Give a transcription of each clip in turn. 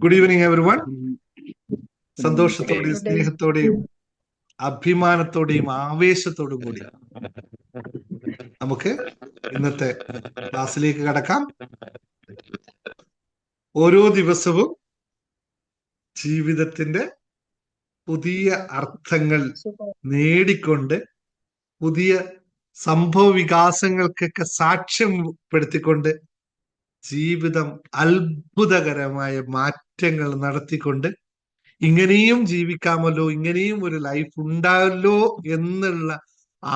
Good evening everyone. Good സന്തോഷത്തോടെയും day. സ്നേഹത്തോടെയും അഭിമാനത്തോടെയും ആവേശത്തോടും കൂടി നമുക്ക് ഇന്നത്തെ ക്ലാസ്സിലേക്ക് കടക്കാം. ഓരോ ദിവസവും ജീവിതത്തിന്റെ പുതിയ അർത്ഥങ്ങൾ നേടിക്കൊണ്ട് പുതിയ സംഭവ വികാസങ്ങൾക്കൊക്കെ സാക്ഷ്യപ്പെടുത്തിക്കൊണ്ട് ജീവിതം അത്ഭുതകരമായ മാറ്റങ്ങൾ നടത്തിക്കൊണ്ട് ഇങ്ങനെയും ജീവിക്കാമല്ലോ, ഇങ്ങനെയും ഒരു ലൈഫ് ഉണ്ടാവല്ലോ എന്നുള്ള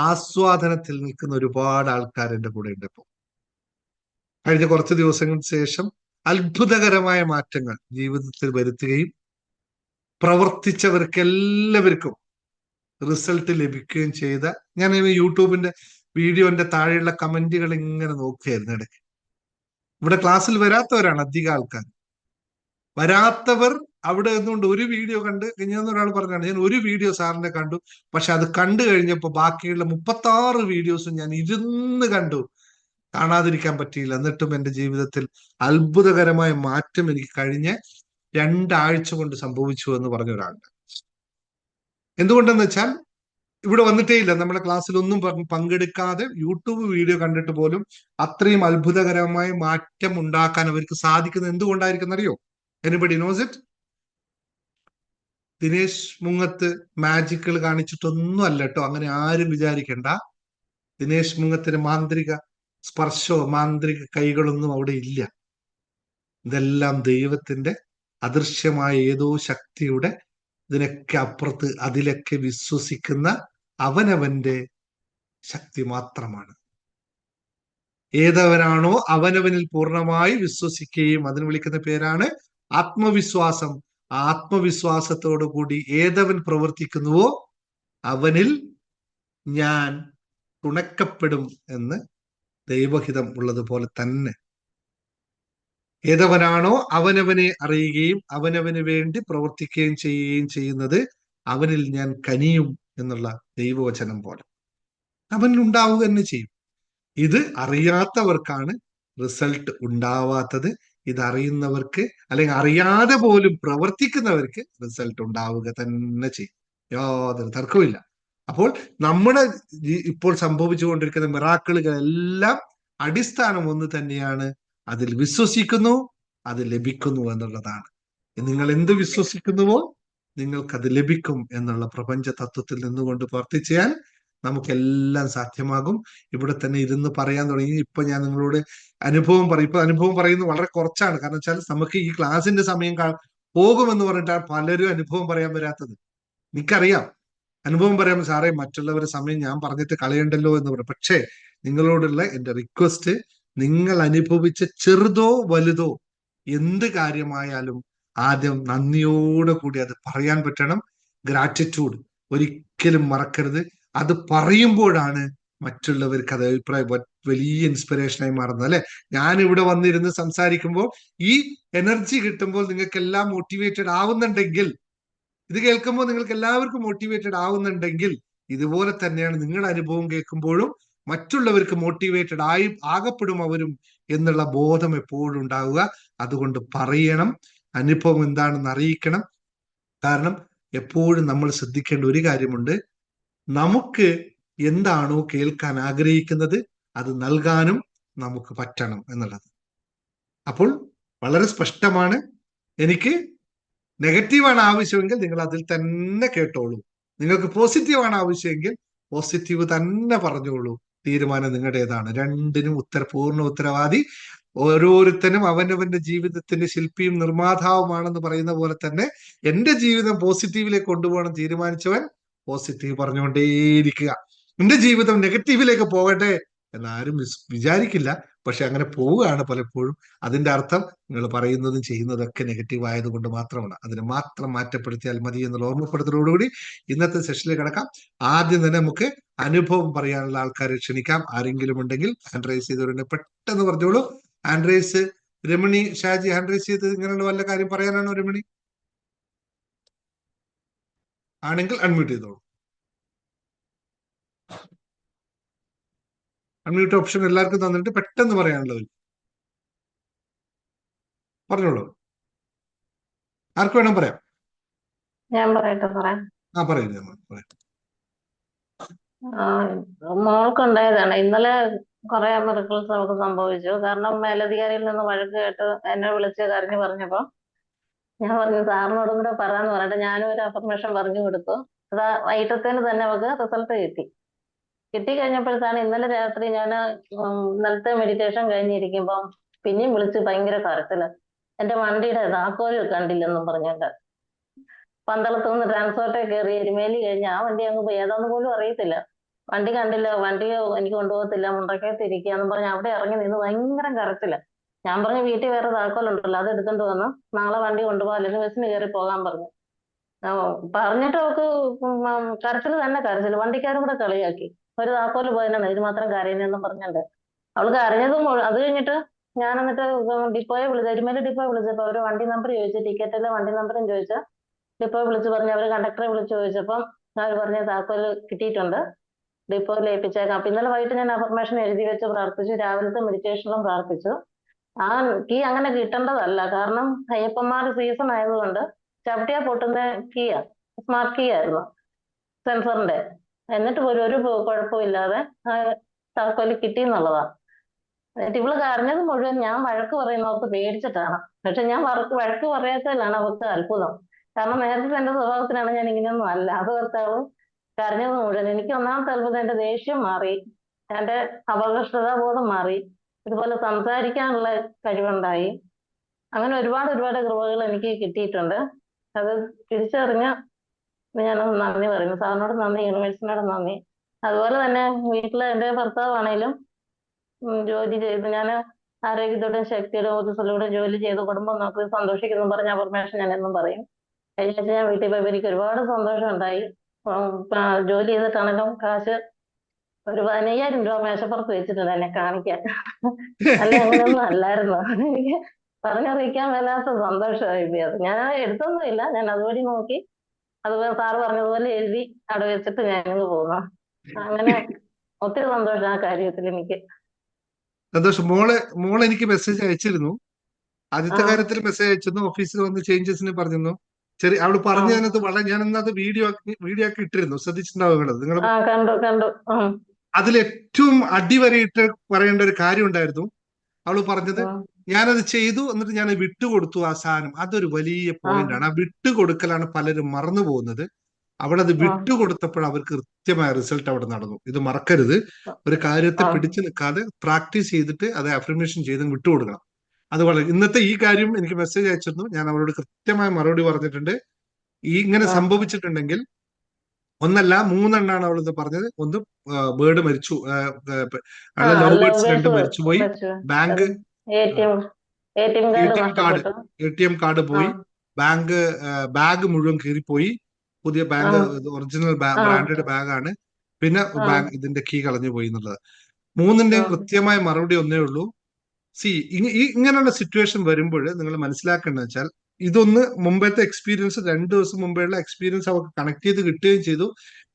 ആസ്വാദനത്തിൽ നിൽക്കുന്ന ഒരുപാട് ആൾക്കാർ എൻ്റെ കൂടെ ഉണ്ട്. ഇപ്പോൾ കഴിഞ്ഞ കുറച്ച് ദിവസങ്ങൾക്ക് ശേഷം അത്ഭുതകരമായ മാറ്റങ്ങൾ ജീവിതത്തിൽ വരുത്തുകയും പ്രവർത്തിച്ചവർക്ക് എല്ലാവർക്കും റിസൾട്ട് ലഭിക്കുകയും ചെയ്ത, ഞാൻ യൂട്യൂബിന്റെ വീഡിയോന്റെ താഴെയുള്ള കമന്റുകൾ ഇങ്ങനെ നോക്കുകയായിരുന്നു ഇടയ്ക്ക്. ഇവിടെ ക്ലാസ്സിൽ വരാത്തവരാണ് അധികം ആൾക്കാർ. വരാത്തവർ അവിടെ നിന്നുകൊണ്ട് ഒരു വീഡിയോ കണ്ട് കഴിഞ്ഞ ഒരാൾ പറഞ്ഞാണ്, ഞാൻ ഒരു വീഡിയോ സാറിന്റെ കണ്ടു, പക്ഷെ അത് കണ്ടു കഴിഞ്ഞപ്പോൾ ബാക്കിയുള്ള 36 വീഡിയോസും ഞാൻ ഇരുന്ന് കണ്ടു, കാണാതിരിക്കാൻ പറ്റിയില്ല. എന്നിട്ടും എൻ്റെ ജീവിതത്തിൽ അത്ഭുതകരമായ മാറ്റം എനിക്ക് കഴിഞ്ഞ 2 ആഴ്ച കൊണ്ട് സംഭവിച്ചു എന്ന് പറഞ്ഞ ഒരാളുണ്ട്. എന്തുകൊണ്ടെന്ന് വെച്ചാൽ ഇവിടെ വന്നിട്ടേ ഇല്ല, നമ്മുടെ ക്ലാസ്സിൽ ഒന്നും പങ്കെടുക്കാതെ യൂട്യൂബ് വീഡിയോ കണ്ടിട്ട് പോലും അത്രയും അത്ഭുതകരമായ മാറ്റം ഉണ്ടാക്കാൻ അവർക്ക് സാധിക്കുന്നത് എന്തുകൊണ്ടായിരിക്കും അറിയോ? Anybody knows it? Dinesh Mungath മാജിക്കുകൾ കാണിച്ചിട്ടൊന്നും അല്ല കേട്ടോ, അങ്ങനെ ആരും വിചാരിക്കണ്ട. ദിനേശ് മുങ്ങത്തിന് മാന്ത്രിക സ്പർശോ മാന്ത്രിക കൈകളൊന്നും അവിടെ ഇല്ല. ഇതെല്ലാം ദൈവത്തിന്റെ അദൃശ്യമായ ഏതോ ശക്തിയുടെ, ഇതിനൊക്കെ അപ്പുറത്ത് അതിലൊക്കെ വിശ്വസിക്കുന്ന അവനവന്റെ ശക്തി മാത്രമാണ്. ഏതവനാണോ അവനവനിൽ പൂർണ്ണമായി വിശ്വസിക്കുകയും, അതിന് വിളിക്കുന്ന പേരാണ് ആത്മവിശ്വാസം. ആത്മവിശ്വാസത്തോടു കൂടി ഏതവൻ പ്രവർത്തിക്കുന്നുവോ അവനിൽ ഞാൻ തുണക്കപ്പെടും എന്ന് ദൈവഹിതം ഉള്ളതുപോലെ തന്നെ ഏതവനാണോ അവനവനെ അറിയുകയും അവനവന് വേണ്ടി പ്രവർത്തിക്കുകയും ചെയ്യുന്നത് അവനിൽ ഞാൻ കനിയും എന്നുള്ള ദൈവവചനം പോലെ അവനിൽ ഉണ്ടാവുക തന്നെ ചെയ്യും. ഇത് അറിയാത്തവർക്കാണ് റിസൾട്ട് ഉണ്ടാവാത്തത്. ഇതറിയുന്നവർക്ക്, അല്ലെങ്കിൽ അറിയാതെ പോലും പ്രവർത്തിക്കുന്നവർക്ക് റിസൾട്ട് ഉണ്ടാവുക തന്നെ ചെയ്യും. യാതൊരു തർക്കവുമില്ല. അപ്പോൾ നമ്മുടെ ഇപ്പോൾ സംഭവിച്ചുകൊണ്ടിരിക്കുന്ന മിറാക്കിളുകളെല്ലാം അടിസ്ഥാനം ഒന്ന് തന്നെയാണ്. അതിൽ വിശ്വസിക്കുന്നു, അത് ലഭിക്കുന്നു എന്നുള്ളതാണ്. നിങ്ങൾ എന്ത് വിശ്വസിക്കുന്നുവോ നിങ്ങൾക്കത് ലഭിക്കും എന്നുള്ള പ്രപഞ്ച തത്വത്തിൽ നിന്നുകൊണ്ട് പ്രവർത്തിച്ചാൽ നമുക്കെല്ലാം സാധ്യമാകും. ഇവിടെ തന്നെ ഇരുന്ന് പറയാൻ തുടങ്ങി. ഇപ്പൊ ഞാൻ നിങ്ങളോട് അനുഭവം പറയും. ഇപ്പൊ അനുഭവം പറയുന്നത് വളരെ കുറച്ചാണ്. കാരണം വെച്ചാൽ നമുക്ക് ഈ ക്ലാസിന്റെ സമയം പോകുമെന്ന് പറഞ്ഞിട്ടാണ് പലരും അനുഭവം പറയാൻ വരാത്തത്. എനിക്കറിയാം, അനുഭവം പറയാൻ സാറേ മറ്റുള്ളവരുടെ സമയം ഞാൻ പറഞ്ഞിട്ട് കളയണ്ടല്ലോ എന്ന് പറയും. പക്ഷേ നിങ്ങളോടുള്ള എൻ്റെ റിക്വസ്റ്റ്, നിങ്ങൾ അനുഭവിച്ച ചെറുതോ വലുതോ എന്ത് കാര്യമായാലും ആദ്യം നന്ദിയോടെ കൂടി അത് പറയാൻ പറ്റണം. ഗ്രാറ്റിറ്റ്യൂഡ് ഒരിക്കലും മറക്കരുത്. അത് പറയുമ്പോഴാണ് മറ്റുള്ളവർക്ക് അത് വലിയ ഇൻസ്പിറേഷനായി മാറുന്നത്. അല്ലെ, ഞാൻ ഇവിടെ വന്നിരുന്ന് സംസാരിക്കുമ്പോൾ ഈ എനർജി കിട്ടുമ്പോൾ നിങ്ങൾക്ക് എല്ലാം മോട്ടിവേറ്റഡ് ആവുന്നുണ്ടെങ്കിൽ, ഇത് കേൾക്കുമ്പോൾ നിങ്ങൾക്ക് എല്ലാവർക്കും മോട്ടിവേറ്റഡ് ആവുന്നുണ്ടെങ്കിൽ, ഇതുപോലെ തന്നെയാണ് നിങ്ങളുടെ അനുഭവം കേൾക്കുമ്പോഴും മറ്റുള്ളവർക്ക് മോട്ടിവേറ്റഡ് ആകപ്പെടും അവരും എന്നുള്ള ബോധം എപ്പോഴും ഉണ്ടാവുക. അതുകൊണ്ട് പറയണം, അനുഭവം എന്താണെന്ന് അറിയിക്കണം. കാരണം എപ്പോഴും നമ്മൾ ശ്രദ്ധിക്കേണ്ട ഒരു കാര്യമുണ്ട്, നമുക്ക് എന്താണോ കേൾക്കാൻ ആഗ്രഹിക്കുന്നത് അത് നൽകാനും നമുക്ക് പറ്റണം എന്നുള്ളത്. അപ്പോൾ വളരെ സ്പഷ്ടമാണ്, എനിക്ക് നെഗറ്റീവാണ് ആവശ്യമെങ്കിൽ നിങ്ങൾ അതിൽ തന്നെ കേട്ടോളൂ. നിങ്ങൾക്ക് പോസിറ്റീവാണ് ആവശ്യമെങ്കിൽ പോസിറ്റീവ് തന്നെ പറഞ്ഞോളൂ. തീരുമാനം നിങ്ങളുടേതാണ്. രണ്ടിനും പൂർണ്ണ ഉത്തരവാദി ഓരോരുത്തരും അവനവന്റെ ജീവിതത്തിന്റെ ശില്പിയും നിർമ്മാതാവുമാണെന്ന് പറയുന്ന പോലെ തന്നെ എന്റെ ജീവിതം പോസിറ്റീവിലേക്ക് കൊണ്ടുപോകണം തീരുമാനിച്ചവൻ പോസിറ്റീവ് പറഞ്ഞുകൊണ്ടേയിരിക്കുക. എന്റെ ജീവിതം നെഗറ്റീവിലേക്ക് പോകട്ടെ എന്നാരും വിചാരിക്കില്ല. പക്ഷെ അങ്ങനെ പോവുകയാണ് പലപ്പോഴും. അതിന്റെ അർത്ഥം നിങ്ങൾ പറയുന്നതും ചെയ്യുന്നതൊക്കെ നെഗറ്റീവ് ആയതുകൊണ്ട് മാത്രമാണ്. അതിനെ മാത്രം മാറ്റപ്പെടുത്തിയാൽ മതി എന്നുള്ള ഓർമ്മപ്പെടുത്തലോടുകൂടി ഇന്നത്തെ സെഷനിൽ കിടക്കാം. ആദ്യം തന്നെ നമുക്ക് അനുഭവം പറയാനുള്ള ആൾക്കാരെ ക്ഷണിക്കാം. ആരെങ്കിലും ഉണ്ടെങ്കിൽ ഹാൻഡ് റൈസ് ചെയ്തവരുണ്ട് പെട്ടെന്ന് പറഞ്ഞോളൂ. Hand raise Ramani Shaji hand raise ചെയ്ത് ഇങ്ങനെയുള്ള വല്ല കാര്യം പറയാനാണോ രമണി? ആണെങ്കിൽ അൺമ്യൂട്ട് ചെയ്തോളൂ. അൺമ്യൂട്ട് ഓപ്ഷൻ എല്ലാവർക്കും തന്നിട്ട് പെട്ടെന്ന് പറയാനുള്ളത് പറഞ്ഞോളൂ. ആർക്ക് വേണം പറയാം? ഞാൻ പറയട്ടെ പറയാം. പറയുന്നത് പറയാം. മോൾക്കുണ്ടായതാണ് ഇന്നലെ. കുറെ മിറക്കിൾസ് നമുക്ക് സംഭവിച്ചു. കാരണം മേലധികാരിയിൽ നിന്ന് വഴക്ക് കേട്ട് എന്നെ വിളിച്ച് കരഞ്ഞു പറഞ്ഞപ്പോ ഞാൻ പറഞ്ഞു സാറിനോടും കൂടെ പറയാന്ന് പറഞ്ഞിട്ട് ഞാനും ഒരു അഫർമേഷൻ പറഞ്ഞു കൊടുത്തു. അത് വൈകിട്ടത്തേന് തന്നെ അവൾക്ക് റിസൾട്ട് കിട്ടിക്കഴിഞ്ഞപ്പോഴത്താണ് ഇന്നലെ രാത്രി ഞാൻ ഇന്നലത്തെ മെഡിറ്റേഷൻ കഴിഞ്ഞിരിക്കുമ്പം പിന്നെയും വിളിച്ച് ഭയങ്കര കരച്ചില്. എന്റെ വണ്ടിയുടെ താക്കോല് കണ്ടില്ലെന്നും പറഞ്ഞിട്ട് പന്തളത്ത് നിന്ന് ട്രാൻസ്പോർട്ടേ കയറി എരുമേലി കഴിഞ്ഞ് ആ വണ്ടി അങ്ങ് പോയി. ഏതാന്ന് പോലും അറിയത്തില്ല. വണ്ടി കണ്ടില്ല, വണ്ടി എനിക്ക് കൊണ്ടുപോകത്തില്ല, മുണ്ടക്കയത്ത് ഇരിക്കുകയെന്നും പറഞ്ഞ് അവിടെ ഇറങ്ങി നിന്ന് ഭയങ്കര കരച്ചില്ല. ഞാൻ പറഞ്ഞു വീട്ടിൽ വേറെ താക്കോലുണ്ടല്ലോ അത് എടുത്തോണ്ട് വന്ന് നാളെ വണ്ടി കൊണ്ടുപോകാം, അല്ലെങ്കിൽ ബസ്സിന് കയറി പോകാൻ പറഞ്ഞു. പറഞ്ഞിട്ട് അവൾക്ക് കരച്ചിൽ തന്നെ കരച്ചിൽ. വണ്ടിക്കാരും കൂടെ കളിയാക്കി, ഒരു താക്കോല് പോയതാണ് ഇത് മാത്രം കരയുന്നെന്നും പറഞ്ഞിട്ടുണ്ട്. അവൾക്ക് കരഞ്ഞതും അത് കഴിഞ്ഞിട്ട് ഞാൻ എന്നിട്ട് ഡിപ്പോയെ എരുമേലി ഡിപ്പോയെ വിളിച്ചപ്പോ അവര് വണ്ടി നമ്പർ ചോദിച്ചു, ടിക്കറ്റിലെ വണ്ടി നമ്പറും ചോദിച്ചു. ഡിപ്പോയെ വിളിച്ച് പറഞ്ഞു, അവര് കണ്ടക്ടറെ വിളിച്ച് ചോദിച്ചപ്പം അവർ പറഞ്ഞ താക്കോല് കിട്ടിയിട്ടുണ്ട്, ഡിപ്പോയിൽ ഏൽപ്പിച്ചേക്കാം. അപ്പൊ ഇന്നലെ വൈകിട്ട് ഞാൻ അഫർമേഷൻ എഴുതി വെച്ച് പ്രാർത്ഥിച്ചു, രാവിലത്തെ മെഡിറ്റേഷനിലും പ്രാർത്ഥിച്ചു. ആ കീ അങ്ങനെ കിട്ടേണ്ടതല്ല, കാരണം അയ്യപ്പന്മാർ സീസൺ ആയതുകൊണ്ട് ചവിട്ടിയാ പൊട്ടുന്ന കീയാ, സ്മാർട്ട് കീ ആയിരുന്നു സെൻസറിന്റെ. എന്നിട്ട് പോലും ഒരു കുഴപ്പമില്ലാതെ ആ താക്കോല് കിട്ടി എന്നുള്ളതാ. എന്നിട്ട് ഇവള് കരഞ്ഞത് മുഴുവൻ ഞാൻ വഴക്ക് പറയുന്നവർക്ക് പേടിച്ചിട്ടാണ്. പക്ഷെ ഞാൻ വഴക്ക് പറയാത്തതിലാണ് അവർക്ക് അത്ഭുതം. കാരണം നേരത്തെ എന്റെ സ്വഭാവത്തിനാണ് ഞാൻ ഇങ്ങനെയൊന്നും അല്ല. അത് ഓർത്താവും കരഞ്ഞത് മുഴുവൻ. എനിക്ക് ഒന്നാമത്തെ അത്ഭുതം എന്റെ ദേഷ്യം മാറി, എന്റെ അപകർഷതാബോധം മാറി, ഇതുപോലെ സംസാരിക്കാനുള്ള കഴിവുണ്ടായി. അങ്ങനെ ഒരുപാട് ഒരുപാട് കൃപകൾ എനിക്ക് കിട്ടിയിട്ടുണ്ട്. അത് തിരിച്ചറിഞ്ഞ ഞാനൊന്ന് നന്ദി പറയുന്നു. സാറിനോട് നന്ദി, യൂണിവേഴ്സിനോട് നന്ദി. അതുപോലെ തന്നെ വീട്ടിലെ എന്റെ ഭർത്താവാണേലും ജോലി ചെയ്ത് ഞാൻ ആരോഗ്യത്തോടും ശക്തിയോടും ഊർജ്ജസ്വലയോടും ജോലി ചെയ്ത് കുടുംബം നോക്കി സന്തോഷിക്കുന്നു പറഞ്ഞ അഫർമേഷൻ ഞാൻ എന്നും പറയും. കഴിഞ്ഞ ആഴ്ച ഞാൻ വീട്ടിൽ പോയപ്പോൾ എനിക്ക് ഒരുപാട് സന്തോഷം ഉണ്ടായി. ജോലി ചെയ്തിട്ടാണെങ്കിലും കാശ് ഒരു 15,000 രൂപ മേശപ്പുറത്ത് വെച്ചിട്ടുണ്ട് എന്നെ കാണിക്കാൻ. അല്ല അങ്ങനെയൊന്നും അല്ലായിരുന്നു. എനിക്ക് പറഞ്ഞറിയിക്കാൻ മേലാത്ത സന്തോഷമായി പോയി. അത് ഞാൻ എടുത്തൊന്നുമില്ല, ഞാൻ അതുവഴി നോക്കി അതുപോലെ സാറ് പറഞ്ഞതുപോലെ എഴുതി അവിടെ വെച്ചിട്ട് ഞാനിങ്ങ് പോകുന്നു. അങ്ങനെ ഒത്തിരി സന്തോഷം ആ കാര്യത്തിൽ എനിക്ക്. സന്തോഷം. മോള് എനിക്ക് മെസ്സേജ് അയച്ചിരുന്നു. ആദ്യത്തെ കാര്യത്തിൽ മെസ്സേജ് അയച്ചിരുന്നു, ഓഫീസിൽ വന്ന് ചേഞ്ചസിന് പറഞ്ഞിരുന്നു. അവള് പറഞ്ഞതിനകത്ത് വളരെ ഞാൻ ഇന്നത് വീഡിയോ ആക്കി ഇട്ടിരുന്നു, ശ്രദ്ധിച്ചിട്ടുണ്ടാവുക നിങ്ങൾ. കണ്ടു. അതിൽ ഏറ്റവും അടിവരയിട്ട് പറയേണ്ട ഒരു കാര്യം ഉണ്ടായിരുന്നു. അവള് പറഞ്ഞത് ഞാനത് ചെയ്തു എന്നിട്ട് ഞാൻ വിട്ടുകൊടുത്തു ആ സാധനം. അതൊരു വലിയ പോയിന്റ് ആണ്. ആ വിട്ടുകൊടുക്കലാണ് പലരും മറന്നു പോകുന്നത്. അവളത് വിട്ടുകൊടുത്തപ്പോൾ അവർക്ക് കൃത്യമായ റിസൾട്ട് അവിടെ നടന്നു. ഇത് മറക്കരുത്. ഒരു കാര്യത്തെ പിടിച്ചു നിൽക്കാതെ പ്രാക്ടീസ് ചെയ്തിട്ട് അത് അഫർമേഷൻ ചെയ്ത് വിട്ടുകൊടുക്കണം. അത് വളരെ ഇന്നത്തെ ഈ കാര്യം എനിക്ക് മെസ്സേജ് അയച്ചിരുന്നു. ഞാൻ അവരോട് കൃത്യമായ മറുപടി പറഞ്ഞിട്ടുണ്ട്. ഇങ്ങനെ സംഭവിച്ചിട്ടുണ്ടെങ്കിൽ ഒന്നല്ല 3 എണ്ണാണ് അവൾ ഇത് പറഞ്ഞത്. ഒന്ന് ബേർഡ് മരിച്ചു, ലവ് ബേർഡ്സ് 2 മരിച്ചുപോയി. ബാങ്ക് ATM കാർഡ് പോയി. ബാഗ് മുഴുവൻ കീറിപ്പോയി. പുതിയ ബാങ്ക്, ഒറിജിനൽ ബ്രാൻഡഡ് ബാഗാണ്. പിന്നെ ഇതിന്റെ കീ കളഞ്ഞു പോയി എന്നുള്ളത്. 3ന്റെയും കൃത്യമായ മറുപടി ഒന്നേ ഉള്ളൂ. ഇങ്ങനെയുള്ള സിറ്റുവേഷൻ വരുമ്പോൾ നിങ്ങൾ മനസ്സിലാക്കേണ്ടത് വെച്ചാൽ, ഇതൊന്ന് മുമ്പത്തെ എക്സ്പീരിയൻസ്, 2 ദിവസം മുമ്പേയുള്ള എക്സ്പീരിയൻസ് അവർക്ക് കണക്ട് ചെയ്ത് കിട്ടുകയും ചെയ്തു.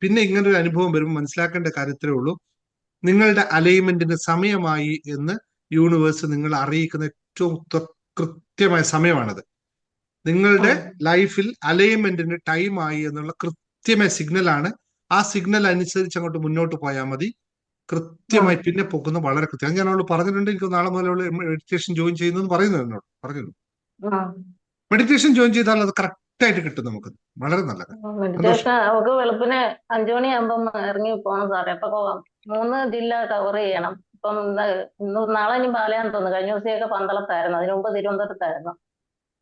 പിന്നെ ഇങ്ങനൊരു അനുഭവം വരുമ്പോൾ മനസ്സിലാക്കേണ്ട കാര്യത്തിലേ ഉള്ളൂ, നിങ്ങളുടെ അലൈൻമെന്റിന് സമയമായി എന്ന് യൂണിവേഴ്സ് നിങ്ങൾ അറിയിക്കുന്ന ഏറ്റവും കൃത്യമായ സമയമാണത്. നിങ്ങളുടെ ലൈഫിൽ അലൈൻമെന്റിന് ടൈം ആയി എന്നുള്ള കൃത്യമായ സിഗ്നലാണ്. ആ സിഗ്നൽ അനുസരിച്ച് അങ്ങോട്ട് മുന്നോട്ട് പോയാൽ മതി. കൃത്യമായി പിന്നെ പോകുന്നത് വളരെ കൃത്യം. ഞാൻ അവളോട് പറഞ്ഞിട്ടുണ്ട്, എനിക്ക് നാളെ മുതൽ മെഡിറ്റേഷൻ ജോയിൻ ചെയ്യുന്നു പറയുന്നത് എന്നോട് പറഞ്ഞിരുന്നു. മെഡിറ്റേഷൻ ജോയിൻ ചെയ്താൽ അത് കറക്റ്റ് ആയിട്ട് കിട്ടും നമുക്ക്. വളരെ നല്ലത്. മെഡിറ്റേഷൻ നമുക്ക് വെളുപ്പിന് 5 മണിയാകുമ്പം ഇറങ്ങി പോകണം സാറേ. അപ്പൊ 3 ജില്ല കവർ ചെയ്യണം. ഇപ്പം നാളെ ഇനി പാലയാന്ന് തോന്നുന്നു. കഴിഞ്ഞ ദിവസമൊക്കെ പന്തളത്തായിരുന്നു, അതിനു മുമ്പ് തിരുവനന്തപുരത്തായിരുന്നു.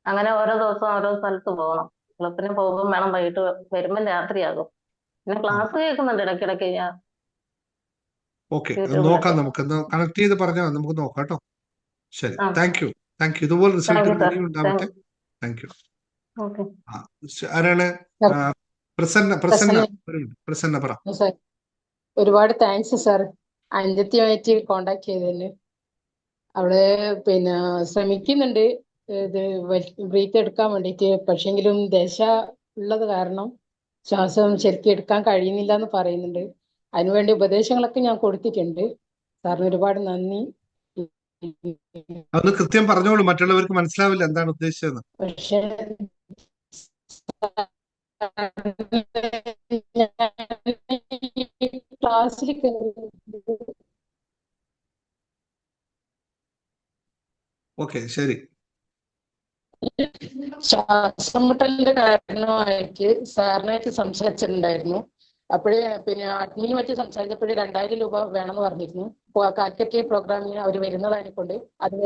അങ്ങനെ ഓരോ ദിവസം ഓരോ സ്ഥലത്ത് പോകണം. വെളുപ്പിന് പോകുമ്പോൾ വേണം, വൈകിട്ട് വരുമ്പം രാത്രിയാകും. പിന്നെ ക്ലാസ് കേൾക്കുന്നുണ്ട് ഇടയ്ക്കിടയ്ക്ക് ഞാൻ. ഓക്കെ, നോക്കാം. നമുക്ക് കണക്ട് ചെയ്ത് പറഞ്ഞാൽ നമുക്ക് നോക്കാം കേട്ടോ. ശരി, താങ്ക് യു. ഇതുപോലെ റിസൾട്ട് ഉണ്ടാവട്ടെ. Thank you. ആരാണ്? പ്രസന്ന പറ. ഒരുപാട് താങ്ക്സ് സാർ, അഞ്ചത്തിയുമായിട്ട് കോണ്ടാക്ട് ചെയ്തതിന്. അവള് പിന്നെ ശ്രമിക്കുന്നുണ്ട് ഇത് ബ്രീത്ത് എടുക്കാൻ വേണ്ടിയിട്ട്. പക്ഷെങ്കിലും ദശ ഉള്ളത് കാരണം ശ്വാസം ശരിക്കും എടുക്കാൻ കഴിയുന്നില്ല എന്ന് പറയുന്നുണ്ട്. അതിനുവേണ്ടി ഉപദേശങ്ങളൊക്കെ ഞാൻ കൊടുത്തിട്ടുണ്ട്. സാറിന് ഒരുപാട് നന്ദി. അതൊന്ന് കൃത്യം പറഞ്ഞോളൂ, മറ്റുള്ളവർക്ക് മനസ്സിലാവില്ല എന്താണ് ഉദ്ദേശിച്ചതെന്ന്. പക്ഷെ ക്ലാസ്സിൽ ഓക്കെ, ശരി. ശ്വാസം മുട്ടലിന്റെ കാരണമായിട്ട് സാറിനായിട്ട് സംസാരിച്ചിട്ടുണ്ടായിരുന്നു. അപ്പോഴേ പിന്നെ അഡ്മിന് പറ്റി സംസാരിച്ചപ്പോഴേ 2000 രൂപ വേണമെന്ന് പറഞ്ഞിരുന്നു. കാലിക്കറ്റ് പ്രോഗ്രാമിന് അവർ വരുന്നതിനെ കൊണ്ട് അത്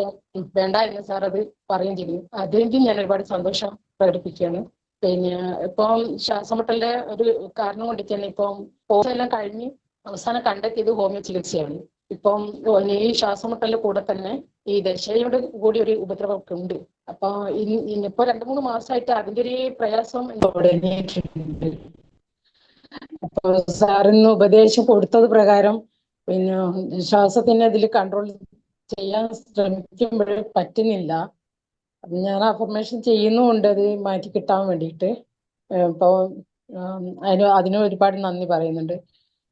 വേണ്ടായിരുന്നു സാർ, അത് പറയുകയും ചെയ്തു. അതെങ്കിൽ ഞാൻ ഒരുപാട് സന്തോഷം പ്രകടിപ്പിക്കുകയാണ്. പിന്നെ ഇപ്പം ശ്വാസമുട്ടലിന്റെ ഒരു കാരണം കൊണ്ട് തന്നെ ഇപ്പം കോഴ്സ് എല്ലാം കഴിഞ്ഞ് അവസാനം കണ്ടെത്തിയത് ഹോമിയോ ചികിത്സയാണ്. ഇപ്പം ഈ ശ്വാസമുട്ടലിന്റെ കൂടെ തന്നെ ഈ ദശയോട് കൂടി ഒരു ഉപദ്രവമൊക്കെ ഉണ്ട്. അപ്പൊ ഇന്നിപ്പോ 2-3 മാസമായിട്ട് അതിന്റെ ഒരു പ്രയാസം തുടങ്ങിയിട്ടുണ്ട്. അപ്പൊ സാറിന് ഉപദേശം കൊടുത്തത് പ്രകാരം പിന്നെ ശ്വാസത്തിന് അതിൽ കൺട്രോൾ ചെയ്യാൻ ശ്രമിക്കുമ്പോൾ പറ്റുന്നില്ല. അത് ഞാൻ അഫർമേഷൻ ചെയ്യുന്നുമുണ്ട് അത് മാറ്റി കിട്ടാൻ വേണ്ടിയിട്ട്. ഇപ്പൊ അതിന് ഒരുപാട് നന്ദി പറയുന്നുണ്ട്.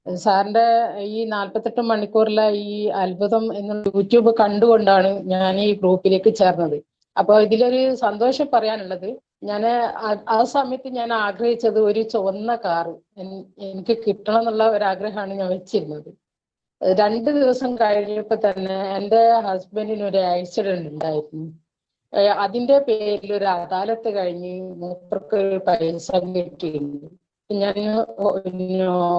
സാറിന്റെ ഈ 48 മണിക്കൂറിലെ ഈ അത്ഭുതം എന്നുള്ള യൂട്യൂബ് കണ്ടുകൊണ്ടാണ് ഞാൻ ഈ ഗ്രൂപ്പിലേക്ക് ചേർന്നത്. അപ്പൊ ഇതിലൊരു സന്തോഷം പറയാനുള്ളത്, ഞാൻ ആ സമയത്ത് ഞാൻ ആഗ്രഹിച്ചത് ഒരു ചുവന്ന കാറ് എനിക്ക് കിട്ടണം എന്നുള്ള ഒരാഗ്രഹമാണ് ഞാൻ വെച്ചിരുന്നത്. 2 ദിവസം കഴിഞ്ഞപ്പോ തന്നെ എൻ്റെ ഹസ്ബൻഡിന് ഒരു ആക്സിഡന്റ് ഉണ്ടായിരുന്നു. അതിന്റെ പേരിൽ ഒരു അദാലത്ത് കഴിഞ്ഞ് മൂപ്പർക്ക് പൈസ കിട്ടിയിട്ടുണ്ട്. ഞാൻ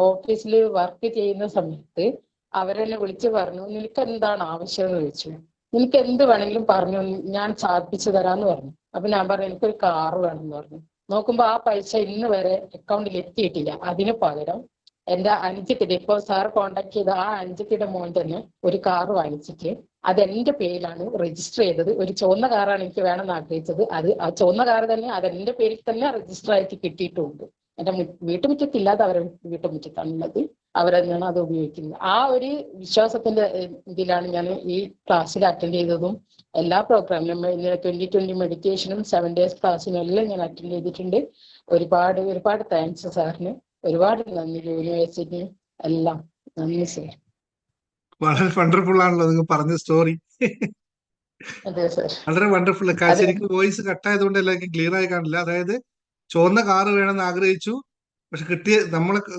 ഓഫീസിൽ വർക്ക് ചെയ്യുന്ന സമയത്ത് അവരെന്നെ വിളിച്ച് പറഞ്ഞു, നിനക്ക് എന്താണ് ആവശ്യം എന്ന് ചോദിച്ചു. നിനക്ക് എന്ത് വേണമെങ്കിലും പറഞ്ഞു, ഞാൻ സാധിപ്പിച്ചു തരാന്ന് പറഞ്ഞു. അപ്പൊ ഞാൻ പറഞ്ഞു എനിക്കൊരു കാറ് വേണം എന്ന് പറഞ്ഞു. നോക്കുമ്പോ ആ പൈസ ഇന്ന് വരെ അക്കൗണ്ടിൽ എത്തിയിട്ടില്ല. അതിന് പകരം എന്റെ അനുജത്തിയുടെ, ഇപ്പൊ സാർ കോണ്ടാക്ട് ചെയ്ത ആ അനുജത്തിയുടെ മോൻ തന്നെ ഒരു കാറ് വാങ്ങിച്ചിട്ട് അത് എന്റെ പേരിലാണ് രജിസ്റ്റർ ചെയ്തത്. ഒരു ചുവന്ന കാറാണ് എനിക്ക് വേണമെന്ന് ആഗ്രഹിച്ചത്. ആ ചുവന്ന കാറ് തന്നെ അത് എന്റെ പേരിൽ തന്നെ രജിസ്റ്റർ ആയിട്ട് കിട്ടിയിട്ടുമുണ്ട്. എന്റെ വീട്ടുമുറ്റത്തില്ലാതെ അവരെ വീട്ടുമുറ്റത്താണുള്ളത്. അവരെന്നാണ് അത് ഉപയോഗിക്കുന്നത്. ആ ഒരു വിശ്വാസത്തിന്റെ ഇതിലാണ് ഞാൻ ഈ ക്ലാസ്സിൽ അറ്റൻഡ് ചെയ്തതും എല്ലാ പ്രോഗ്രാമിലും 2020 മെഡിറ്റേഷനും 7 days ക്ലാസ്സിനും എല്ലാം ഞാൻ അറ്റൻഡ് ചെയ്തിട്ടുണ്ട്. ഒരുപാട് ഒരുപാട് താങ്ക്സ് സാറിന്. ഒരുപാട് നന്ദി യൂണിവേഴ്സിറ്റിയും എല്ലാം. നന്ദി സാർ. വളരെ വണ്ടർഫുൾ ആണല്ലോ നിങ്ങൾ പറഞ്ഞ സ്റ്റോറി. അതെ സാർ. വളരെ വണ്ടർഫുൾ. ശരിക്കും വോയിസ് കട്ടായതുകൊണ്ട് എല്ലാവർക്കും ക്ലിയർ ആയി കാണില്ല. അതായത് ചുവന്ന കാറ് വേണമെന്ന് ആഗ്രഹിച്ചു, പക്ഷെ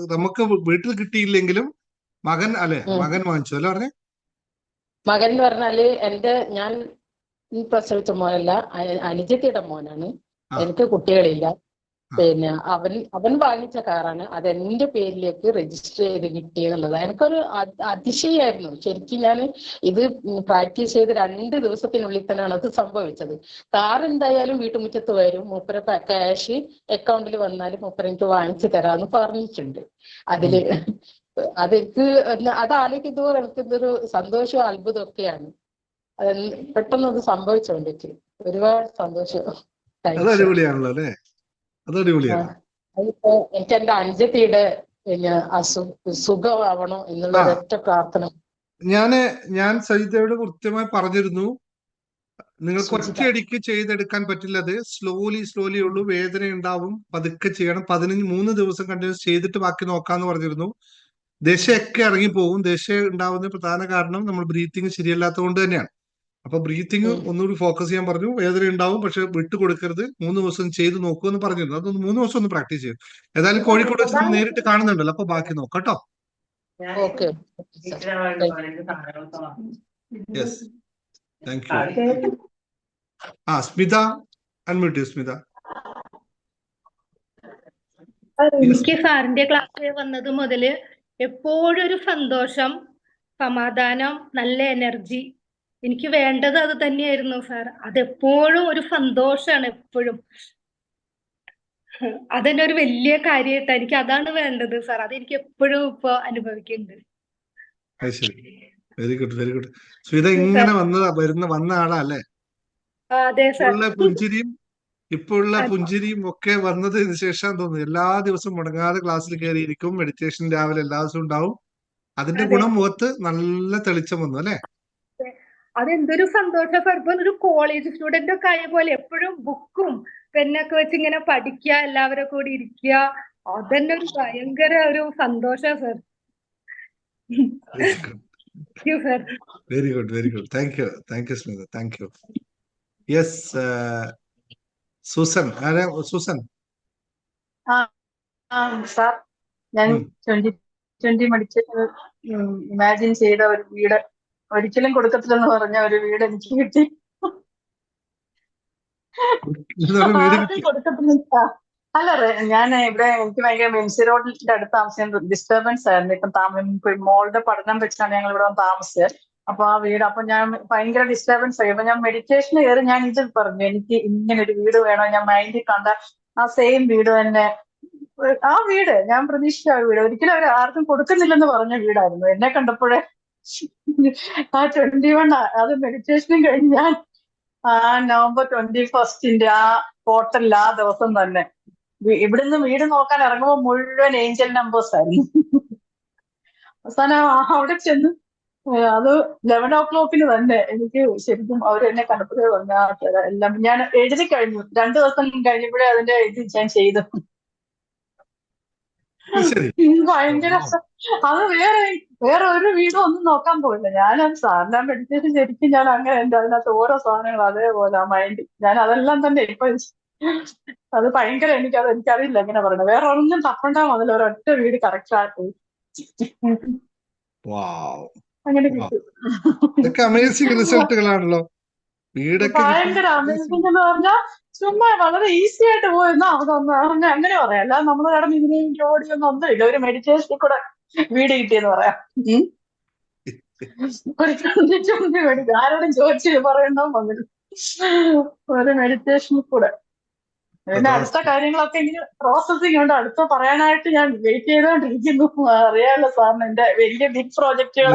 നമുക്ക് വീട്ടിൽ കിട്ടിയില്ലെങ്കിലും മകൻ വാങ്ങിച്ചു അല്ലെ പറഞ്ഞേ? മകൻ എന്ന് പറഞ്ഞാല് ഞാൻ പ്രസവിച്ച മോനല്ല, അനുജത്തിയുടെ മോനാണ്. എനിക്ക് കുട്ടികളില്ല. പിന്നെ അവൻ വാങ്ങിച്ച കാറാണ് അത് എന്റെ പേരിലേക്ക് രജിസ്റ്റർ ചെയ്ത് കിട്ടിയെന്നുള്ളത് എനിക്കൊരു അതിശയായിരുന്നു. ശരിക്കും ഞാൻ ഇത് പ്രാക്ടീസ് ചെയ്ത് 2 ദിവസത്തിനുള്ളിൽ തന്നെയാണ് അത് സംഭവിച്ചത്. കാർ എന്തായാലും വീട്ടുമുറ്റത്ത് വരും, മൂപ്പര ക്യാഷ് അക്കൗണ്ടിൽ വന്നാലും മൂപ്പര എനിക്ക് വാങ്ങിച്ചു തരാമെന്ന് പറഞ്ഞിട്ടുണ്ട്. അതെനിക്ക് ആലോചിക്കുമ്പോൾ എനിക്കിതൊരു സന്തോഷവും അത്ഭുതം ഒക്കെയാണ്. പെട്ടെന്ന് അത് സംഭവിച്ചോണ്ടിട്ട് ഒരുപാട് സന്തോഷം. അടിപൊളിയാണല്ലോ അല്ലേ? അതടിപൊളിയാണ്. അതിപ്പോ എനിക്ക് എന്റെ അനുജത്തിയുടെ പിന്നെ സുഖമാവണം എന്നുള്ള ഒരൊറ്റ പ്രാർത്ഥന ഞാൻ സജിതയോട് കൃത്യമായി പറഞ്ഞിരുന്നു, നിങ്ങൾക്ക് ഒറ്റയടിക്ക് ചെയ്തെടുക്കാൻ പറ്റില്ല. അത് സ്ലോലി ഉള്ളൂ. വേദന ഉണ്ടാവും, പതുക്കെ ചെയ്യണം. 3 ദിവസം കണ്ടിന്യൂസ് ചെയ്തിട്ട് ബാക്കി നോക്കാന്ന് പറഞ്ഞിരുന്നു. ദശയൊക്കെ ഇറങ്ങിപ്പോകും. ദശ ഉണ്ടാവുന്ന പ്രധാന കാരണം നമ്മൾ ബ്രീത്തിങ് ശരിയല്ലാത്തത് കൊണ്ട് തന്നെയാണ്. അപ്പൊ ബ്രീത്തിങ് ഒന്നുകൂടി ഫോക്കസ് ചെയ്യാൻ പറഞ്ഞു. വേദന ഉണ്ടാവും, പക്ഷെ വിട്ടു കൊടുക്കരുത്. 3 ദിവസം ചെയ്ത് നോക്കൂ എന്ന് പറഞ്ഞിരുന്നു. അതൊന്ന് 3 ദിവസം ഒന്ന് പ്രാക്ടീസ് ചെയ്യും. ഏതായാലും കോഴിക്കോട് വെച്ച് നമ്മൾ നേരിട്ട് കാണുന്നുണ്ടല്ലോ, അപ്പൊ ബാക്കി നോക്കാം കേട്ടോ. Yes, thank you. Smitha, unmute ചെയ്യൂ സ്മിത. എനിക്ക് സാറിന്റെ ക്ലാസ്സിൽ വന്നത് മുതല് എപ്പോഴും ഒരു സന്തോഷം, സമാധാനം, നല്ല എനർജി. എനിക്ക് വേണ്ടത് അത് തന്നെയായിരുന്നു സാർ. അതെപ്പോഴും ഒരു സന്തോഷമാണ് എപ്പോഴും. അതെന്നെ ഒരു വലിയ കാര്യമായിട്ട് എനിക്ക് അതാണ് വേണ്ടത് സാർ. അതെനിക്ക് എപ്പോഴും ഇപ്പൊ അനുഭവിക്കുന്നുണ്ട്. Very good, very good. Smitha ഇങ്ങനെ വന്ന ആളാ അല്ലേ? അതെ സാർ. ഇപ്പോഴുള്ള പുഞ്ചിരിയും ഒക്കെ വന്നതിന് ശേഷം തോന്നുന്നു എല്ലാ ദിവസവും മുടങ്ങാതെ ക്ലാസ്സിൽ കയറിയിരിക്കും. മെഡിറ്റേഷൻ രാവിലെ എല്ലാ ദിവസവും ഉണ്ടാവും. അതിന്റെ ഗുണം മുഖത്ത് നല്ല തെളിച്ചം വന്നു അല്ലെ? അതെന്തൊരു സന്തോഷം സാർ. ഇപ്പൊ ഒരു കോളേജ് സ്റ്റുഡന്റ് ഒക്കെ ആയ പോലെ എപ്പോഴും ബുക്കും പെന്നൊക്കെ വെച്ച് ഇങ്ങനെ പഠിക്കുക, എല്ലാവരും കൂടി ഇരിക്കുക. അതന്നെ ഒരു ഭയങ്കര ഒരു സന്തോഷം sir. Very good, very good. Thank you Smitha, thank you. Yes, Susan. Susan ആ ആ സാർ, ഞാൻ ഉം. 2020 മെഡിറ്റേഷൻ ഇമാജിൻ ചെയ്ത ഒരു വീട് ഒരിക്കലും കൊടുക്കത്തില്ലെന്ന് പറഞ്ഞ ഒരു വീട് എനിക്ക് കിട്ടി. ഇതൊരു വീട് ആർക്കും കിട്ടി. കൊടുക്കത്തില്ല. അല്ല ഞാൻ ഇവിടെ എനിക്ക് ഭയങ്കര മെൻസി റോഡിന്റെ അടുത്ത് താമസിക്കാൻ ഡിസ്റ്റർബൻസ് ആയിരുന്നു. ഇപ്പൊ മോളുടെ പഠനം വെച്ചാണ് ഞങ്ങൾ ഇവിടെ വന്ന് താമസിച്ചത്. അപ്പൊ ആ വീട് അപ്പൊ ഞാൻ ഭയങ്കര ഡിസ്റ്റർബൻസ് ആയി. അപ്പൊ ഞാൻ മെഡിറ്റേഷന് കയറി ഞാൻ ഇത് പറഞ്ഞു, എനിക്ക് ഇങ്ങനെ ഒരു വീട് വേണം. ഞാൻ മൈൻഡിൽ കണ്ട ആ സെയിം വീട് തന്നെ, ആ വീട് ഞാൻ പ്രതീക്ഷിച്ച ആ വീട് ഒരിക്കലും അവർ ആർക്കും കൊടുക്കുന്നില്ലെന്ന് പറഞ്ഞ വീടായിരുന്നു. എന്നെ കണ്ടപ്പോഴേ ആ 21 അത് മെഡിറ്റേഷനും കഴിഞ്ഞ് ഞാൻ ആ November 21 ആ ഹോട്ടലിൽ ആ ദിവസം തന്നെ ഇവിടുന്ന് വീട് നോക്കാൻ ഇറങ്ങുമ്പോൾ മുഴുവൻ ഏഞ്ചൽ നമ്പേഴ്സ് ആയിരുന്നു. അവസാനം അവിടെ ചെന്ന് അത് 11 o'clock തന്നെ എനിക്ക് ശരിക്കും അവരെന്നെ കണ്ടപ്പോഴേ വന്ന എല്ലാം ഞാൻ എഴുതി കഴിഞ്ഞു. 2 ദിവസം കഴിഞ്ഞപ്പോഴേ അതിന്റെ ഇത് ഞാൻ ചെയ്തു. ശരി. ഭയങ്കര അത് വേറെ ഒരു വീടും ഒന്നും നോക്കാൻ പോയില്ല. ഞാൻ സാറിന് മെഡിറ്റേഷൻ ശരിക്കും ഞാൻ അങ്ങനെ ഉണ്ട്. അതിനകത്ത് ഓരോ സാധനങ്ങൾ അതേപോലെ ആ മൈൻഡ് ഞാൻ അതെല്ലാം തന്നെ ഇപ്പൊ അത് ഭയങ്കര എനിക്കറിയില്ല എങ്ങനെ പറയണത്. വേറെ ഒന്നും തപ്പണ്ട മുതൽ ഒരൊറ്റ വീട് കറക്റ്റ് ആയിട്ട് അങ്ങനെ കിട്ടും. ഇതൊക്കെ അമേസിംഗ് റിസൾട്ടുകളാണല്ലോ. വീടൊക്കെ ഭയങ്കര അമേസിംഗ് എന്ന് പറഞ്ഞാൽ ചുമ്മാ വളരെ ഈസി ആയിട്ട് പോയെന്നാ അങ്ങനെ പറയാം. അല്ലാതെ നമ്മൾ കടന്ന് ഇതിനെയും ജോഡിയൊന്നും ഒന്നുമില്ല. ഒരു മെഡിറ്റേഷനിൽ കൂടെ വീട് കിട്ടിയെന്ന് പറയാം. ആരോടും ചോദിച്ചു പറയണ്ടോ വന്നിട്ട് ഒരു മെഡിറ്റേഷനിൽ കൂടെ. പിന്നെ അടുത്ത കാര്യങ്ങളൊക്കെ ഇങ്ങനെ പ്രോസസ്സിംഗ് ഉണ്ട്. അടുത്ത പറയാനായിട്ട് ഞാൻ വെയിറ്റ് ചെയ്തോണ്ടിരിക്കുന്നു. അറിയാലോ സാറിന് എന്റെ വലിയ ബിഗ് പ്രോജക്റ്റുകൾ.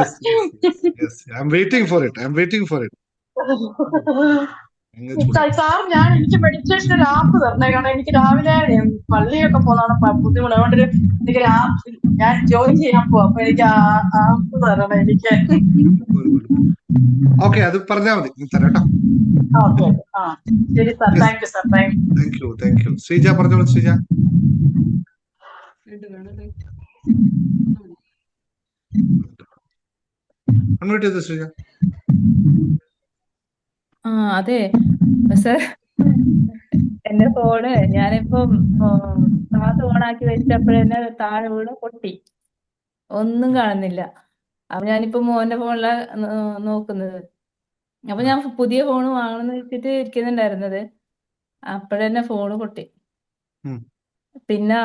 സാർ എനിക്ക് മെഡിറ്റേഷൻ ഒരു ആപ്പ് തരണേ. കാരണം എനിക്ക് രാവിലെ പള്ളിയൊക്കെ പോകുന്നതാണ് ബുദ്ധിമുട്ട്. അതുകൊണ്ട് എനിക്കൊരു ആപ്പ് ഞാൻ ജോയിൻ ചെയ്യാൻ പോവാ. അപ്പൊ എനിക്ക് ആപ്പ് തരണം എനിക്ക്. ഓക്കെ, അത് പറഞ്ഞാൽ മതി, തരാട്ടോ. ഓക്കെ, ആ ശരി sir. Thank you sir. Thank U. Sreeja പറഞ്ഞോളൂ. ശ്രീജ. അൺമ്യൂട്ട് ചെയ്തോ ശ്രീജ. അതെ സർ, എന്റെ ഫോണ് ഞാനിപ്പം ക്ലാസ് ഓണാക്കി വെച്ചപ്പോഴെന്നെ താഴെ വീണ് പൊട്ടി, ഒന്നും കാണുന്നില്ല. അപ്പൊ ഞാനിപ്പോ മോന്റെ ഫോണിലാ നോക്കുന്നത്. അപ്പൊ ഞാൻ പുതിയ ഫോൺ വാങ്ങണമെന്ന് വെച്ചിട്ട് ഇരിക്കുന്നുണ്ടായിരുന്നത്. അപ്പോഴന്നെ ഫോണ് പൊട്ടി. പിന്നെ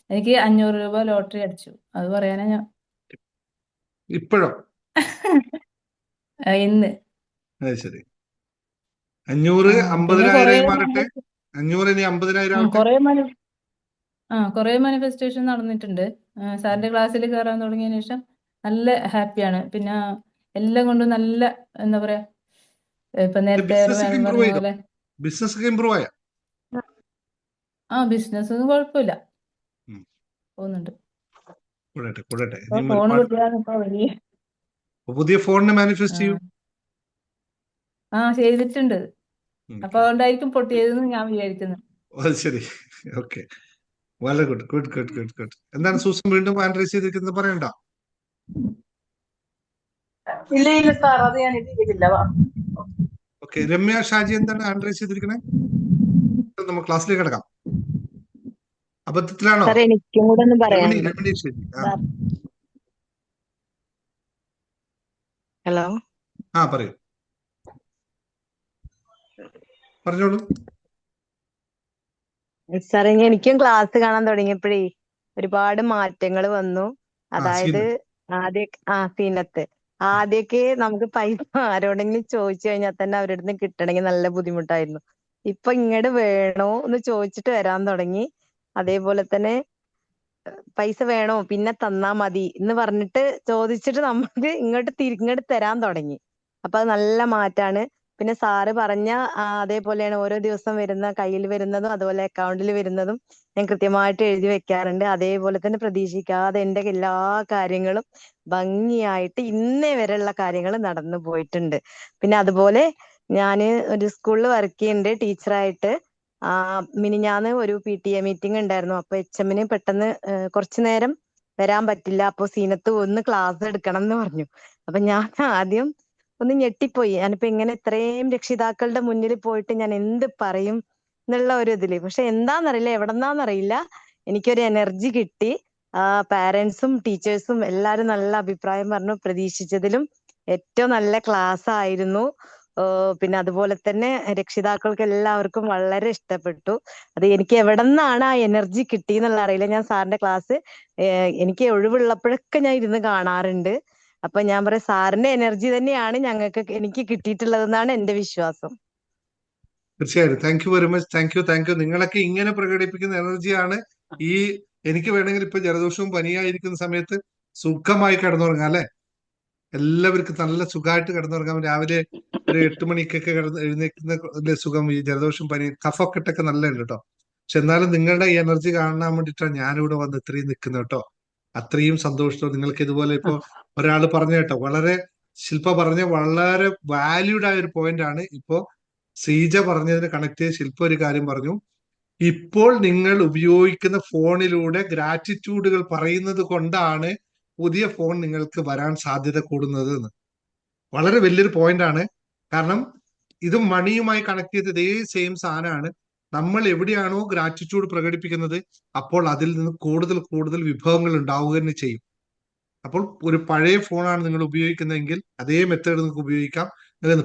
എനിക്ക് 500 രൂപ ലോട്ടറി അടിച്ചു. അത് പറയാനാ ഞാൻ. ഇപ്പോഴോ? ഇന്ന്. ശരി. 500 50,000 മാറട്ടെ. 500 ഇനി 50,000 ആവട്ടെ. കൊറേ മാനിഫെസ്റ്റേഷൻ നടന്നിട്ടുണ്ട്. സാറിന്റെ ക്ലാസ്സിൽ കയറാൻ തുടങ്ങിയതിനു ശേഷം നല്ല ഹാപ്പിയാണ്. പിന്നെ എല്ലാം കൊണ്ടും നല്ല എന്താ പറയാ, ഇപ്പൊ നേരത്തെ പറഞ്ഞ പോലെ ബിസിനസ് ഇംപ്രൂവ് ആയ? ബിസിനസ് ഒന്നും കുഴപ്പമില്ല, പോകുന്നുണ്ട്. ഫോൺ കിട്ടിയാണ് ഇപ്പൊ വലിയ. പുതിയ ഫോണിന് മാനിഫെസ്റ്റ് ചെയ്യൂ. ചെയ്തിട്ടുണ്ട്. അപ്പൊ അതുകൊണ്ടായിരിക്കും പൊട്ടിയതെന്ന് ഞാൻ വിചാരിക്കുന്നു. ശരി, ഓക്കെ, വളരെ ഗുഡ്. എന്താണ് സൂസൻ വീണ്ടും ആൻഡ്രൈസ് ചെയ്തിരിക്കുന്നത്, പറയണ്ട? ഇല്ല സാർ, അത് ഞാൻ ഇതില്ല. ഓക്കെ, രമ്യ ഷാജി എന്താണ് ആൻഡ്രൈസ് ചെയ്തിരിക്കുന്നത്? നമ്മൾ ക്ലാസ്സിലേക്ക് കിടക്കാം. അബദ്ധത്തിലാണോ? എനിക്കും കൂടെ ഒന്ന് പറയാം. ഹലോ, പറയൂ, പറഞ്ഞോളൂ. സാറേ, എനിക്കും ക്ലാസ് കാണാൻ തുടങ്ങിയപ്പോഴേ ഒരുപാട് മാറ്റങ്ങൾ വന്നു. അതായത് സീനത്ത് ആദ്യമൊക്കെ നമുക്ക് പൈസ ആരോടെങ്കിലും ചോദിച്ചു കഴിഞ്ഞാൽ തന്നെ അവരുടെ നിന്ന് കിട്ടണമെങ്കിൽ നല്ല ബുദ്ധിമുട്ടായിരുന്നു. ഇപ്പൊ ഇങ്ങോട്ട് വേണോ എന്ന് ചോദിച്ചിട്ട് വരാൻ തുടങ്ങി. അതേപോലെ തന്നെ പൈസ വേണോ പിന്നെ തന്നാ മതി എന്ന് പറഞ്ഞിട്ട് ചോദിച്ചിട്ട് നമുക്ക് ഇങ്ങോട്ട് തരാൻ തുടങ്ങി. അപ്പൊ അത് നല്ല മാറ്റാണ്. പിന്നെ സാറ് പറഞ്ഞ അതേപോലെയാണ് ഓരോ ദിവസം വരുന്ന കയ്യിൽ വരുന്നതും അതുപോലെ അക്കൗണ്ടിൽ വരുന്നതും ഞാൻ കൃത്യമായിട്ട് എഴുതി വെക്കാറുണ്ട്. അതേപോലെ തന്നെ പ്രതീക്ഷിക്കാതെ എന്റെ എല്ലാ കാര്യങ്ങളും ഭംഗിയായിട്ട് ഇന്നേ വരെയുള്ള കാര്യങ്ങൾ നടന്നു പോയിട്ടുണ്ട്. പിന്നെ അതുപോലെ ഞാന് ഒരു സ്കൂളിൽ വർക്ക് ചെയ്യുന്നുണ്ട് ടീച്ചറായിട്ട്. മിനിഞ്ഞാന്ന് ഒരു PTA മീറ്റിംഗ് ഉണ്ടായിരുന്നു. അപ്പൊ HM പെട്ടെന്ന് കുറച്ചു നേരം വരാൻ പറ്റില്ല. അപ്പൊ സീനത്ത് ഒന്ന് ക്ലാസ് എടുക്കണം എന്ന് പറഞ്ഞു. അപ്പൊ ഞാൻ ആദ്യം ഒന്ന് ഞെട്ടിപ്പോയി. ഞാനിപ്പോ ഇങ്ങനെ ഇത്രയും രക്ഷിതാക്കളുടെ മുന്നിൽ പോയിട്ട് ഞാൻ എന്ത് പറയും എന്നുള്ള ഒരു ഇതില്. പക്ഷെ എന്താന്നറിയില്ല, എവിടെന്നാന്നറിയില്ല, എനിക്കൊരു എനർജി കിട്ടി. പാരന്റ്സും ടീച്ചേഴ്സും എല്ലാരും നല്ല അഭിപ്രായം പറഞ്ഞു. പ്രതീക്ഷിച്ചതിലും ഏറ്റവും നല്ല ക്ലാസ് ആയിരുന്നു. പിന്നെ അതുപോലെ തന്നെ രക്ഷിതാക്കൾക്ക് എല്ലാവർക്കും വളരെ ഇഷ്ടപ്പെട്ടു. അത് എനിക്ക് എവിടെ നിന്നാണ് ആ എനർജി കിട്ടിയെന്നുള്ള അറിയില്ല. ഞാൻ സാറിന്റെ ക്ലാസ് എനിക്ക് ഒഴിവുള്ളപ്പോഴൊക്കെ ഞാൻ ഇരുന്ന് കാണാറുണ്ട്. അപ്പൊ ഞാൻ പറയാം, സാറിന്റെ എനർജി തന്നെയാണ് എനിക്ക് കിട്ടിയിട്ടുള്ളതെന്നാണ് എന്റെ വിശ്വാസം. തീർച്ചയായും thank you very much. Thank you. നിങ്ങളൊക്കെ ഇങ്ങനെ പ്രകടിപ്പിക്കുന്ന എനർജിയാണ് ഈ എനിക്ക് വേണമെങ്കിൽ ഇപ്പൊ ജലദോഷവും പനിയായിരിക്കുന്ന സമയത്ത് സുഖമായി കിടന്നുറങ്ങാം അല്ലെ. എല്ലാവർക്കും നല്ല സുഖമായിട്ട് കിടന്നുറങ്ങാം. രാവിലെ ഒരു 8 മണിക്കൊക്കെ എഴുന്നേക്കുന്ന സുഖം ഈ ജലദോഷം പനി കഫക്കെട്ടൊക്കെ നല്ല ഉണ്ട് കേട്ടോ. പക്ഷെ എന്നാലും നിങ്ങളുടെ ഈ എനർജി കാണാൻ വേണ്ടിയിട്ടാണ് ഞാനിവിടെ വന്ന് ഇത്രയും നിൽക്കുന്നത് കേട്ടോ. അത്രയും സന്തോഷത്തോടെ നിങ്ങൾക്ക് ഇതുപോലെ ഇപ്പൊ ഒരാൾ പറഞ്ഞ കേട്ടോ, വളരെ ശില്പ പറഞ്ഞ വളരെ വാല്യൂഡ് ആയ ഒരു പോയിന്റ് ആണ്. ഇപ്പോ ശ്രീജ പറഞ്ഞതിന് കണക്ട് ചെയ്ത് ശില്പ ഒരു കാര്യം പറഞ്ഞു. ഇപ്പോൾ നിങ്ങൾ ഉപയോഗിക്കുന്ന ഫോണിലൂടെ ഗ്രാറ്റിറ്റ്യൂഡുകൾ പറയുന്നത് കൊണ്ടാണ് പുതിയ ഫോൺ നിങ്ങൾക്ക് വരാൻ സാധ്യത കൂടുന്നത് എന്ന്. വളരെ വലിയൊരു പോയിന്റ് ആണ്. കാരണം ഇത് മണിയുമായി കണക്ട് ചെയ്ത് ഇതേ സെയിം സാധനമാണ്. നമ്മൾ എവിടെയാണോ ഗ്രാറ്റിറ്റ്യൂഡ് പ്രകടിപ്പിക്കുന്നത് അപ്പോൾ അതിൽ നിന്ന് കൂടുതൽ കൂടുതൽ വിഭവങ്ങൾ ഉണ്ടാവുക തന്നെ ചെയ്യും. അപ്പോൾ ഒരു പഴയ ഫോണാണ് നിങ്ങൾ ഉപയോഗിക്കുന്നതെങ്കിൽ അതേ മെത്തേഡ് നിങ്ങൾക്ക് ഉപയോഗിക്കാം.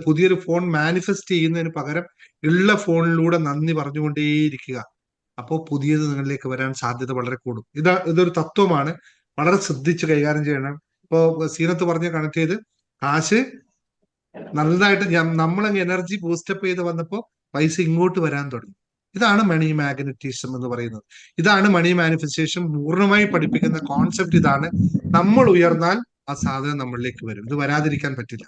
പുതിയൊരു ഫോൺ മാനിഫെസ്റ്റ് ചെയ്യുന്നതിന് പകരം ഉള്ള ഫോണിലൂടെ നന്ദി പറഞ്ഞുകൊണ്ടേയിരിക്കുക. അപ്പോൾ പുതിയത് നിങ്ങളിലേക്ക് വരാൻ സാധ്യത വളരെ കൂടും. ഇതൊരു തത്വമാണ്. വളരെ ശ്രദ്ധിച്ച് കൈകാര്യം ചെയ്യണം. ഇപ്പോ സീനത്ത് പറഞ്ഞ കണക്ട് ചെയ്ത് കാശ് നല്ലതായിട്ട് നമ്മളങ്ങ് എനർജി ബൂസ്റ്റപ്പ് ചെയ്ത് വന്നപ്പോൾ പൈസ ഇങ്ങോട്ട് വരാൻ തുടങ്ങി. ഇതാണ് മണി മാഗ്നറ്റിസം എന്ന് പറയുന്നത്. ഇതാണ് മണി മാനിഫെസ്റ്റേഷൻ പൂർണ്ണമായി പഠിപ്പിക്കുന്ന കോൺസെപ്റ്റ്. ഇതാണ്, നമ്മൾ ഉയർന്നാൽ ആ സാധനം നമ്മളിലേക്ക് വരും. ഇത് വരാതിരിക്കാൻ പറ്റില്ല.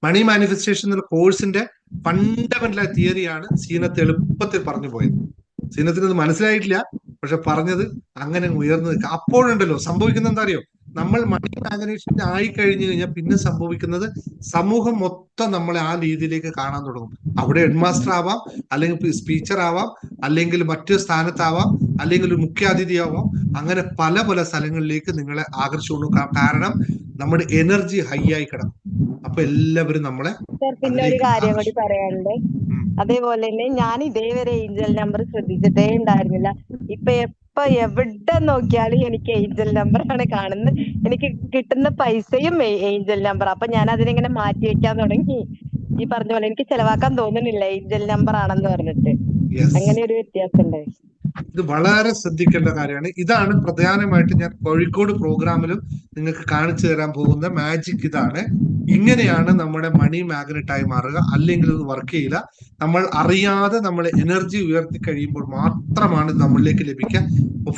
മണി മാനിഫെസ്റ്റേഷൻ എന്ന കോഴ്സിന്റെ ഫണ്ടമെന്റൽ തിയറിയാണ് സീനത്ത് എളുപ്പത്തിൽ പറഞ്ഞു പോയത്. സീനത്തിന് ഇത് മനസ്സിലായിട്ടില്ല, പക്ഷെ പറഞ്ഞത് അങ്ങനെ ഉയർന്നു നിൽക്കുക. അപ്പോഴുണ്ടല്ലോ സംഭവിക്കുന്നത് എന്താ അറിയോ, നമ്മൾ മണി മാഗ്നേഷൻ ആയി കഴിഞ്ഞു കഴിഞ്ഞാൽ പിന്നെ സംഭവിക്കുന്നത് സമൂഹം മൊത്തം നമ്മളെ ആ രീതിയിലേക്ക് കാണാൻ തുടങ്ങും. അവിടെ ഹെഡ്മാസ്റ്റർ ആവാം, അല്ലെങ്കിൽ സ്പീച്ചർ ആവാം, അല്ലെങ്കിൽ മറ്റൊരു സ്ഥാനത്താവാം, അല്ലെങ്കിൽ ഒരു മുഖ്യാതിഥിയാവാം. അങ്ങനെ പല പല സ്ഥലങ്ങളിലേക്ക് നിങ്ങളെ ആകർഷിച്ചു. കാരണം നമ്മുടെ എനർജി ഹൈ ആയി കിടക്കും. അപ്പൊ എല്ലാവരും നമ്മളെ പിന്നെ ഒരു കാര്യം കൂടി പറയാനുണ്ട്. അതേപോലെ തന്നെ ഞാൻ ഇതേവരെ ഏഞ്ചൽ നമ്പർ ശ്രദ്ധിച്ചിട്ടേ ഉണ്ടായിരുന്നില്ല. ഇപ്പൊ എവിടെ നോക്കിയാലും എനിക്ക് ഏഞ്ചൽ നമ്പർ ആണ് കാണുന്നത്. എനിക്ക് കിട്ടുന്ന പൈസയും ഏഞ്ചൽ നമ്പർ. അപ്പൊ ഞാൻ അതിനെങ്ങനെ മാറ്റി വെക്കാൻ തുടങ്ങി. ഈ പറഞ്ഞ പോലെ എനിക്ക് ചെലവാക്കാൻ തോന്നുന്നില്ല ഏഞ്ചൽ നമ്പർ ആണെന്ന് പറഞ്ഞിട്ട്. അങ്ങനെ ഒരു വ്യത്യാസം ഉണ്ട്. ഇത് വളരെ ശ്രദ്ധിക്കേണ്ട കാര്യമാണ്. ഇതാണ് പ്രധാനമായിട്ട് ഞാൻ കോഴിക്കോട് പ്രോഗ്രാമിലും നിങ്ങൾക്ക് കാണിച്ചു തരാൻ പോകുന്ന മാജിക്. ഇതാണ്, ഇങ്ങനെയാണ് നമ്മുടെ മണി മാഗ്നറ്റായി മാറുക. അല്ലെങ്കിൽ ഇത് വർക്ക് ചെയ്യില്ല. നമ്മൾ അറിയാതെ നമ്മൾ എനർജി ഉയർത്തി കഴിയുമ്പോൾ മാത്രമാണ് ഇത് നമ്മളിലേക്ക് ലഭിക്കുക.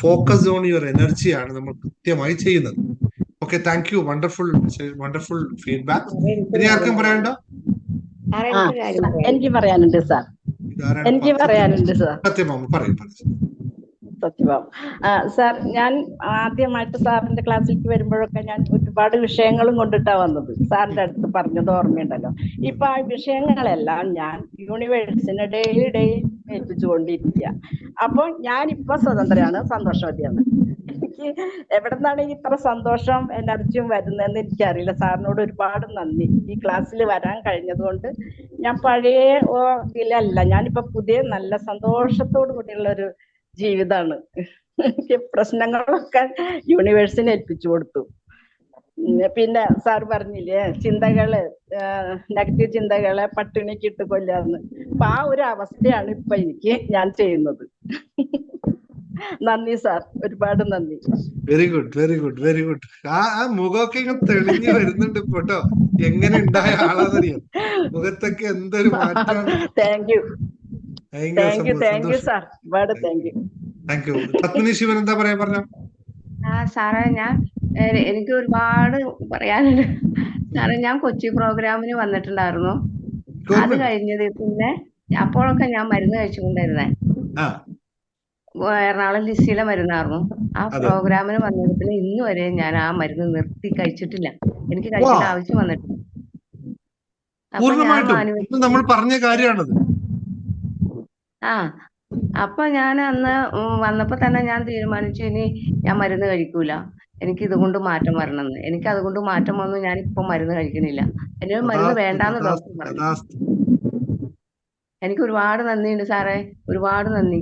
ഫോക്കസ് ഓൺ യുവർ എനർജിയാണ് നമ്മൾ കൃത്യമായി ചെയ്യുന്നത്. Okay, thank you. Wonderful feedback. ഇനി ആർക്കും പറയാനുണ്ടോ? എനിക്ക് പറയാനുണ്ട് സാർ. സത്യഭാമ പറയും. സത്യഭാമ സാർ, ഞാൻ ആദ്യമായിട്ട് സാറിന്റെ ക്ലാസ്സിലേക്ക് വരുമ്പോഴൊക്കെ ഞാൻ ഒരുപാട് വിഷയങ്ങളും കൊണ്ടിട്ടാ വന്നത്. സാറിന്റെ അടുത്ത് പറഞ്ഞത് ഓർമ്മയുണ്ടല്ലോ. ഇപ്പൊ ആ വിഷയങ്ങളെല്ലാം ഞാൻ യൂണിവേഴ്സിന് ഡെയിലി ഏൽപ്പിച്ചുകൊണ്ടിരിക്കുക. അപ്പൊ ഞാനിപ്പോ സ്വതന്ത്രയാണ്, സന്തോഷവതിയാണ്. എനിക്ക് എവിടെ നിന്നാണ് ഇത്ര സന്തോഷം എനർജിയും വരുന്നതെന്ന് എനിക്കറിയില്ല. സാറിനോട് ഒരുപാട് നന്ദി. ഈ ക്ലാസ്സിൽ വരാൻ കഴിഞ്ഞത് കൊണ്ട് ഞാൻ പഴയ ഇതിലല്ല, ഞാനിപ്പോ പുതിയ നല്ല സന്തോഷത്തോടു കൂടിയുള്ള ഒരു ജീവിതമാണ്. എനിക്ക് പ്രശ്നങ്ങളൊക്കെ യൂണിവേഴ്സിനെ ഏൽപ്പിച്ചു കൊടുത്തു. പിന്നെ സാർ പറഞ്ഞില്ലേ, നെഗറ്റീവ് ചിന്തകളെ പട്ടിണിക്ക് ഇട്ട് കൊല്ലാന്ന്. അപ്പൊ ആ ഒരു അവസ്ഥയാണ് ഇപ്പൊ ഞാൻ ചെയ്യുന്നത്. നന്ദി സാർ, ഒരുപാട് നന്ദി. Very good. ആ മുഖമൊക്കെ ഇങ്ങനെ തെളിഞ്ഞു വരുന്നുണ്ട് കേട്ടോ. എങ്ങനെ ഉണ്ടായ ആളാന്നറിയാം, മുഖത്തൊക്കെ എന്തൊരു മാറ്റമാണ്. താങ്ക് യു സാർ, ഒരുപാട് താങ്ക് യു. പത്മിനി ശിവൻ എന്താ പറയാ, പറഞ്ഞോ. സാറേ, എനിക്ക് ഒരുപാട് പറയാനുണ്ട് സാറേ. ഞാൻ കൊച്ചി പ്രോഗ്രാമിന് വന്നിട്ടുണ്ടായിരുന്നു. അത് കഴിഞ്ഞത് പിന്നെ അപ്പോഴൊക്കെ ഞാൻ മരുന്ന് കഴിച്ചുകൊണ്ടിരുന്നേ. എറണാകുളം ലിസിയിലെ മരുന്നായിരുന്നു. ആ പ്രോഗ്രാമിന് വന്നതിന് ഇന്ന് വരെ ഞാൻ ആ മരുന്ന് നിർത്തി കഴിച്ചിട്ടില്ല. എനിക്ക് കഴിക്കേണ്ട ആവശ്യം വന്നിട്ടില്ല. നമ്മൾ പറഞ്ഞ കാര്യമാണത്. അപ്പൊ ഞാൻ അന്ന് വന്നപ്പോ തന്നെ ഞാൻ തീരുമാനിച്ചു, ഇനി ഞാൻ മരുന്ന് കഴിക്കൂല, എനിക്ക് ഇതുകൊണ്ട് മാറ്റം വരണമെന്ന്. എനിക്ക് അതുകൊണ്ട് മാറ്റം വന്നു. ഞാൻ ഇപ്പൊ മരുന്ന് കഴിക്കണില്ല. എന്നോട് മരുന്ന് വേണ്ടാന്ന് ഡോക്ടർ പറഞ്ഞു. എനിക്ക് ഒരുപാട് നന്ദിയുണ്ട് സാറേ, ഒരുപാട് നന്ദി.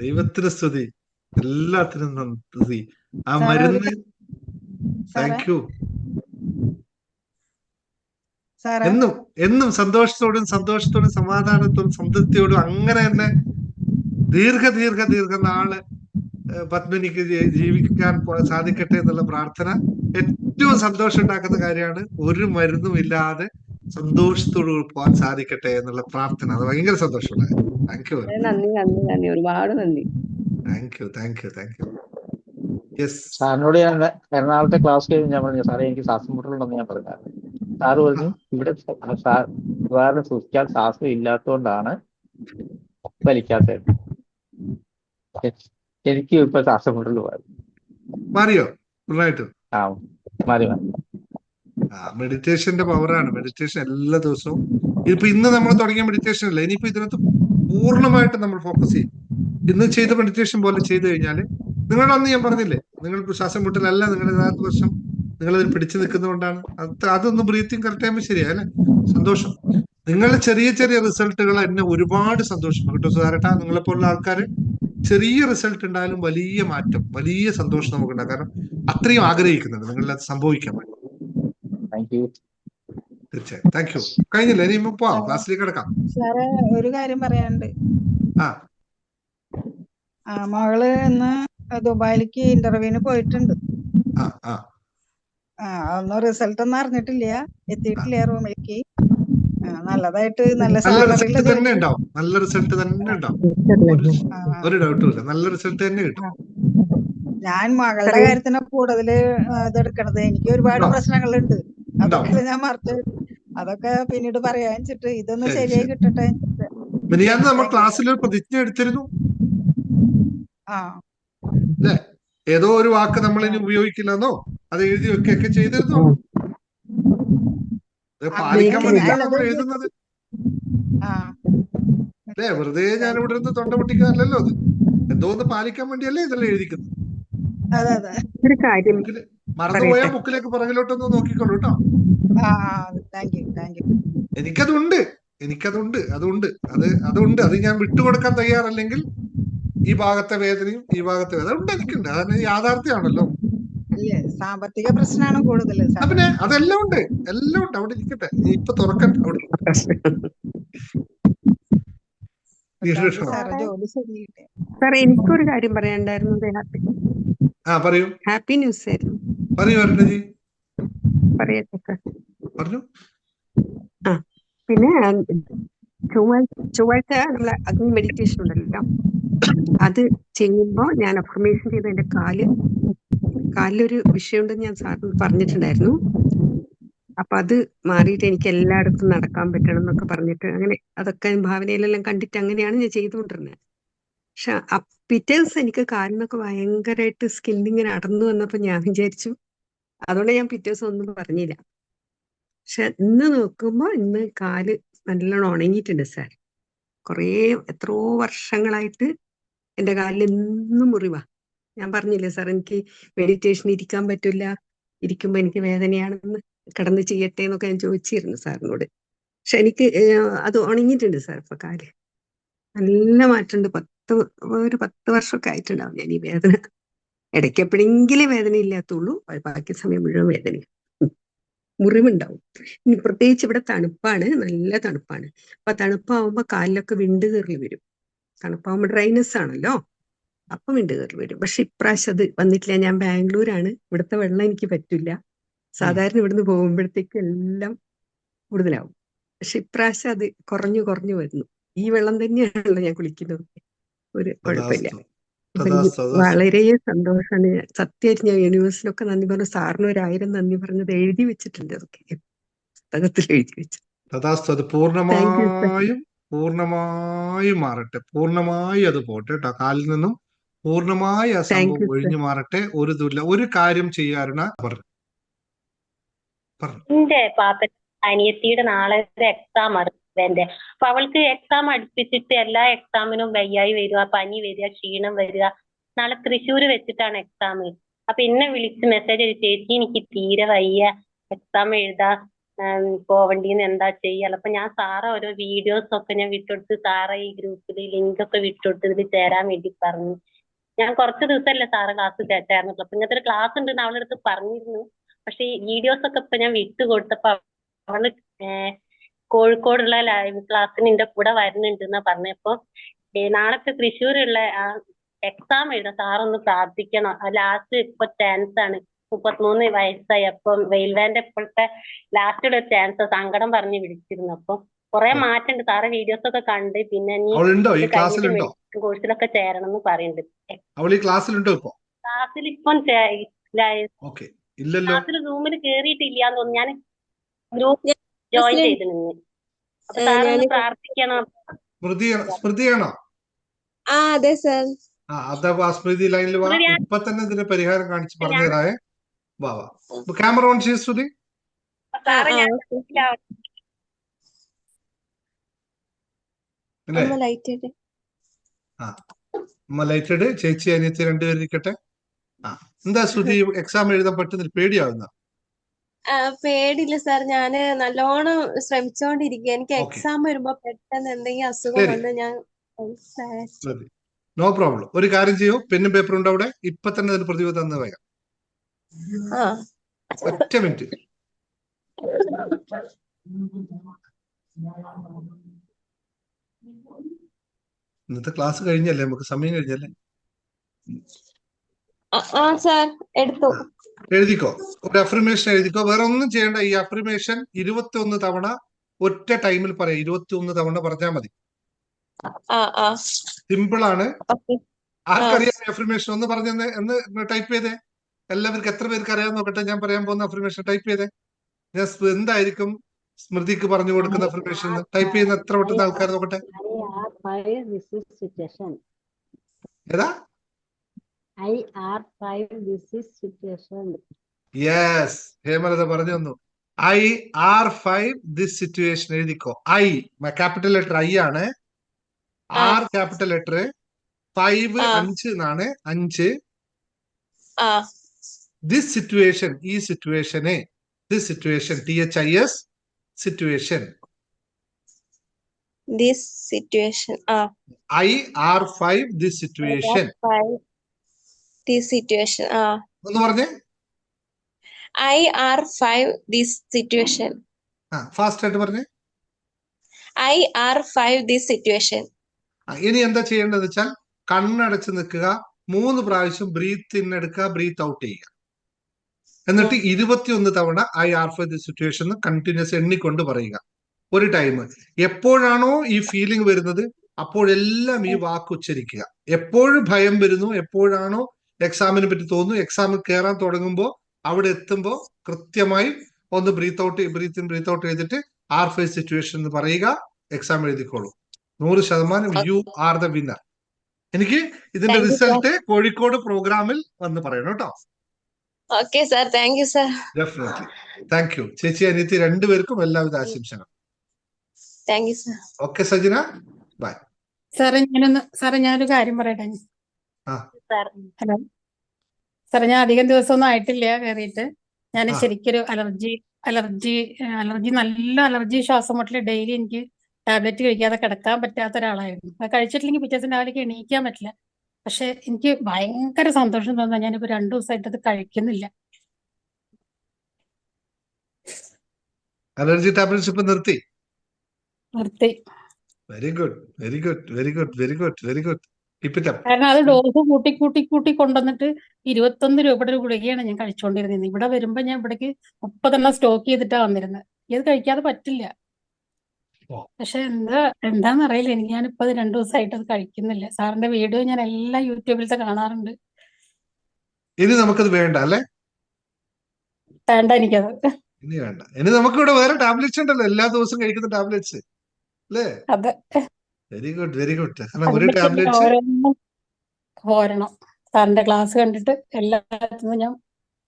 ദൈവത്തിന് സ്തുതി. എല്ലാത്തിനും നന്ദി. ആ സാറേ ഒരു മരുന്ന് സാറേ താങ്ക് യു. സാറേ എന്നും എന്നും സന്തോഷത്തോടും സമാധാനത്തോടും സംതൃപ്തിയോടും അങ്ങനെ തന്നെ ദീർഘനാള് പത്മിനിക്ക് ജീവിക്കാൻ സാധിക്കട്ടെ എന്നുള്ള പ്രാർത്ഥന ഏറ്റവും സന്തോഷം ഉണ്ടാക്കുന്ന കാര്യമാണ്. ഒരു മരുന്നും ഇല്ലാതെ സന്തോഷത്തോടു പോകാൻ സാധിക്കട്ടെ എന്നുള്ള പ്രാർത്ഥന. അത് ഭയങ്കര സന്തോഷമുള്ള കാര്യം. Thank you. നന്ദി ഒരുപാട് നന്ദി. Thank you. യെസ്. സാറിനോട് ഞാൻ എറണാകുളത്തെ ക്ലാസ് കഴിഞ്ഞ് ഞാൻ പറഞ്ഞു, സാറേ എനിക്ക് ശ്വാസം മുട്ടലുണ്ടെന്ന് ഞാൻ പറഞ്ഞായിരുന്നു. സാറ് പറഞ്ഞു ഇവിടെ വേറെ സൂക്ഷിക്കാൻ ശ്വാസം ഇല്ലാത്തതുകൊണ്ടാണ് വലിക്കാത്തത്. എനിക്ക് ഇപ്പൊ ശ്വാസം മുട്ടൽ മാറിയോ? ഫുള്ളായിട്ട് ആ മാറി. മെഡിറ്റേഷന്റെ പവറാണ്. മെഡിറ്റേഷൻ എല്ലാ ദിവസവും ഇപ്പൊ ഇന്ന് നമ്മൾ തുടങ്ങിയ മെഡിറ്റേഷൻ അല്ല, ഇനിയിപ്പോ ഇതിനകത്ത് പൂർണ്ണമായിട്ട് നമ്മൾ ഫോക്കസ് ചെയ്യും. ഇന്ന് ചെയ്ത മെഡിറ്റേഷൻ പോലെ ചെയ്തു കഴിഞ്ഞാല് നിങ്ങളുടെ അന്ന് ഞാൻ പറഞ്ഞില്ലേ, നിങ്ങൾക്ക് ശ്വാസം മുട്ടലല്ല നിങ്ങളുടെ യഥാർത്ഥ പ്രശ്നം, നിങ്ങളതിൽ പിടിച്ചു നിൽക്കുന്നതുകൊണ്ടാണ്. അതൊന്ന് ബ്രീത്തിങ് കറക്റ്റ് ആകുമ്പോൾ ശരിയല്ലേ? സന്തോഷം. നിങ്ങളുടെ ചെറിയ റിസൾട്ടുകൾ എന്നെ ഒരുപാട് സന്തോഷിക്കും കേട്ടോ സുധാരേട്ടാ. നിങ്ങളെപ്പോലുള്ള ആൾക്കാർ ചെറിയ റിസൾട്ട് ഉണ്ടായാലും വലിയ മാറ്റം, വലിയ സന്തോഷം നമുക്കുണ്ടാകും. കാരണം അത്രയും ആഗ്രഹിക്കുന്നുണ്ട് നിങ്ങളത് സംഭവിക്കാൻ വേണ്ടി. തീർച്ചയായും. Thank you. കഴിഞ്ഞില്ല, ഇനി പോവാം, ക്ലാസ്സിലേക്ക് കിടക്കാം. സാറേ ഒരു കാര്യം പറയാനുണ്ട്. ആ മകള് ഇന്ന് ദുബായിലേക്ക് ഇന്റർവ്യൂവിന് പോയിട്ടുണ്ട്. ഒന്നും റിസൾട്ട് ഒന്നും അറിഞ്ഞിട്ടില്ല, എത്തിയിട്ടില്ല റൂമിലേക്ക്. നല്ലതായിട്ട് നല്ല റിസൾട്ട് തന്നെ ഉണ്ടാവും. നല്ല റിസൾട്ട് തന്നെ ഉണ്ടാവും. ഒരു ഡൗട്ടും ഇല്ല. നല്ല റിസൾട്ട് തന്നെ കിട്ടും. ഞാൻ മകളുടെ കാര്യത്തിന് കൂടുതൽ ഇതെടുക്കണത്. എനിക്ക് ഒരുപാട് പ്രശ്നങ്ങളുണ്ട്, അതൊക്കെ ഞാൻ മറച്ചു. അതൊക്കെ പിന്നീട് പറയാൻ വെച്ചിട്ട് ഇതൊന്ന് ശരിയായി കിട്ടട്ടെ. മിനിയാന്ന് നമ്മൾ ക്ലാസ്സിൽ ഒരു പ്രതിജ്ഞ എടുത്തിരുന്നു അല്ലേ? ഏതോ ഒരു വാക്ക് നമ്മൾ ഇനി ഉപയോഗിക്കില്ലെന്നോ അത് എഴുതി വെക്കുകയൊക്കെ ചെയ്തിരുന്നു. പാലിക്കാൻ വേണ്ടിയിട്ടാണ് നമ്മൾ എഴുതുന്നത് അല്ലേ? വെറുതെ ഞാൻ ഇവിടെ നിന്ന് തൊണ്ട പൊട്ടിക്കാനല്ലോ, അത് എന്തോ ഒന്ന് പാലിക്കാൻ വേണ്ടിയല്ലേ ഇതെല്ലാം എഴുതിക്കുന്നത്. മറന്നുപോയാ ബുക്കിലേക്ക് പുറകിലോട്ടൊന്ന് നോക്കിക്കോളൂ കേട്ടോ. അതുണ്ട്. അത് ഞാൻ വിട്ടുകൊടുക്കാൻ തയ്യാറല്ലെങ്കിൽ ഈ ഭാഗത്തെ വേദനയും ഈ ഭാഗത്തെ വേദന ഉണ്ട്, എനിക്കുണ്ട്. അതാണ് യാഥാർത്ഥ്യമാണല്ലോ. സാമ്പത്തിക പ്രശ്നമാണ് കൂടുതൽ. പിന്നെ അതെല്ലാം ഉണ്ട്, അവിടെ ഇരിക്കട്ടെ. ഇപ്പൊ തുറക്കട്ടെ അവിടെ. സാറേ എനിക്കൊരു കാര്യം പറയാനുണ്ടായിരുന്നു. പറയൂ. ഹാപ്പി ന്യൂസ് ആയിരുന്നു. പറയട്ടെ സാർ? പറഞ്ഞു. പിന്നെ ചൊവ്വാഴ്ച നമ്മളെ അഗ്നി മെഡിറ്റേഷൻ ഉണ്ടല്ലോ, അത് ചെയ്യുമ്പോ ഞാൻ അഫർമേഷൻ ചെയ്ത എന്റെ കാലിലൊരു വിഷയമുണ്ടെന്ന് ഞാൻ സാറിന് പറഞ്ഞിട്ടുണ്ടായിരുന്നു. അപ്പൊ അത് മാറിയിട്ട് എനിക്ക് എല്ലായിടത്തും നടക്കാൻ പറ്റണം എന്നൊക്കെ പറഞ്ഞിട്ട് അങ്ങനെ അതൊക്കെ ഭാവനയിലെല്ലാം കണ്ടിട്ട് അങ്ങനെയാണ് ഞാൻ ചെയ്തുകൊണ്ടിരുന്നത്. പക്ഷെ പിറ്റേ ദിവസം എനിക്ക് കാലിനൊക്കെ ഭയങ്കരമായിട്ട് സ്കിന്നിങ്ങനെ അടർന്നു വന്നപ്പോ ഞാൻ വിചാരിച്ചു, അതുകൊണ്ട് ഞാൻ പിറ്റേ ദിവസം ഒന്നും പറഞ്ഞില്ല. പക്ഷെ ഇന്ന് നോക്കുമ്പോ ഇന്ന് കാല് നല്ലോണം ഉണങ്ങിയിട്ടുണ്ട് സാർ. എത്രയോ വർഷങ്ങളായിട്ട് എന്റെ കാലിൽ എന്നും മുറിവാ. ഞാൻ പറഞ്ഞില്ലേ സാർ, എനിക്ക് മെഡിറ്റേഷൻ ഇരിക്കാൻ പറ്റില്ല, ഇരിക്കുമ്പോ എനിക്ക് വേദനയാണെന്ന്, കിടന്ന് ചെയ്യട്ടെ എന്നൊക്കെ ഞാൻ ചോദിച്ചിരുന്നു സാറിനോട്. പക്ഷെ എനിക്ക് അത് ഉണങ്ങിയിട്ടുണ്ട് സാർ. ഇപ്പൊ കാല് നല്ല മാറ്റമുണ്ട്. ഒരു 10 വർഷമൊക്കെ ആയിട്ടുണ്ടാവും ഞാൻ ഈ വേദന. ഇടയ്ക്ക് എപ്പോഴെങ്കിലും വേദന ഇല്ലാത്തുള്ളൂ, ബാക്കി സമയം മുഴുവൻ വേദന, മുറിവുണ്ടാവും. ഇനി പ്രത്യേകിച്ച് ഇവിടെ തണുപ്പാണ്, നല്ല തണുപ്പാണ്. അപ്പൊ തണുപ്പാവുമ്പോ കാലിലൊക്കെ വിണ്ട് കയറി വരും. തണുപ്പാവുമ്പോ ഡ്രൈനസ് ആണല്ലോ, അപ്പൊ വിണ്ട് കയറി വരും. പക്ഷെ ഇപ്രാവശ്യം അത് വന്നിട്ടില്ല. ഞാൻ ബാംഗ്ലൂരാണ്, ഇവിടുത്തെ വെള്ളം എനിക്ക് പറ്റില്ല. സാധാരണ ഇവിടുന്ന് പോകുമ്പോഴത്തേക്ക് എല്ലാം കൂടുതലാവും. പക്ഷെ ഇപ്രാവശ്യം അത് കുറഞ്ഞു വരുന്നു. ഈ വെള്ളം തന്നെയാണല്ലോ ഞാൻ കുളിക്കുന്നത്, ഒരു കുഴപ്പമില്ല. വളരെ സന്തോഷമാണ്. സത്യമായിട്ട് ഞാൻ യൂണിവേഴ്സിലൊക്കെ നന്ദി പറഞ്ഞു. സാറിന് 1000 നന്ദി പറഞ്ഞത് എഴുതി വെച്ചിട്ടുണ്ട്, അതൊക്കെ പുസ്തകത്തിൽ എഴുതി വെച്ചു. അത് പൂർണ്ണമായും മാറട്ടെ, പൂർണ്ണമായി അത് പോട്ടെ കേട്ടോ. കാലിൽ നിന്നും പൂർണ്ണമായി ആ സംഭവം ഒഴിഞ്ഞു മാറട്ടെ. ഒരു കാര്യം ചെയ്യാറുണ്ട് പറഞ്ഞു. എന്റെ പാപ്പ അനിയത്തിയുടെ നാളെ ഒരു എക്സാം എന്റെ. അപ്പൊ അവൾക്ക് എക്സാം അടുപ്പിച്ചിട്ട് എല്ലാ എക്സാമിനും വയ്യായി വരിക, പനി വരിക, ക്ഷീണം വരിക. നാളെ തൃശ്ശൂര് വെച്ചിട്ടാണ് എക്സാം. അപ്പൊ എന്നെ വിളിച്ച് മെസ്സേജ് അയച്ചു, ചേച്ചി എനിക്ക് തീരെ വയ്യ, എക്സാം എഴുതാ പോവണ്ടീന്ന് എന്താ ചെയ്യാ? അപ്പൊ ഞാൻ സാറ ഓരോ വീഡിയോസ് ഒക്കെ ഞാൻ വിട്ടുകൊടുത്ത്, സാറ ഈ ഗ്രൂപ്പിൽ ലിങ്ക് ഒക്കെ വിട്ടുകൊടുത്ത് ഇതിൽ ചേരാൻ വേണ്ടി പറഞ്ഞു. ഞാൻ കുറച്ച് ദിവസമല്ലേ സാറ് ക്ലാസ് കേട്ടായിരുന്നുള്ളൂ. അപ്പൊ ഇങ്ങനത്തെ ഒരു ക്ലാസ് ഉണ്ടെന്ന് അവളുടെ അടുത്ത് പറഞ്ഞിരുന്നു. പക്ഷെ ഈ വീഡിയോസ് ഒക്കെ ഇപ്പൊ ഞാൻ വിട്ടു കൊടുത്തപ്പോ അവള് കോഴിക്കോടുള്ള ലൈവ് ക്ലാസ്സിന് എന്റെ കൂടെ വരുന്നുണ്ട് എന്നാ പറഞ്ഞപ്പോ നാളത്തെ തൃശ്ശൂരുള്ള എക്സാം എഴുതാം, സാറൊന്ന് പ്രാർത്ഥിക്കണം. ലാസ്റ്റ് ഇപ്പൊ ചാൻസ് ആണ്, 33 വയസ്സായി. അപ്പം റെയിൽവേന്റെ ഇപ്പോഴത്തെ ലാസ്റ്റുള്ള ചാൻസ്, സങ്കടം പറഞ്ഞ് വിളിച്ചിരുന്നു. അപ്പൊ കുറെ മാറ്റമുണ്ട് സാറെ, വീഡിയോസ് ഒക്കെ കണ്ട്. പിന്നെ നീ ഇത് കഴിഞ്ഞിട്ട് മെഡിക്കൽ കോഴ്സിലൊക്കെ ചേരണം എന്ന് പറയുന്നുണ്ട്. ക്ലാസ്സിലുണ്ടോ ഇപ്പൊ? ക്ലാസ്സിൽ ഇപ്പം ക്ലാസ്സിൽ റൂമിൽ കേറിയിട്ടില്ലാന്ന് തോന്നുന്നു. ഞാൻ ഗ്രൂപ്പ് ജോയിൻ ചെയ്ത് നിന്ന്. അപ്പൊ സാറൊന്ന് പ്രാർത്ഥിക്കണം. സ്മൃതിയാണോ? അതെ സർ. അഥവാ സ്മൃതി ലൈനിൽ വാ, ഇപ്പൊ തന്നെ ഇതിന് പരിഹാരം കാണിച്ച് പറഞ്ഞു തരാവേ. വാ വാ, ക്യാമറ ഓൺ ചെയ്ത് സ്തുതി. സാറ് ഞാൻ ലൈറ്റഡ് ചേച്ചി അനിയത്തി രണ്ടുപേരും ഇരിക്കട്ടെ. എന്താ ശ്രുതി, എക്സാം എഴുതാൻ പറ്റുന്നില്ല, പേടിയാവുന്ന? പേടിയില്ല സാർ, ഞാന് നല്ലോണം ശ്രമിച്ചോണ്ടിരിക്കുക. എനിക്ക് എക്സാം വരുമ്പോ പെട്ടെന്ന് എന്തെങ്കിലും അസുഖം വന്ന് ഞാൻ നോ പ്രോബ്ലം. ഒരു കാര്യം ചെയ്യൂ, പെന്നും പേപ്പറും ഉണ്ട് അവിടെ, ഇപ്പൊ തന്നെ അതിന് പ്രതിഭ തന്നു വേഗം. ഒറ്റ മിനിറ്റ്. ഇന്നത്തെ ക്ലാസ് കഴിഞ്ഞല്ലേ, നമുക്ക് സമയം കഴിഞ്ഞല്ലേ? എഴുതിക്കോ, ഒരു അഫർമേഷൻ എഴുതിക്കോ. വേറെ ഒന്നും ചെയ്യണ്ട. ഈ അഫർമേഷൻ 21 തവണ ഒറ്റ ടൈമിൽ പറയാം. 21 തവണ പറഞ്ഞാൽ മതി. സിമ്പിൾ ആണ്. ആർക്കറിയാം അഫർമേഷൻ? ഒന്ന് പറഞ്ഞെന്ന് എന്ന് ടൈപ്പ് ചെയ്തേ. എല്ലാവർക്കും എത്ര പേർക്ക് അറിയാൻ നോക്കട്ടെ. ഞാൻ പറയാൻ പോകുന്ന അഫർമേഷൻ ടൈപ്പ് ചെയ്തേ. ഞാൻ എന്തായിരിക്കും സ്മൃതിക്ക് പറഞ്ഞു കൊടുക്കുന്ന അഫർമേഷൻ ടൈപ്പ് ചെയ്യുന്ന എത്ര പെട്ടെന്ന് ആൾക്കാർ നോക്കട്ടെ. ഏതാ? യെസ്, ഹേമലത പറഞ്ഞു തന്നു. IR5 ദിസ് സിറ്റുവേഷൻ എഴുതിക്കോ. I ക്യാപിറ്റൽ ലെറ്റർ I ആണ്. R ക്യാപിറ്റൽ ലെറ്റർ 5 5 എന്നാണ്. 5 ദിസ് സിറ്റുവേഷൻ, ഈ സിറ്റുവേഷനെ, this situation THIS situation, this situation IR5 this situation. this situation ഒന്ന് പറഞ്ഞേ. IR5 this situation. ഫാസ്റ്റ് ആയിട്ട് പറഞ്ഞേ. IR5 this situation. ഇനി എന്താ ചെയ്യേണ്ടത് വെച്ചാൽ കണ്ണടച്ച് നിൽക്കുക. 3 പ്രാവശ്യം ബ്രീത്ത് ഇൻ എടുക്കുക, ബ്രീത്ത് ഔട്ട് ചെയ്യുക. എന്നിട്ട് 21 തവണ IR5 this situation കണ്ടിന്യൂസ് എണ്ണിക്കൊണ്ട് പറയുക. ഒരു ടൈം എപ്പോഴാണോ ഈ ഫീലിംഗ് വരുന്നത് അപ്പോഴെല്ലാം ഈ വാക്ക് ഉച്ചരിക്കുക. എപ്പോഴും ഭയം വരുന്നു, എപ്പോഴാണോ എക്സാമിനെ പറ്റി തോന്നുന്നു, എക്സാമിൽ കയറാൻ തുടങ്ങുമ്പോൾ അവിടെ എത്തുമ്പോൾ കൃത്യമായി ഒന്ന് breath out, breath in breath out ചെയ്തിട്ട് R5 സിറ്റുവേഷൻ എന്ന് പറയുക. എക്സാം എഴുതിക്കോളൂ. 100% യു ആർ ദ വിന്നർ. എനിക്ക് ഇതിന്റെ റിസൾട്ട് കോഴിക്കോട് പ്രോഗ്രാമിൽ വന്ന് പറയണം കേട്ടോ. Okay sir, thank you sir. Definitely thank you. ചേച്ചി അനിയത്തി രണ്ടുപേർക്കും എല്ലാവിധ ആശംസകൾ. Thank you sir. Okay Sajina, bye. സാറേ ഞാനൊരു കാര്യം പറയട്ടെ. ഹലോ സാറേ, ഞാൻ അധികം ദിവസമൊന്നും ആയിട്ടില്ല കയറിയിട്ട്. ഞാൻ ശരിക്കൊരു അലർജി നല്ല അലർജി, ശ്വാസം മുട്ടൽ. ഡെയിലി എനിക്ക് ടാബ്ലറ്റ് കഴിക്കാതെ കിടക്കാൻ പറ്റാത്ത ഒരാളായിരുന്നു. അത് കഴിച്ചിട്ടില്ലെങ്കിൽ പിറ്റേ ദിവസം രാവിലേക്ക് എണീക്കാൻ പറ്റില്ല. പക്ഷെ എനിക്ക് ഭയങ്കര സന്തോഷം തോന്നുന്നു. ഞാനിപ്പോ 2 ദിവസമായിട്ട് അത് കഴിക്കുന്നില്ല. അലർജി ടാബ്ലറ്റ്സ് ഇപ്പൊ നിർത്തി. Very good, very good, very good, very good, very good. കാരണം അത് ഡോസ് കൂട്ടി കൊണ്ടുവന്നിട്ട് 21 രൂപയുടെ ഒരു ഗുളികയാണ് ഞാൻ കഴിച്ചുകൊണ്ടിരുന്നത്. ഇവിടെ വരുമ്പോ ഞാൻ ഇവിടേക്ക് 30 സ്റ്റോക്ക് ചെയ്തിട്ടാ വന്നിരുന്നത്. ഇത് കഴിക്കാതെ പറ്റില്ല. പക്ഷെ എന്താന്നറിയില്ല, എനിക്ക് ഞാനിപ്പോ 2 ദിവസമായിട്ട് അത് കഴിക്കുന്നില്ല. സാറിന്റെ വീഡിയോ ഞാൻ എല്ലാം യൂട്യൂബിലത്തെ കാണാറുണ്ട്. ഇനി നമുക്കത് വേണ്ട അല്ലേ? വേണ്ട, എനിക്കത് ഇനി വേണ്ട. ഇനി നമുക്കിവിടെ വേറെ ടാബ്ലറ്റ്സ് ഉണ്ടല്ലോ, എല്ലാ ദിവസവും കഴിക്കുന്ന ടാബ്ലറ്റ്സ് അല്ലേ? അതെ. Very good, very good. കാരണം ഒരു ടാബ്ലറ്റ്സ് പോരണം. സാറിന്റെ ക്ലാസ് കണ്ടിട്ട് എല്ലാത്തിനും ഞാൻ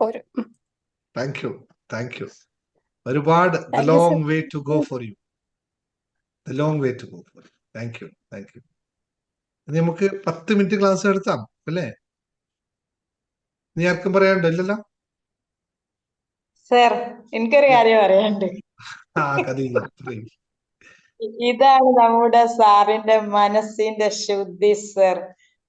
പോരും. Thank you, thank you. ഒരുപാട് long way to go for you. The long way to go for it. Thank you, thank you. നമുക്ക് 10 മിനിറ്റ് ക്ലാസ് എടുത്താം അല്ലേ? നീ ആർക്കും പറയാനുണ്ടോ? ഇല്ലല്ലോ. സർ, എനിക്കൊരു കാര്യം പറയാനുണ്ട്. ഇതാണ് നമ്മുടെ സാറിന്റെ മനസ്സിന്റെ ശുദ്ധി സർ.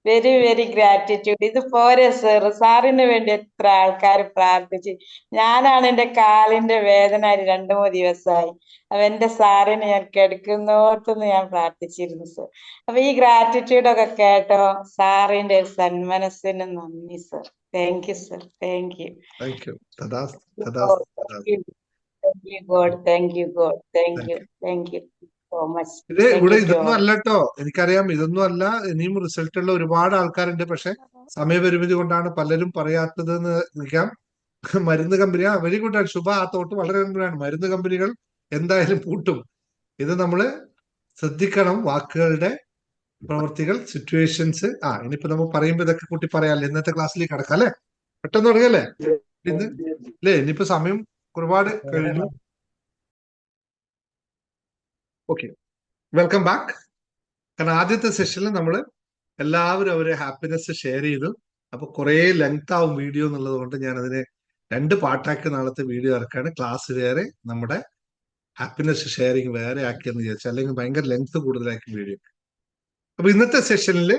Very very gratitude. ഇത് പോരെ സാർ, സാറിന് വേണ്ടി എത്ര ആൾക്കാർ പ്രാർത്ഥിച്ചു. ഞാനാണ് എന്റെ കാലിന്റെ വേദന 2-3 ദിവസമായി. അപ്പൊ എന്റെ സാറിന് ഞാൻ കിടക്കുന്നോർത്തുനിന്ന് ഞാൻ പ്രാർത്ഥിച്ചിരുന്നു സർ. അപ്പൊ ഈ ഗ്രാറ്റിറ്റ്യൂഡ് ഒക്കെ കേട്ടോ, സാറിന്റെ സന്മനസ്സിന് നന്ദി sir. Thank you sir. Thank you. Thank you. തഥാസ്തു, തഥാസ്തു, തഥാസ്തു. Thank you god. Thank you god. Thank you. Thank you so much. ഇത് താങ്ക് ഇവിടെ യു ടു ഇതൊന്നും ഓൾ. അല്ല കേട്ടോ, എനിക്കറിയാം ഇതൊന്നും അല്ല. ഇനിയും റിസൾട്ട് ഉള്ള ഒരുപാട് ആൾക്കാരുണ്ട്. പക്ഷെ സമയപരിമിതി കൊണ്ടാണ് പലരും പറയാത്തത് എന്ന് നിൽക്കാം. മരുന്ന് കമ്പനി വെരി ഗുഡ് ആണ് ശുഭ, ആ തോട്ട് വളരെ ഗംഭീരമാണ്. മരുന്ന് കമ്പനികൾ എന്തായാലും പൂട്ടും. ഇത് നമ്മള് ശ്രദ്ധിക്കണം, വാക്കുകളുടെ പ്രവൃത്തികൾ, സിറ്റുവേഷൻസ്. ഇനിയിപ്പോ നമ്മൾ പറയുമ്പോ ഇതൊക്കെ കൂട്ടി പറയാല്ലേ. ഇന്നത്തെ ക്ലാസ്സിലേക്ക് കടക്കാം അല്ലെ? പെട്ടെന്ന് തുടങ്ങല്ലേ ഇന്ന് അല്ലേ? ഇനിയിപ്പോ സമയം ഒരുപാട് കഴിഞ്ഞു. Okay, welcome back. കാരണം ആദ്യത്തെ സെഷനിൽ നമ്മൾ എല്ലാവരും അവരെ ഹാപ്പിനെസ് ഷെയർ ചെയ്തു. അപ്പൊ കുറെ ലെങ്ത് ആവും വീഡിയോ എന്നുള്ളത് കൊണ്ട് ഞാൻ അതിനെ 2 പാർട്ടാക്കി നാളത്തെ വീഡിയോ ഇറക്കാണ്. ക്ലാസ് വേറെ, നമ്മുടെ ഹാപ്പിനെസ് ഷെയറിങ് വേറെ ആക്കിയെന്ന് വിചാരിച്ചു. അല്ലെങ്കിൽ ഭയങ്കര ലെങ്ത് കൂടുതലാക്കി വീഡിയോ. അപ്പൊ ഇന്നത്തെ സെഷനിൽ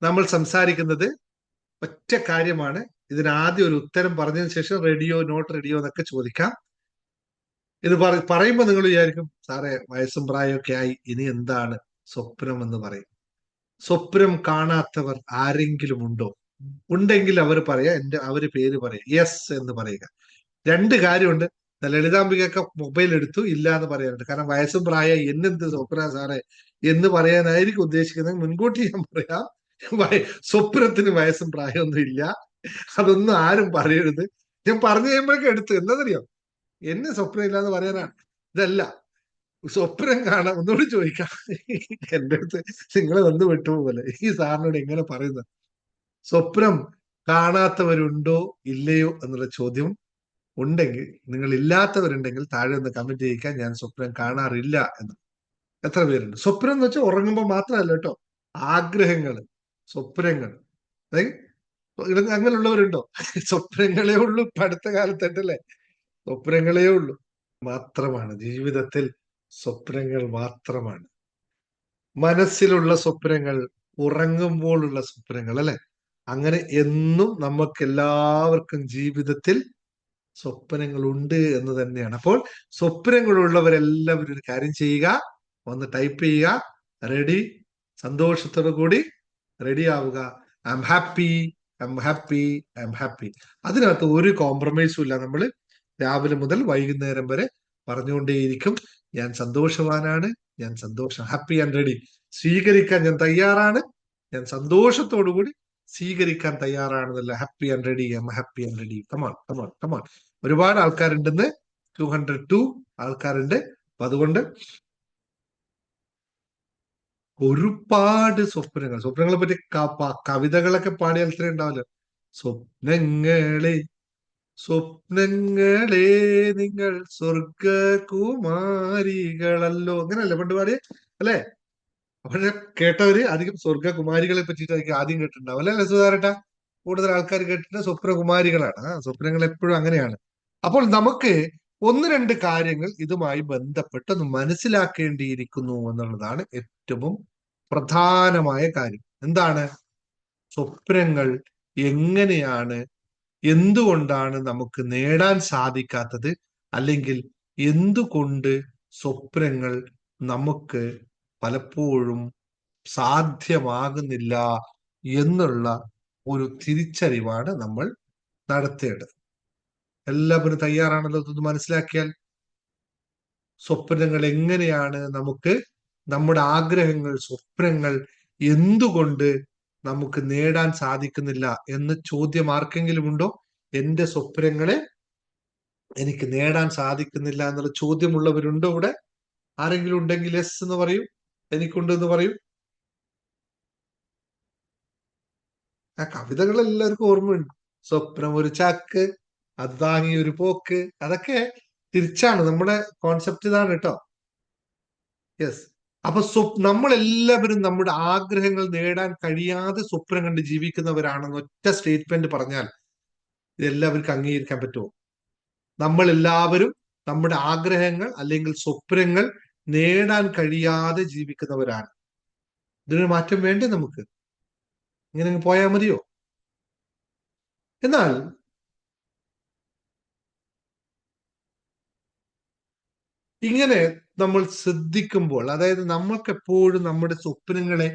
നമ്മൾ സംസാരിക്കുന്നത് ഒറ്റ കാര്യമാണ്. ഇതിനാദ്യം ഒരു ഉത്തരം പറഞ്ഞതിന് ശേഷം റെഡിയോ നോട്ട് റെഡിയോ എന്നൊക്കെ ചോദിക്കാം. ഇത് പറയുമ്പോൾ നിങ്ങൾ വിചാരിക്കും സാറേ വയസ്സും പ്രായമൊക്കെ ആയി, ഇനി എന്താണ് സ്വപ്നം എന്ന് പറയും. സ്വപ്നം കാണാത്തവർ ആരെങ്കിലും ഉണ്ടോ? ഉണ്ടെങ്കിൽ അവർ പറയാ, അവര് പേര് പറയാ, യെസ് എന്ന് പറയുക. 2 കാര്യമുണ്ട്. ലളിതാംബികയൊക്കെ മൊബൈൽ എടുത്തു, ഇല്ല എന്ന് പറയാനുണ്ട്. കാരണം വയസ്സും പ്രായം എന്നെന്ത് സ്വപ്ന സാറേ എന്ന് പറയാനായിരിക്കും ഉദ്ദേശിക്കുന്നത്. മുൻകൂട്ടി ഞാൻ പറയാം, സ്വപ്നത്തിന് വയസ്സും പ്രായമൊന്നും ഇല്ല. അതൊന്നും ആരും പറയരുത്. ഞാൻ പറഞ്ഞു കഴിയുമ്പോഴേക്കും എടുത്തു. എന്താണെന്നറിയോ, എന്നെ സ്വപ്നം ഇല്ലാന്ന് പറയാനാണ്. ഇതല്ല, സ്വപ്നം കാണാൻ ഒന്നുകൂടി ചോദിക്കാം. എന്റെ അടുത്ത് നിങ്ങളെ വന്ന് വിട്ടുപോലെ ഈ സാറിനോട് എങ്ങനെ പറയുന്നത്? സ്വപ്നം കാണാത്തവരുണ്ടോ ഇല്ലയോ എന്നുള്ള ചോദ്യം ഉണ്ടെങ്കിൽ, നിങ്ങൾ ഇല്ലാത്തവരുണ്ടെങ്കിൽ താഴെ ഒന്ന് കമന്റ് ചെയ്യിക്കാൻ. ഞാൻ സ്വപ്നം കാണാറില്ല എന്ന്. എത്ര പേരുണ്ട്? സ്വപ്നം എന്ന് വെച്ചാൽ ഉറങ്ങുമ്പോൾ മാത്രമല്ല കേട്ടോ, ആഗ്രഹങ്ങൾ, സ്വപ്നങ്ങൾ. അങ്ങനെയുള്ളവരുണ്ടോ? സ്വപ്നങ്ങളേ ഉള്ളൂ ഇപ്പൊ അടുത്ത കാലത്തായിട്ടല്ലേ? സ്വപ്നങ്ങളേ ഉള്ളൂ, മാത്രമാണ് ജീവിതത്തിൽ. സ്വപ്നങ്ങൾ മാത്രമാണ്. മനസ്സിലുള്ള സ്വപ്നങ്ങൾ, ഉറങ്ങുമ്പോഴുള്ള സ്വപ്നങ്ങൾ, അല്ലെ? അങ്ങനെ എന്നും നമുക്ക് എല്ലാവർക്കും ജീവിതത്തിൽ സ്വപ്നങ്ങൾ ഉണ്ട് എന്ന് തന്നെയാണ്. അപ്പോൾ സ്വപ്നങ്ങളുള്ളവരെല്ലാവരും ഒരു കാര്യം ചെയ്യുക, ഒന്ന് ടൈപ്പ് ചെയ്യുക. റെഡി, സന്തോഷത്തോടു കൂടി റെഡി ആവുക. I am happy, I am happy, I am happy. അതിനകത്ത് ഒരു കോംപ്രമൈസും ഇല്ല. നമ്മൾ രാവിലെ മുതൽ വൈകുന്നേരം വരെ പറഞ്ഞുകൊണ്ടേയിരിക്കും, ഞാൻ സന്തോഷവാനാണ്, ഞാൻ സന്തോഷം, ഹാപ്പി ആൻഡ് റെഡി. സ്വീകരിക്കാൻ ഞാൻ തയ്യാറാണ്, ഞാൻ സന്തോഷത്തോടുകൂടി സ്വീകരിക്കാൻ തയ്യാറാണെന്നല്ല, happy and ready, I am happy and ready. Come on come on come on. ഒരുപാട് ആൾക്കാരുണ്ടെന്ന്, 202 ആൾക്കാരുണ്ട്. അപ്പൊ അതുകൊണ്ട് ഒരുപാട് സ്വപ്നങ്ങളെ പറ്റി കവിതകളൊക്കെ പാടിയാൽ ഇത്ര ഉണ്ടാവില്ല. സ്വപ്നങ്ങളെ സ്വപ്നങ്ങളെ നിങ്ങൾ സ്വർഗകുമാരികളല്ലോ, അങ്ങനല്ലേ പണ്ട് പാടിയ അല്ലെ? അപ്പൊ കേട്ടവര് അധികം സ്വർഗകുമാരികളെ പറ്റിയിട്ടായിരിക്കും ആദ്യം കേട്ടിട്ടുണ്ടാവും അല്ലെ സുധാരട്ട? കൂടുതൽ ആൾക്കാർ കേട്ടിട്ട് സ്വപ്നകുമാരികളാണ്. സ്വപ്നങ്ങൾ എപ്പോഴും അങ്ങനെയാണ്. അപ്പോൾ നമുക്ക് 1-2 കാര്യങ്ങൾ ഇതുമായി ബന്ധപ്പെട്ട് ഒന്ന് മനസ്സിലാക്കേണ്ടിയിരിക്കുന്നു എന്നുള്ളതാണ് ഏറ്റവും പ്രധാനമായ കാര്യം. എന്താണ് സ്വപ്നങ്ങൾ? എങ്ങനെയാണ്, എന്തുകൊണ്ടാണ് നമുക്ക് നേടാൻ സാധിക്കാത്തത്? അല്ലെങ്കിൽ എന്തുകൊണ്ട് സ്വപ്നങ്ങൾ നമുക്ക് പലപ്പോഴും സാധ്യമാകുന്നില്ല എന്നുള്ള ഒരു തിരിച്ചറിവാണ് നമ്മൾ നടത്തേണ്ടത്. എല്ലാവരും തയ്യാറാണല്ലോ ഇതൊന്ന് മനസ്സിലാക്കിയാൽ? സ്വപ്നങ്ങൾ എങ്ങനെയാണ് നമുക്ക്, നമ്മുടെ ആഗ്രഹങ്ങൾ, സ്വപ്നങ്ങൾ എന്തുകൊണ്ട് നമുക്ക് നേടാൻ സാധിക്കുന്നില്ല എന്ന് ചോദ്യം ആർക്കെങ്കിലും ഉണ്ടോ? എന്റെ സ്വപ്നങ്ങളെ എനിക്ക് നേടാൻ സാധിക്കുന്നില്ല എന്നുള്ള ചോദ്യമുള്ളവരുണ്ടോ ഇവിടെ? ആരെങ്കിലും ഉണ്ടെങ്കിൽ യെസ് എന്ന് പറയൂ, എനിക്കുണ്ട് എന്ന് പറയൂ. ആ കവിതകൾ എല്ലാവർക്കും ഓർമ്മയുണ്ട്. സ്വപ്നം ഒരു ചാക്ക്, അത് താങ്ങി ഒരു പോക്ക്. അതൊക്കെ തിരിച്ചാണ്, നമ്മുടെ കോൺസെപ്റ്റ് ഇതാണ് കേട്ടോ. യെസ്. അപ്പൊ നമ്മളെല്ലാവരും നമ്മുടെ ആഗ്രഹങ്ങൾ നേടാൻ കഴിയാതെ സ്വപ്നം കണ്ട് ജീവിക്കുന്നവരാണെന്ന് ഒറ്റ സ്റ്റേറ്റ്മെന്റ് പറഞ്ഞാൽ ഇതെല്ലാവർക്കും അംഗീകരിക്കാൻ പറ്റുമോ? നമ്മൾ എല്ലാവരും നമ്മുടെ ആഗ്രഹങ്ങൾ അല്ലെങ്കിൽ സ്വപ്നങ്ങൾ നേടാൻ കഴിയാതെ ജീവിക്കുന്നവരാണ്. ഇതിനൊരു മാറ്റം വേണ്ടേ നമുക്ക്? ഇങ്ങനെ പോയാൽ മതിയോ? എന്നാൽ ഇങ്ങനെ നമ്മൾ ശ്രദ്ധിക്കുമ്പോൾ, അതായത് നമ്മൾക്ക് എപ്പോഴും നമ്മുടെ സ്വപ്നങ്ങളെ,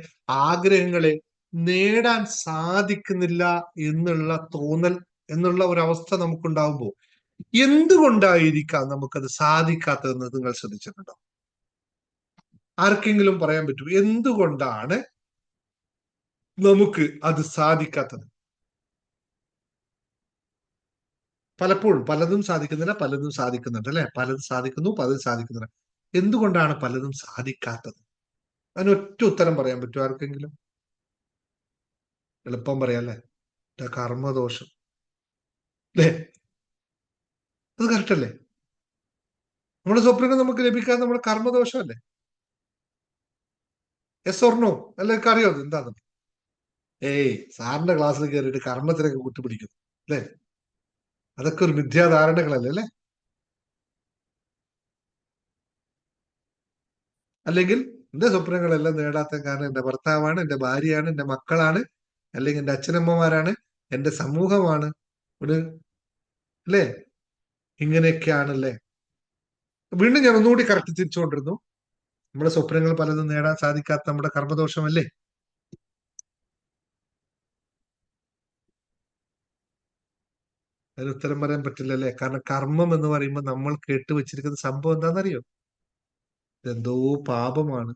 ആഗ്രഹങ്ങളെ നേടാൻ സാധിക്കുന്നില്ല എന്നുള്ള തോന്നൽ, എന്നുള്ള ഒരവസ്ഥ നമുക്കുണ്ടാകുമ്പോൾ എന്തുകൊണ്ടായിരിക്കാം നമുക്കത് സാധിക്കാത്തതെന്ന് നിങ്ങൾ ശ്രദ്ധിച്ചിട്ടുണ്ടോ? ആർക്കെങ്കിലും പറയാൻ പറ്റുമോ എന്തുകൊണ്ടാണ് നമുക്ക് അത് സാധിക്കാത്തത്? പലപ്പോഴും പലതും സാധിക്കുന്നില്ല, പലതും സാധിക്കുന്നുണ്ട് അല്ലെ? പലതും സാധിക്കുന്നു, പലതും സാധിക്കുന്നില്ല. എന്തുകൊണ്ടാണ് പലതും സാധിക്കാത്തത്? അതിനൊറ്റ ഉത്തരം പറയാൻ പറ്റുമോ ആർക്കെങ്കിലും? എളുപ്പം പറയാല്ലേ, കർമ്മദോഷം അല്ലേ? അത് കറക്റ്റ് അല്ലേ? നമ്മുടെ സ്വപ്നങ്ങൾ നമുക്ക് ലഭിക്കാതെ നമ്മുടെ കർമ്മദോഷമല്ലേ? Yes or no? എല്ലാവർക്കും അറിയോ അത് എന്താണെന്ന്? ഏയ്, സാറിന്റെ ക്ലാസ്സിൽ കയറിയിട്ട് കർമ്മത്തിനൊക്കെ കൂട്ടുപിടിക്കുന്നു അല്ലേ? അതൊക്കെ ഒരു മിഥ്യാധാരണകളല്ലേ അല്ലേ? അല്ലെങ്കിൽ എന്റെ സ്വപ്നങ്ങളെല്ലാം നേടാത്ത കാരണം എന്റെ ഭർത്താവാണ്, എന്റെ ഭാര്യയാണ്, എന്റെ മക്കളാണ്, അല്ലെങ്കിൽ എന്റെ അച്ഛനമ്മമാരാണ്, എന്റെ സമൂഹമാണ്, ഒരു അല്ലേ? ഇങ്ങനെയൊക്കെയാണല്ലേ? വീണ്ടും ഞാൻ ഒന്നുകൂടി കറക്റ്റ് തിരിച്ചുകൊണ്ടിരുന്നു. നമ്മുടെ സ്വപ്നങ്ങൾ പലതും നേടാൻ സാധിക്കാത്ത നമ്മുടെ കർമ്മദോഷമല്ലേ? അതിന് ഉത്തരം പറയാൻ പറ്റില്ലല്ലേ? കാരണം കർമ്മം എന്ന് പറയുമ്പോൾ നമ്മൾ കേട്ടുവച്ചിരിക്കുന്ന സംഭവം എന്താണെന്നറിയോ? എന്തോ പാപമാണ്,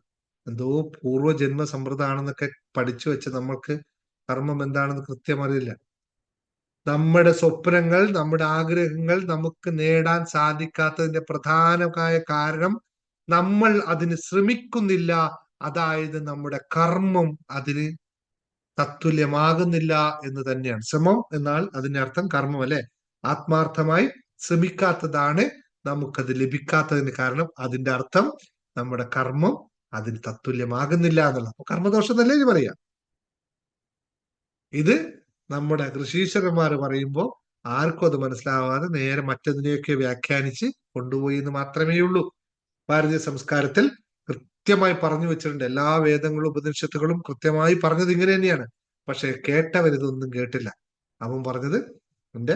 എന്തോ പൂർവ്വജന്മ സമ്പ്രദായമാണെന്നൊക്കെ പഠിച്ചു വെച്ച് നമ്മൾക്ക് കർമ്മം എന്താണെന്ന് കൃത്യം അറിയില്ല. നമ്മുടെ സ്വപ്നങ്ങൾ, നമ്മുടെ ആഗ്രഹങ്ങൾ നമുക്ക് നേടാൻ സാധിക്കാത്തതിന്റെ പ്രധാനമായ കാരണം നമ്മൾ അതിന് ശ്രമിക്കുന്നില്ല. അതായത് നമ്മുടെ കർമ്മം അതിന് തത്തുല്യമാകുന്നില്ല എന്ന് തന്നെയാണ്. ശ്രമം എന്നാൽ അതിന്റെ അർത്ഥം കർമ്മം അല്ലെ? ആത്മാർത്ഥമായി ശ്രമിക്കാത്തതാണ് നമുക്കത് ലഭിക്കാത്തതിന് കാരണം. അതിന്റെ അർത്ഥം നമ്മുടെ കർമ്മം അതിന് തത്തുല്യമാകുന്നില്ല എന്നുള്ള. അപ്പൊ കർമ്മദോഷം എന്നല്ലേ ഇത് പറയാ? ഇത് നമ്മുടെ ഋഷീശ്വരന്മാർ പറയുമ്പോൾ ആർക്കും അത് മനസ്സിലാവാതെ നേരെ മറ്റതിനെയൊക്കെ വ്യാഖ്യാനിച്ച് കൊണ്ടുപോയി എന്ന് മാത്രമേ ഉള്ളൂ. ഭാരതീയ സംസ്കാരത്തിൽ കൃത്യമായി പറഞ്ഞു വെച്ചിട്ടുണ്ട്. എല്ലാ വേദങ്ങളും ഉപനിഷത്തുകളും കൃത്യമായി പറഞ്ഞത് ഇങ്ങനെ തന്നെയാണ്. പക്ഷെ കേട്ടവരിതൊന്നും കേട്ടില്ല. അവൻ പറഞ്ഞത് എന്റെ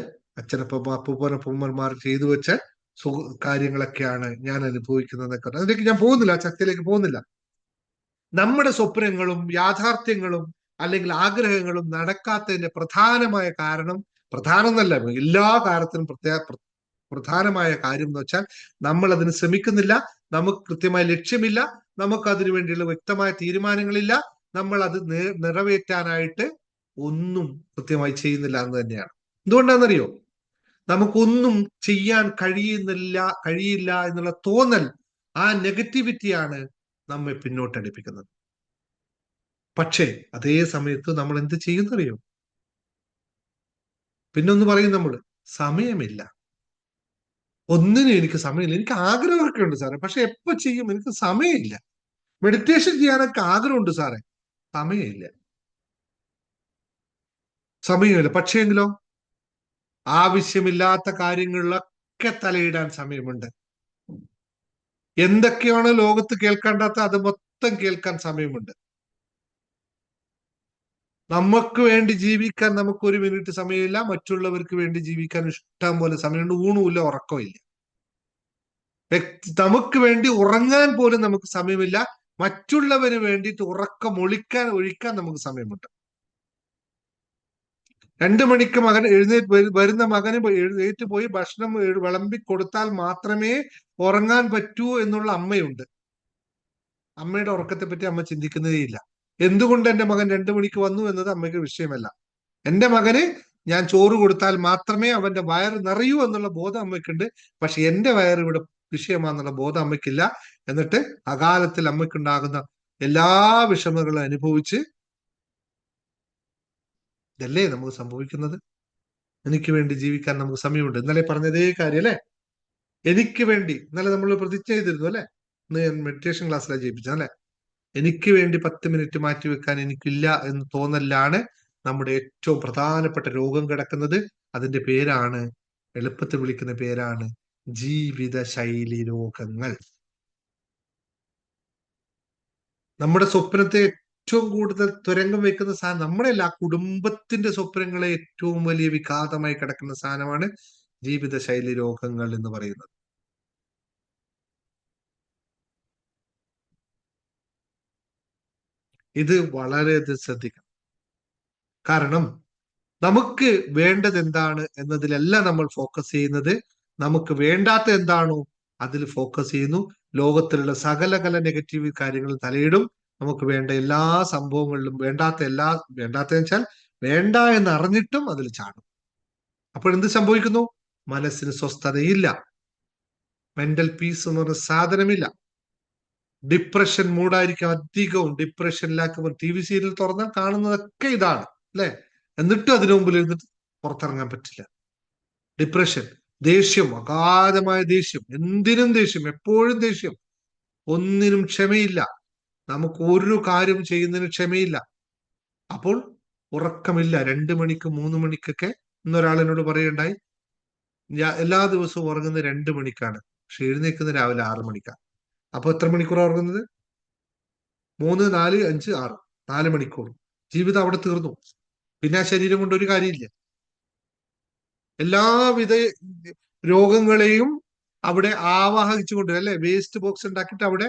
അപ്പൂപ്പന്മാർ ചെയ്തു വെച്ച കാര്യങ്ങളൊക്കെയാണ് ഞാൻ അനുഭവിക്കുന്നതൊക്കെ. അതിലേക്ക് ഞാൻ പോകുന്നില്ല, ചർച്ചയിലേക്ക് പോകുന്നില്ല. നമ്മുടെ സ്വപ്നങ്ങളും യാഥാർത്ഥ്യങ്ങളും അല്ലെങ്കിൽ ആഗ്രഹങ്ങളും നടക്കാത്തതിന്റെ പ്രധാനമായ കാരണം, പ്രധാനം എന്നല്ല, എല്ലാ കാര്യത്തിനും പ്രധാനമായ കാര്യം എന്ന് വെച്ചാൽ നമ്മൾ അതിന് ശ്രമിക്കുന്നില്ല, നമുക്ക് കൃത്യമായ ലക്ഷ്യമില്ല, നമുക്ക് അതിനു വേണ്ടിയുള്ള വ്യക്തമായ തീരുമാനങ്ങളില്ല, നമ്മൾ അത് നിറവേറ്റാനായിട്ട് ഒന്നും കൃത്യമായി ചെയ്യുന്നില്ല എന്ന് തന്നെയാണ്. എന്തുകൊണ്ടാണെന്നറിയോ? നമുക്കൊന്നും ചെയ്യാൻ കഴിയില്ല എന്നുള്ള തോന്നൽ, ആ നെഗറ്റിവിറ്റിയാണ് നമ്മെ പിന്നോട്ടടിപ്പിക്കുന്നത്. പക്ഷേ അതേ സമയത്ത് നമ്മൾ എന്ത് ചെയ്യുന്നറിയോ? പിന്നൊന്ന് പറയും നമ്മൾ, സമയമില്ല, ഒന്നിനും എനിക്ക് സമയമില്ല. എനിക്ക് ആഗ്രഹമൊക്കെ ഉണ്ട് സാറേ, പക്ഷെ എപ്പോ ചെയ്യും? എനിക്ക് സമയമില്ല. മെഡിറ്റേഷൻ ചെയ്യാനൊക്കെ ആഗ്രഹമുണ്ട് സാറേ, സമയമില്ല. പക്ഷേങ്കിലോ ആവശ്യമില്ലാത്ത കാര്യങ്ങളിലൊക്കെ തലയിടാൻ സമയമുണ്ട്. എന്തൊക്കെയാണോ ലോകത്ത് കേൾക്കേണ്ടാത്ത അത് മൊത്തം കേൾക്കാൻ സമയമുണ്ട്. നമുക്ക് വേണ്ടി ജീവിക്കാൻ നമുക്ക് ഒരു മിനിറ്റ് സമയമില്ല, മറ്റുള്ളവർക്ക് വേണ്ടി ജീവിക്കാൻ ഇഷ്ടം പോലെ സമയമുണ്ട്. ഊണുമില്ല, ഉറക്കമില്ല. നമുക്ക് വേണ്ടി ഉറങ്ങാൻ പോലും നമുക്ക് സമയമില്ല. മറ്റുള്ളവന് വേണ്ടിയിട്ട് ഒഴിക്കാൻ നമുക്ക് സമയമുണ്ട്. 2 മണിക്ക് മകൻ വരുന്ന മകന് എഴുന്നേറ്റ് പോയി ഭക്ഷണം വിളമ്പി കൊടുത്താൽ മാത്രമേ ഉറങ്ങാൻ പറ്റൂ എന്നുള്ള അമ്മയുണ്ട്. അമ്മയുടെ ഉറക്കത്തെ പറ്റി അമ്മ ചിന്തിക്കുന്നതേയില്ല. എന്തുകൊണ്ട് എന്റെ മകൻ 2 മണിക്ക് വന്നു എന്നത് അമ്മയ്ക്ക് വിഷയമല്ല. എന്റെ മകന് ഞാൻ ചോറ് കൊടുത്താൽ മാത്രമേ അവന്റെ വയറ് നിറയൂ എന്നുള്ള ബോധം അമ്മയ്ക്കുണ്ട്. പക്ഷെ എന്റെ വയറ് ഇവിടെ വിഷയമാണെന്നുള്ള ബോധം അമ്മയ്ക്കില്ല. എന്നിട്ട് അകാലത്തിൽ അമ്മയ്ക്കുണ്ടാകുന്ന എല്ലാ വിഷമങ്ങളും അനുഭവിച്ച്, ഇതല്ലേ നമുക്ക് സംഭവിക്കുന്നത്? എനിക്ക് വേണ്ടി ജീവിക്കാൻ നമുക്ക് സമയമുണ്ട്. ഇന്നലെ പറഞ്ഞതേ കാര്യം അല്ലെ? എനിക്ക് വേണ്ടി ഇന്നലെ നമ്മൾ പ്രതിജ്ഞ ചെയ്തിരുന്നു അല്ലെ? ഇന്ന് ഞാൻ മെഡിറ്റേഷൻ ക്ലാസ്സിലാണ് ചെയ്യിപ്പിച്ചത് അല്ലെ? എനിക്ക് വേണ്ടി 10 മിനിറ്റ് മാറ്റിവെക്കാൻ എനിക്കില്ല എന്ന് തോന്നലാണ് നമ്മുടെ ഏറ്റവും പ്രധാനപ്പെട്ട രോഗം കിടക്കുന്നത്. അതിന്റെ പേരാണ്, എളുപ്പത്തിൽ വിളിക്കുന്ന പേരാണ് ജീവിത ശൈലി രോഗങ്ങൾ. നമ്മുടെ സ്വപ്നത്തെ ഏറ്റവും കൂടുതൽ തുരങ്കം വെക്കുന്ന സാധനം നമ്മളെല്ല, ആ കുടുംബത്തിന്റെ സ്വപ്നങ്ങളെ ഏറ്റവും വലിയ വിഘാതമായി കിടക്കുന്ന സാധനമാണ് ജീവിതശൈലി രോഗങ്ങൾ എന്ന് പറയുന്നത്. ഇത് വളരെയധികം ശ്രദ്ധിക്കണം. കാരണം നമുക്ക് വേണ്ടത് എന്താണ് എന്നതിലല്ല നമ്മൾ ഫോക്കസ് ചെയ്യുന്നത്, നമുക്ക് വേണ്ടാത്ത എന്താണോ അതിൽ ഫോക്കസ് ചെയ്യുന്നു. ലോകത്തിലുള്ള സകല നെഗറ്റീവ് കാര്യങ്ങളും തലയിടും. നമുക്ക് വേണ്ട എല്ലാ സംഭവങ്ങളിലും വേണ്ടാത്ത വെച്ചാൽ വേണ്ട എന്ന് അറിഞ്ഞിട്ടും അതിൽ ചാടും. അപ്പോൾ എന്ത് സംഭവിക്കുന്നു? മനസ്സിന് സ്വസ്ഥതയില്ല, മെന്റൽ പീസ് എന്ന് പറഞ്ഞ സാധനമില്ല. ഡിപ്രഷൻ മൂഡായിരിക്കും അധികവും. ഡിപ്രഷനിലാക്കുമ്പോൾ TV സീരിയൽ തുറന്നാൽ കാണുന്നതൊക്കെ ഇതാണ് അല്ലെ? എന്നിട്ടും അതിനു മുമ്പിൽ ഇരുന്നിട്ട് പുറത്തിറങ്ങാൻ പറ്റില്ല. ഡിപ്രഷൻ, ദേഷ്യം, അഗാധമായ ദേഷ്യം, എന്തിനും ദേഷ്യം, എപ്പോഴും ദേഷ്യം, ഒന്നിനും ക്ഷമയില്ല, നമുക്ക് ഒരു കാര്യം ചെയ്യുന്നതിന് ക്ഷമയില്ല. അപ്പോൾ ഉറക്കമില്ല. 2 മണിക്ക് 3 മണിക്കൊക്കെ ഇന്നൊരാൾ എന്നോട് പറയുണ്ടായി, എല്ലാ ദിവസവും ഉറങ്ങുന്നത് 2 മണിക്കാണ്, പക്ഷെ എഴുന്നേക്കുന്നത് രാവിലെ 6 മണിക്കാണ്. അപ്പൊ എത്ര മണിക്കൂർ ഉറങ്ങുന്നത്? 3, 4, 5, 6, 4 മണിക്കൂർ. ജീവിതം അവിടെ തീർന്നു. പിന്നെ ആ ശരീരം കൊണ്ട് ഒരു കാര്യമില്ല. എല്ലാവിധ രോഗങ്ങളെയും അവിടെ ആവാഹിച്ചുകൊണ്ട് അല്ലെ, വേസ്റ്റ് ബോക്സ് ഉണ്ടാക്കിയിട്ട് അവിടെ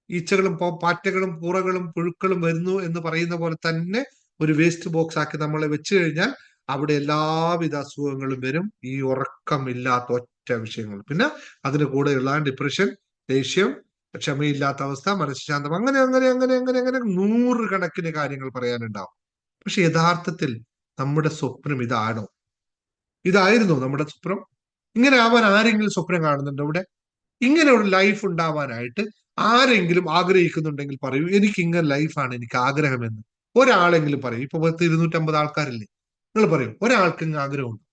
ഈച്ചകളും പാറ്റകളും പൂറകളും പുഴുക്കളും വരുന്നു എന്ന് പറയുന്ന പോലെ തന്നെ ഒരു വേസ്റ്റ് ബോക്സ് ആക്കി നമ്മളെ വെച്ച് കഴിഞ്ഞാൽ അവിടെ എല്ലാവിധ അസുഖങ്ങളും വരും. ഈ ഉറക്കമില്ലാത്ത ഒറ്റ വിഷയങ്ങൾ, പിന്നെ അതിന് കൂടെയുള്ള ഡിപ്രഷൻ, ദേഷ്യം, ക്ഷമയില്ലാത്ത അവസ്ഥ, മനഃശാന്തം, അങ്ങനെ അങ്ങനെ അങ്ങനെ അങ്ങനെ അങ്ങനെ 100 കണക്കിന് കാര്യങ്ങൾ പറയാനുണ്ടാവും. പക്ഷെ യഥാർത്ഥത്തിൽ നമ്മുടെ സ്വപ്നം ഇതാണോ? ഇതായിരുന്നു നമ്മുടെ സ്വപ്നം? ഇങ്ങനെ ആവാൻ ആരെങ്കിലും സ്വപ്നം കാണുന്നുണ്ടോ ഇവിടെ? ഇങ്ങനെ ഒരു ലൈഫ് ഉണ്ടാവാനായിട്ട് ആരെങ്കിലും ആഗ്രഹിക്കുന്നുണ്ടെങ്കിൽ പറയൂ, എനിക്ക് ഇങ്ങനെ ലൈഫാണ് എനിക്ക് ആഗ്രഹമെന്ന്. ഒരാളെങ്കിലും പറയൂ. ഇപ്പൊ 250 ആൾക്കാരില്ലേ, നിങ്ങൾ പറയൂ, ഒരാൾക്ക് ഇങ്ങനെ ആഗ്രഹമുണ്ട്.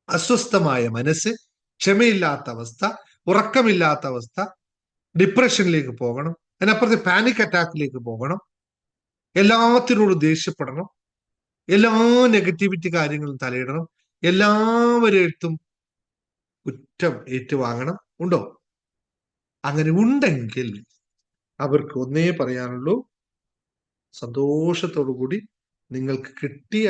അസ്വസ്ഥമായ മനസ്സ്, ക്ഷമയില്ലാത്ത അവസ്ഥ, ഉറക്കമില്ലാത്ത അവസ്ഥ, ഡിപ്രഷനിലേക്ക് പോകണം, അതിനപ്പുറത്ത് പാനിക് അറ്റാക്കിലേക്ക് പോകണം, എല്ലാത്തിനോടും ദേഷ്യപ്പെടണം, എല്ലാ നെഗറ്റിവിറ്റി കാര്യങ്ങളും തലയിടണം, എല്ലാവരെടുത്തും കുറ്റം ഏറ്റുവാങ്ങണം. ഉണ്ടോ? അങ്ങനെ ഉണ്ടെങ്കിൽ അവർക്ക് ഒന്നേ പറയാനുള്ളൂ, സന്തോഷത്തോടു കൂടി നിങ്ങൾക്ക് കിട്ടിയ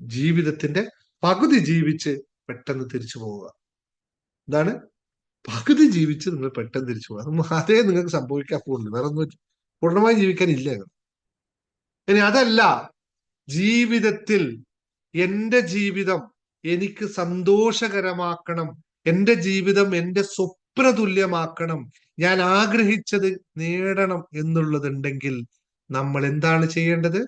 ജീവിതത്തിന്റെ പകുതി ജീവിച്ച് പെട്ടെന്ന് തിരിച്ചു പോവുക. എന്താണ്? പകുതി ജീവിച്ച് നിങ്ങൾ പെട്ടെന്ന് തിരിച്ചു പോകുക. അതേ നിങ്ങൾക്ക് സംഭവിക്കാൻ പോകുന്നു. വേറെ ഒന്നും പൂർണ്ണമായി ജീവിക്കാനില്ല. ഇനി അതല്ല, ജീവിതത്തിൽ എന്റെ ജീവിതം എനിക്ക് സന്തോഷകരമാക്കണം, എന്റെ ജീവിതം എന്റെ സ്വപ്നതുല്യമാക്കണം, ഞാൻ ആഗ്രഹിച്ചത് നേടണം എന്നുള്ളതുണ്ടെങ്കിൽ നമ്മൾ എന്താണ് ചെയ്യേണ്ടത്?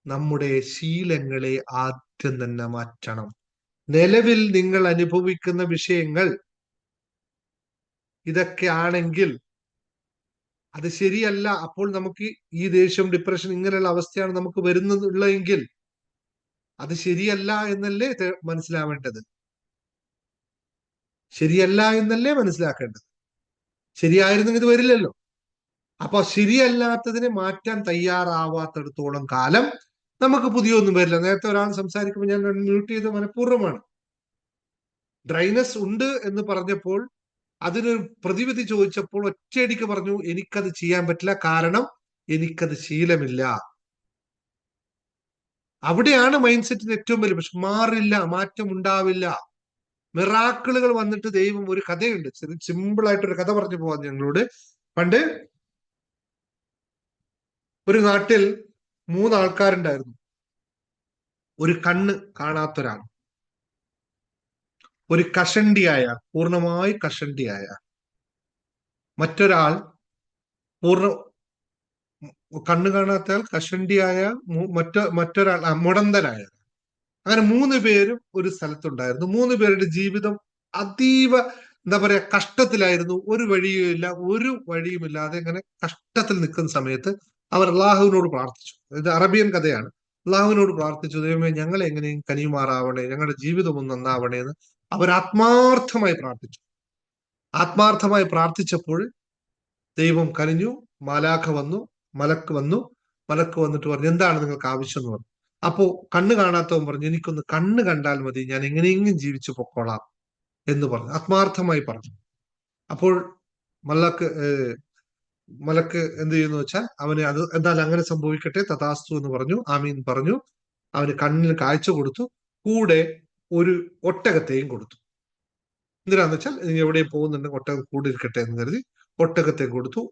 നമ്മുടെ ശീലങ്ങളെ ആദ്യം തന്നെ മാറ്റണം. നിലവിൽ നിങ്ങൾ അനുഭവിക്കുന്ന വിഷയങ്ങൾ ഇതൊക്കെ ആണെങ്കിൽ അത് ശരിയല്ല. അപ്പോൾ നമുക്ക് ഈ ദേഷ്യം, ഡിപ്രഷൻ, ഇങ്ങനെയുള്ള അവസ്ഥയാണ് നമുക്ക് വരുന്നതുള്ളതെങ്കിൽ അത് ശരിയല്ല എന്നല്ലേ മനസ്സിലാവേണ്ടത്? ശരിയല്ല എന്നല്ലേ മനസ്സിലാക്കേണ്ടത്? ശരിയായിരുന്നെങ്കിൽ ഇത് വരില്ലല്ലോ. അപ്പൊ ശരിയല്ലാത്തതിനെ മാറ്റാൻ തയ്യാറാവാത്തിടത്തോളം കാലം നമുക്ക് പുതിയൊന്നും വരില്ല. നേരത്തെ ഒരാൾ സംസാരിക്കുമ്പോൾ ഞാൻ മ്യൂട്ട് ചെയ്ത് മനഃപൂർവ്വമാണ്. ഡ്രൈനസ് ഉണ്ട് എന്ന് പറഞ്ഞപ്പോൾ അതിന് പ്രതിവിധി ചോദിച്ചപ്പോൾ ഒറ്റയടിക്ക് പറഞ്ഞു, എനിക്കത് ചെയ്യാൻ പറ്റില്ല, കാരണം എനിക്കത് ശീലമില്ല. അവിടെയാണ് മൈൻഡ് സെറ്റിന് ഏറ്റവും വലിയ. പക്ഷെ മാറില്ല, മാറ്റം ഉണ്ടാവില്ല. മിറാക്കിളുകൾ വന്നിട്ട് ദൈവം, ഒരു കഥയുണ്ട്, സിമ്പിൾ ആയിട്ടൊരു കഥ പറഞ്ഞു പോവാൻ ഞങ്ങളോട്. പണ്ട് ഒരു നാട്ടിൽ 3 ആൾക്കാരുണ്ടായിരുന്നു. ഒരു കണ്ണ് കാണാത്തൊരാൾ, ഒരു കഷണ്ടിയായ, പൂർണ്ണമായി കഷണ്ടിയായ, മറ്റൊരാൾ കണ്ണ് കാണാത്തയാൾ, കഷണ്ടിയായ, മറ്റൊരാൾ മുടന്തനായ. അങ്ങനെ 3 പേരും ഒരു സ്ഥലത്തുണ്ടായിരുന്നു. 3 പേരുടെ ജീവിതം അതീവ എന്താ പറയാ കഷ്ടത്തിലായിരുന്നു. ഒരു വഴിയുമില്ലാതെ ഇങ്ങനെ കഷ്ടത്തിൽ നിൽക്കുന്ന സമയത്ത് അവർ അള്ളാഹുവിനോട് പ്രാർത്ഥിച്ചു. ഇത് അറബിയൻ കഥയാണ്. അള്ളാഹുവിനോട് പ്രാർത്ഥിച്ചു, ദൈവമേ ഞങ്ങളെ എങ്ങനെയും കനിയുമാറാവണേ, ഞങ്ങളുടെ ജീവിതം ഒന്ന് നന്നാവണേ എന്ന് അവർ ആത്മാർത്ഥമായി പ്രാർത്ഥിച്ചു. ആത്മാർത്ഥമായി പ്രാർത്ഥിച്ചപ്പോൾ ദൈവം കനിഞ്ഞു. മലക്ക് വന്നിട്ട് പറഞ്ഞു, എന്താണ് നിങ്ങൾക്ക് ആവശ്യം എന്ന് പറഞ്ഞു. അപ്പോ കണ്ണ് കാണാത്തവൻ പറഞ്ഞു, എനിക്കൊന്ന് കണ്ണ് കണ്ടാൽ മതി, ഞാൻ എങ്ങനെയെങ്കിലും ജീവിച്ചു പൊക്കോളാം എന്ന് പറഞ്ഞു, ആത്മാർത്ഥമായി പറഞ്ഞു. അപ്പോൾ മലക്ക് എന്ത് ചെയ്യുന്നു വെച്ചാൽ അവന് അത് എന്നാൽ അങ്ങനെ സംഭവിക്കട്ടെ തഥാസ്തു എന്ന് പറഞ്ഞു, ആമീൻ പറഞ്ഞു. അവന് കണ്ണിൽ കാഴ്ച കൊടുത്തു, കൂടെ ഒരു ഒട്ടകത്തെയും കൊടുത്തു. എന്തിനാന്ന് വെച്ചാൽ നീ എവിടെയും പോകുന്നുണ്ടെങ്കിൽ ഒട്ടകം കൂടെ ഇരിക്കട്ടെ എന്ന് കരുതി ഒട്ടകത്തെ കൊടുത്തു.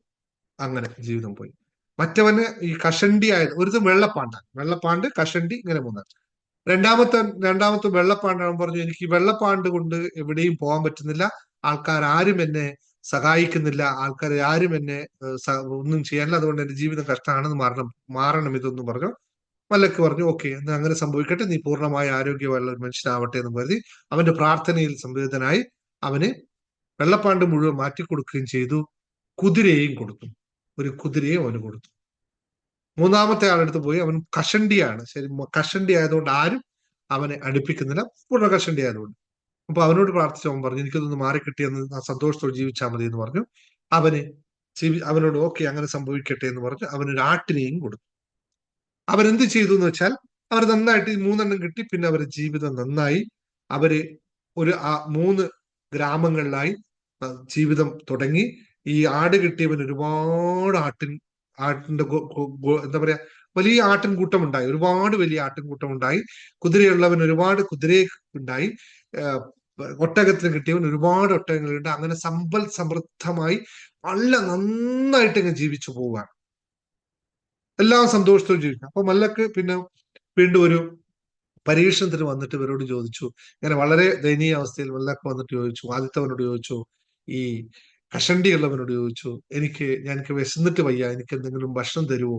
അങ്ങനെ ജീവിതം പോയി. മറ്റവന് ഈ കഷണ്ടി ആയത്, ഒരു വെള്ളപ്പാണ്ടാണ്, വെള്ളപ്പാണ്ട് കഷണ്ടി ഇങ്ങനെ മൂന്നാണ്. രണ്ടാമത്തെ വെള്ളപ്പാണ്ടാണ് പറഞ്ഞു, എനിക്ക് ഈ വെള്ളപ്പാണ്ട് കൊണ്ട് എവിടെയും പോകാൻ പറ്റുന്നില്ല, ആൾക്കാർ ആരും എന്നെ സഹായിക്കുന്നില്ല, ആൾക്കാർ ആരും എന്നെ ഒന്നും ചെയ്യാനില്ല, അതുകൊണ്ട് എന്റെ ജീവിതം കഷ്ടമാണെന്ന് മാറണം ഇതൊന്നും പറഞ്ഞു. മലക്ക് പറഞ്ഞു ഓക്കെ എന്നാൽ അങ്ങനെ സംഭവിക്കട്ടെ, നീ പൂർണ്ണമായ ആരോഗ്യമുള്ള ഒരു മനുഷ്യനാവട്ടെ എന്ന് കരുതി അവന്റെ പ്രാർത്ഥനയിൽ സംവേദനായി അവന് വെള്ളപ്പാണ്ട് മുഴുവൻ മാറ്റിക്കൊടുക്കുകയും ചെയ്തു. കുതിരയെയും കൊടുത്തു, ഒരു കുതിരയും അവന് കൊടുത്തു. മൂന്നാമത്തെ ആളെടുത്ത് പോയി, അവൻ കഷണ്ടിയാണ്, ശരി കഷണ്ടി ആയതുകൊണ്ട് ആരും അവനെ അടുപ്പിക്കുന്നില്ല, പൂർണ്ണ കഷണ്ടി ആയതുകൊണ്ട്. അപ്പൊ അവനോട് പ്രാർത്ഥിച്ചു, അവൻ പറഞ്ഞു എനിക്കിതൊന്ന് മാറിക്കിട്ടിയെന്ന് സന്തോഷത്തോടെ ജീവിച്ചാൽ മതി എന്ന് പറഞ്ഞു. അവനോട് ഓക്കെ അങ്ങനെ സംഭവിക്കട്ടെ എന്ന് പറഞ്ഞു അവനൊരു ആട്ടിനെയും കൊടുത്തു. അവരെന്ത് ചെയ്തു എന്ന് വെച്ചാൽ അവർ നന്നായിട്ട് ഈ 3 കിട്ടി. പിന്നെ അവരുടെ ജീവിതം നന്നായി. അവര് ഒരു 3 ഗ്രാമങ്ങളിലായി ജീവിതം തുടങ്ങി. ഈ ആട് കിട്ടിയവൻ ഒരുപാട് ആട്ടിന്റെ എന്താ പറയാ വലിയ ആട്ടിൻകൂട്ടം ഉണ്ടായി, ഒരുപാട് വലിയ ആട്ടിൻകൂട്ടം ഉണ്ടായി. കുതിരയുള്ളവൻ ഒരുപാട് കുതിരയെ ഉണ്ടായി. ഒട്ടകത്തിന് കിട്ടിയവൻ ഒരുപാട് ഒട്ടകങ്ങളുണ്ട്. അങ്ങനെ സമ്പൽ സമൃദ്ധമായി നല്ല നന്നായിട്ട് അങ്ങ് ജീവിച്ചു പോവുകയാണ്. എല്ലാം സന്തോഷത്തോടെ ജീവിക്കും. അപ്പൊ മല്ലക്ക് പിന്നെ വീണ്ടും ഒരു പരീക്ഷണത്തിന് വന്നിട്ട് ഇവരോട് ചോദിച്ചു, ഇങ്ങനെ വളരെ ദയനീയ അവസ്ഥയിൽ മല്ലക്ക് വന്നിട്ട് ചോദിച്ചു, ആദിത്യവനോട് ചോദിച്ചു, ഈ കഷണ്ടിയുള്ളവനോട് ചോദിച്ചു, എനിക്ക് വിശന്നിട്ട് വയ്യ, എനിക്ക് എന്തെങ്കിലും ഭക്ഷണം തരുമോ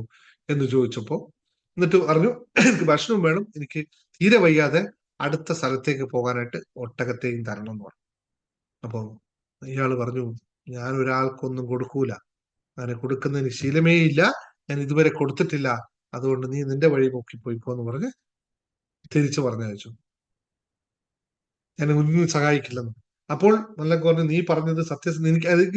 എന്ന് ചോദിച്ചപ്പോ, എന്നിട്ട് പറഞ്ഞു എനിക്ക് ഭക്ഷണം വേണം, എനിക്ക് തീരെ വയ്യാതെ അടുത്ത സ്ഥലത്തേക്ക് പോകാനായിട്ട് ഒട്ടകത്തെയും തരണം എന്ന് പറഞ്ഞു. അപ്പൊ ഇയാള് പറഞ്ഞു ഞാൻ ഒരാൾക്കൊന്നും കൊടുക്കൂല, അങ്ങനെ കൊടുക്കുന്നതിന് ശീലമേ ഇല്ല, ഞാൻ ഇതുവരെ കൊടുത്തിട്ടില്ല, അതുകൊണ്ട് നീ നിന്റെ വഴി നോക്കി പോയിക്കോ എന്ന് പറഞ്ഞ് തിരിച്ചു പറഞ്ഞയച്ചു. ഞാൻ ഒന്നും സഹായിക്കില്ലെന്ന്. അപ്പോൾ മല്ലക്ക് പറഞ്ഞു നീ പറഞ്ഞത്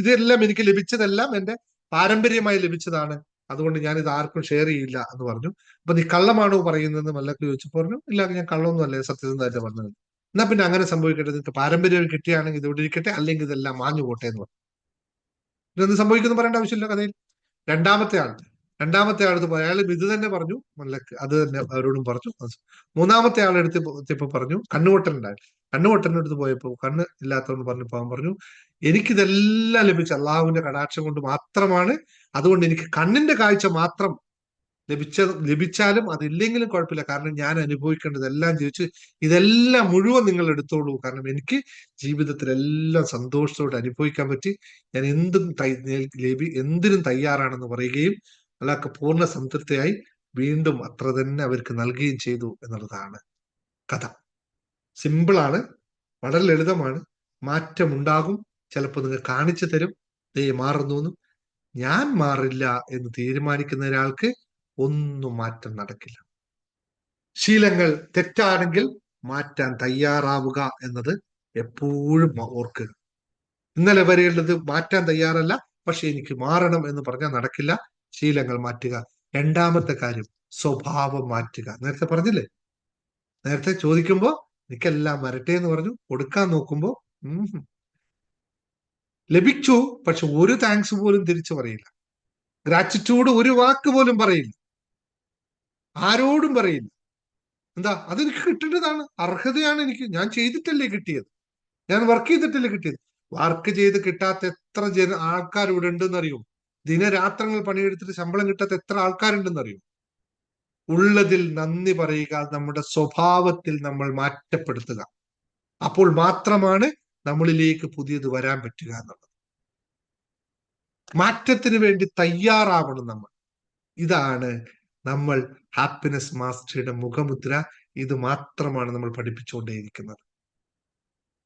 ഇതെല്ലാം എനിക്ക് ലഭിച്ചതെല്ലാം എന്റെ പാരമ്പര്യമായി ലഭിച്ചതാണ്, അതുകൊണ്ട് ഞാൻ ഇത് ആർക്കും ഷെയർ ചെയ്യില്ല എന്ന് പറഞ്ഞു. അപ്പൊ നീ കള്ളമാണോ പറയുന്നതെന്ന് മല്ലക്ക് ചോദിച്ചു. പറഞ്ഞു ഇല്ല, ഞാൻ കള്ളമൊന്നും അല്ലേ, സത്യസന്ധമായിട്ട് പറഞ്ഞത്. എന്നാ പിന്നെ അങ്ങനെ സംഭവിക്കട്ടെ, നിനക്ക് പാരമ്പര്യം കിട്ടിയാണെങ്കിൽ ഇത് ഇവിടെ ഇരിക്കട്ടെ, അല്ലെങ്കിൽ ഇതെല്ലാം മാഞ്ഞു പോട്ടെ എന്ന് പറഞ്ഞു. ഇതൊന്നും സംഭവിക്കുന്നു പറയേണ്ട ആവശ്യമില്ല കഥയിൽ. രണ്ടാമത്തെ ആളെടുത്ത് അയാൾ ഇത് തന്നെ പറഞ്ഞു, മല്ലക്ക് അത് തന്നെ അവരോടും പറഞ്ഞു. മൂന്നാമത്തെ ആളെടുത്ത് പറഞ്ഞു, കണ്ണുവട്ടൻ്റെ അടുത്ത് പോയപ്പോ കണ്ണ് ഇല്ലാത്തവന്ന് പറഞ്ഞപ്പോ അവൻ പറഞ്ഞു എനിക്കിതെല്ലാം ലഭിച്ച അള്ളാഹുവിന്റെ കടാക്ഷം കൊണ്ട് മാത്രമാണ്, അതുകൊണ്ട് എനിക്ക് കണ്ണിന്റെ കാഴ്ച മാത്രം ലഭിച്ചാലും അതില്ലെങ്കിലും കുഴപ്പമില്ല, കാരണം ഞാൻ അനുഭവിക്കേണ്ടതെല്ലാം ജീവിച്ച് ഇതെല്ലാം മുഴുവൻ നിങ്ങൾ എടുത്തോളൂ, കാരണം എനിക്ക് ജീവിതത്തിൽ എല്ലാം സന്തോഷത്തോടെ അനുഭവിക്കാൻ പറ്റി, ഞാൻ എന്തിനും തയ്യാറാണെന്ന് പറയുകയും അല്ലാതെ പൂർണ്ണ സംതൃപ്തിയായി വീണ്ടും അത്ര തന്നെ അവർക്ക് നൽകുകയും ചെയ്തു എന്നുള്ളതാണ് കഥ. സിമ്പിളാണ്, വളരെ ലളിതമാണ്, മാറ്റമുണ്ടാകും. ചിലപ്പോൾ നിങ്ങൾ കാണിച്ചു തരും മാറുന്നു. ഞാൻ മാറില്ല എന്ന് തീരുമാനിക്കുന്ന ഒരാൾക്ക് ഒന്നും മാറ്റം നടക്കില്ല. ശീലങ്ങൾ തെറ്റാണെങ്കിൽ മാറ്റാൻ തയ്യാറാവുക എന്നത് എപ്പോഴും ഓർക്കുക. ഇന്നലെ വരെയുള്ളത് മാറ്റാൻ തയ്യാറല്ല, പക്ഷെ എനിക്ക് മാറണം എന്ന് പറഞ്ഞാൽ നടക്കില്ല. ശീലങ്ങൾ മാറ്റുക. രണ്ടാമത്തെ കാര്യം സ്വഭാവം മാറ്റുക. നേരത്തെ പറഞ്ഞില്ലേ, നേരത്തെ ചോദിക്കുമ്പോ എനിക്കെല്ലാം വരട്ടെ എന്ന് പറഞ്ഞു, കൊടുക്കാൻ നോക്കുമ്പോ ലഭിച്ചു, പക്ഷെ ഒരു താങ്ക്സ് പോലും തിരിച്ചു പറയില്ല, ഗ്രാറ്റിറ്റ്യൂഡ് ഒരു വാക്ക് പോലും പറയില്ല, ആരോടും പറയില്ല. എന്താ അതെനിക്ക് കിട്ടേണ്ടതാണ്, അർഹതയാണ്, ഞാൻ ചെയ്തിട്ടല്ലേ കിട്ടിയത്, ഞാൻ വർക്ക് ചെയ്തിട്ടല്ലേ കിട്ടിയത്. വർക്ക് ചെയ്ത് കിട്ടാത്ത എത്ര ആൾക്കാർ ഇവിടെ ഉണ്ടെന്നറിയോ? ദിനരാത്രങ്ങൾ പണിയെടുത്തിട്ട് ശമ്പളം കിട്ടാത്ത എത്ര ആൾക്കാരുണ്ടെന്നറിയോ? ഉള്ളതിൽ നന്ദി പറയുക, നമ്മുടെ സ്വഭാവത്തിൽ നമ്മൾ മാറ്റപ്പെടുത്തുക. അപ്പോൾ മാത്രമാണ് നമ്മളിലേക്ക് പുതിയത് വരാൻ പറ്റുക എന്നുള്ളത്. മാറ്റത്തിന് വേണ്ടി തയ്യാറാവണം നമ്മൾ. ഇതാണ് നമ്മൾ ഹാപ്പിനെസ് മാസ്റ്ററിയുടെ മുഖമുദ്ര. ഇത് മാത്രമാണ് നമ്മൾ പഠിപ്പിച്ചുകൊണ്ടേയിരിക്കുന്നത്.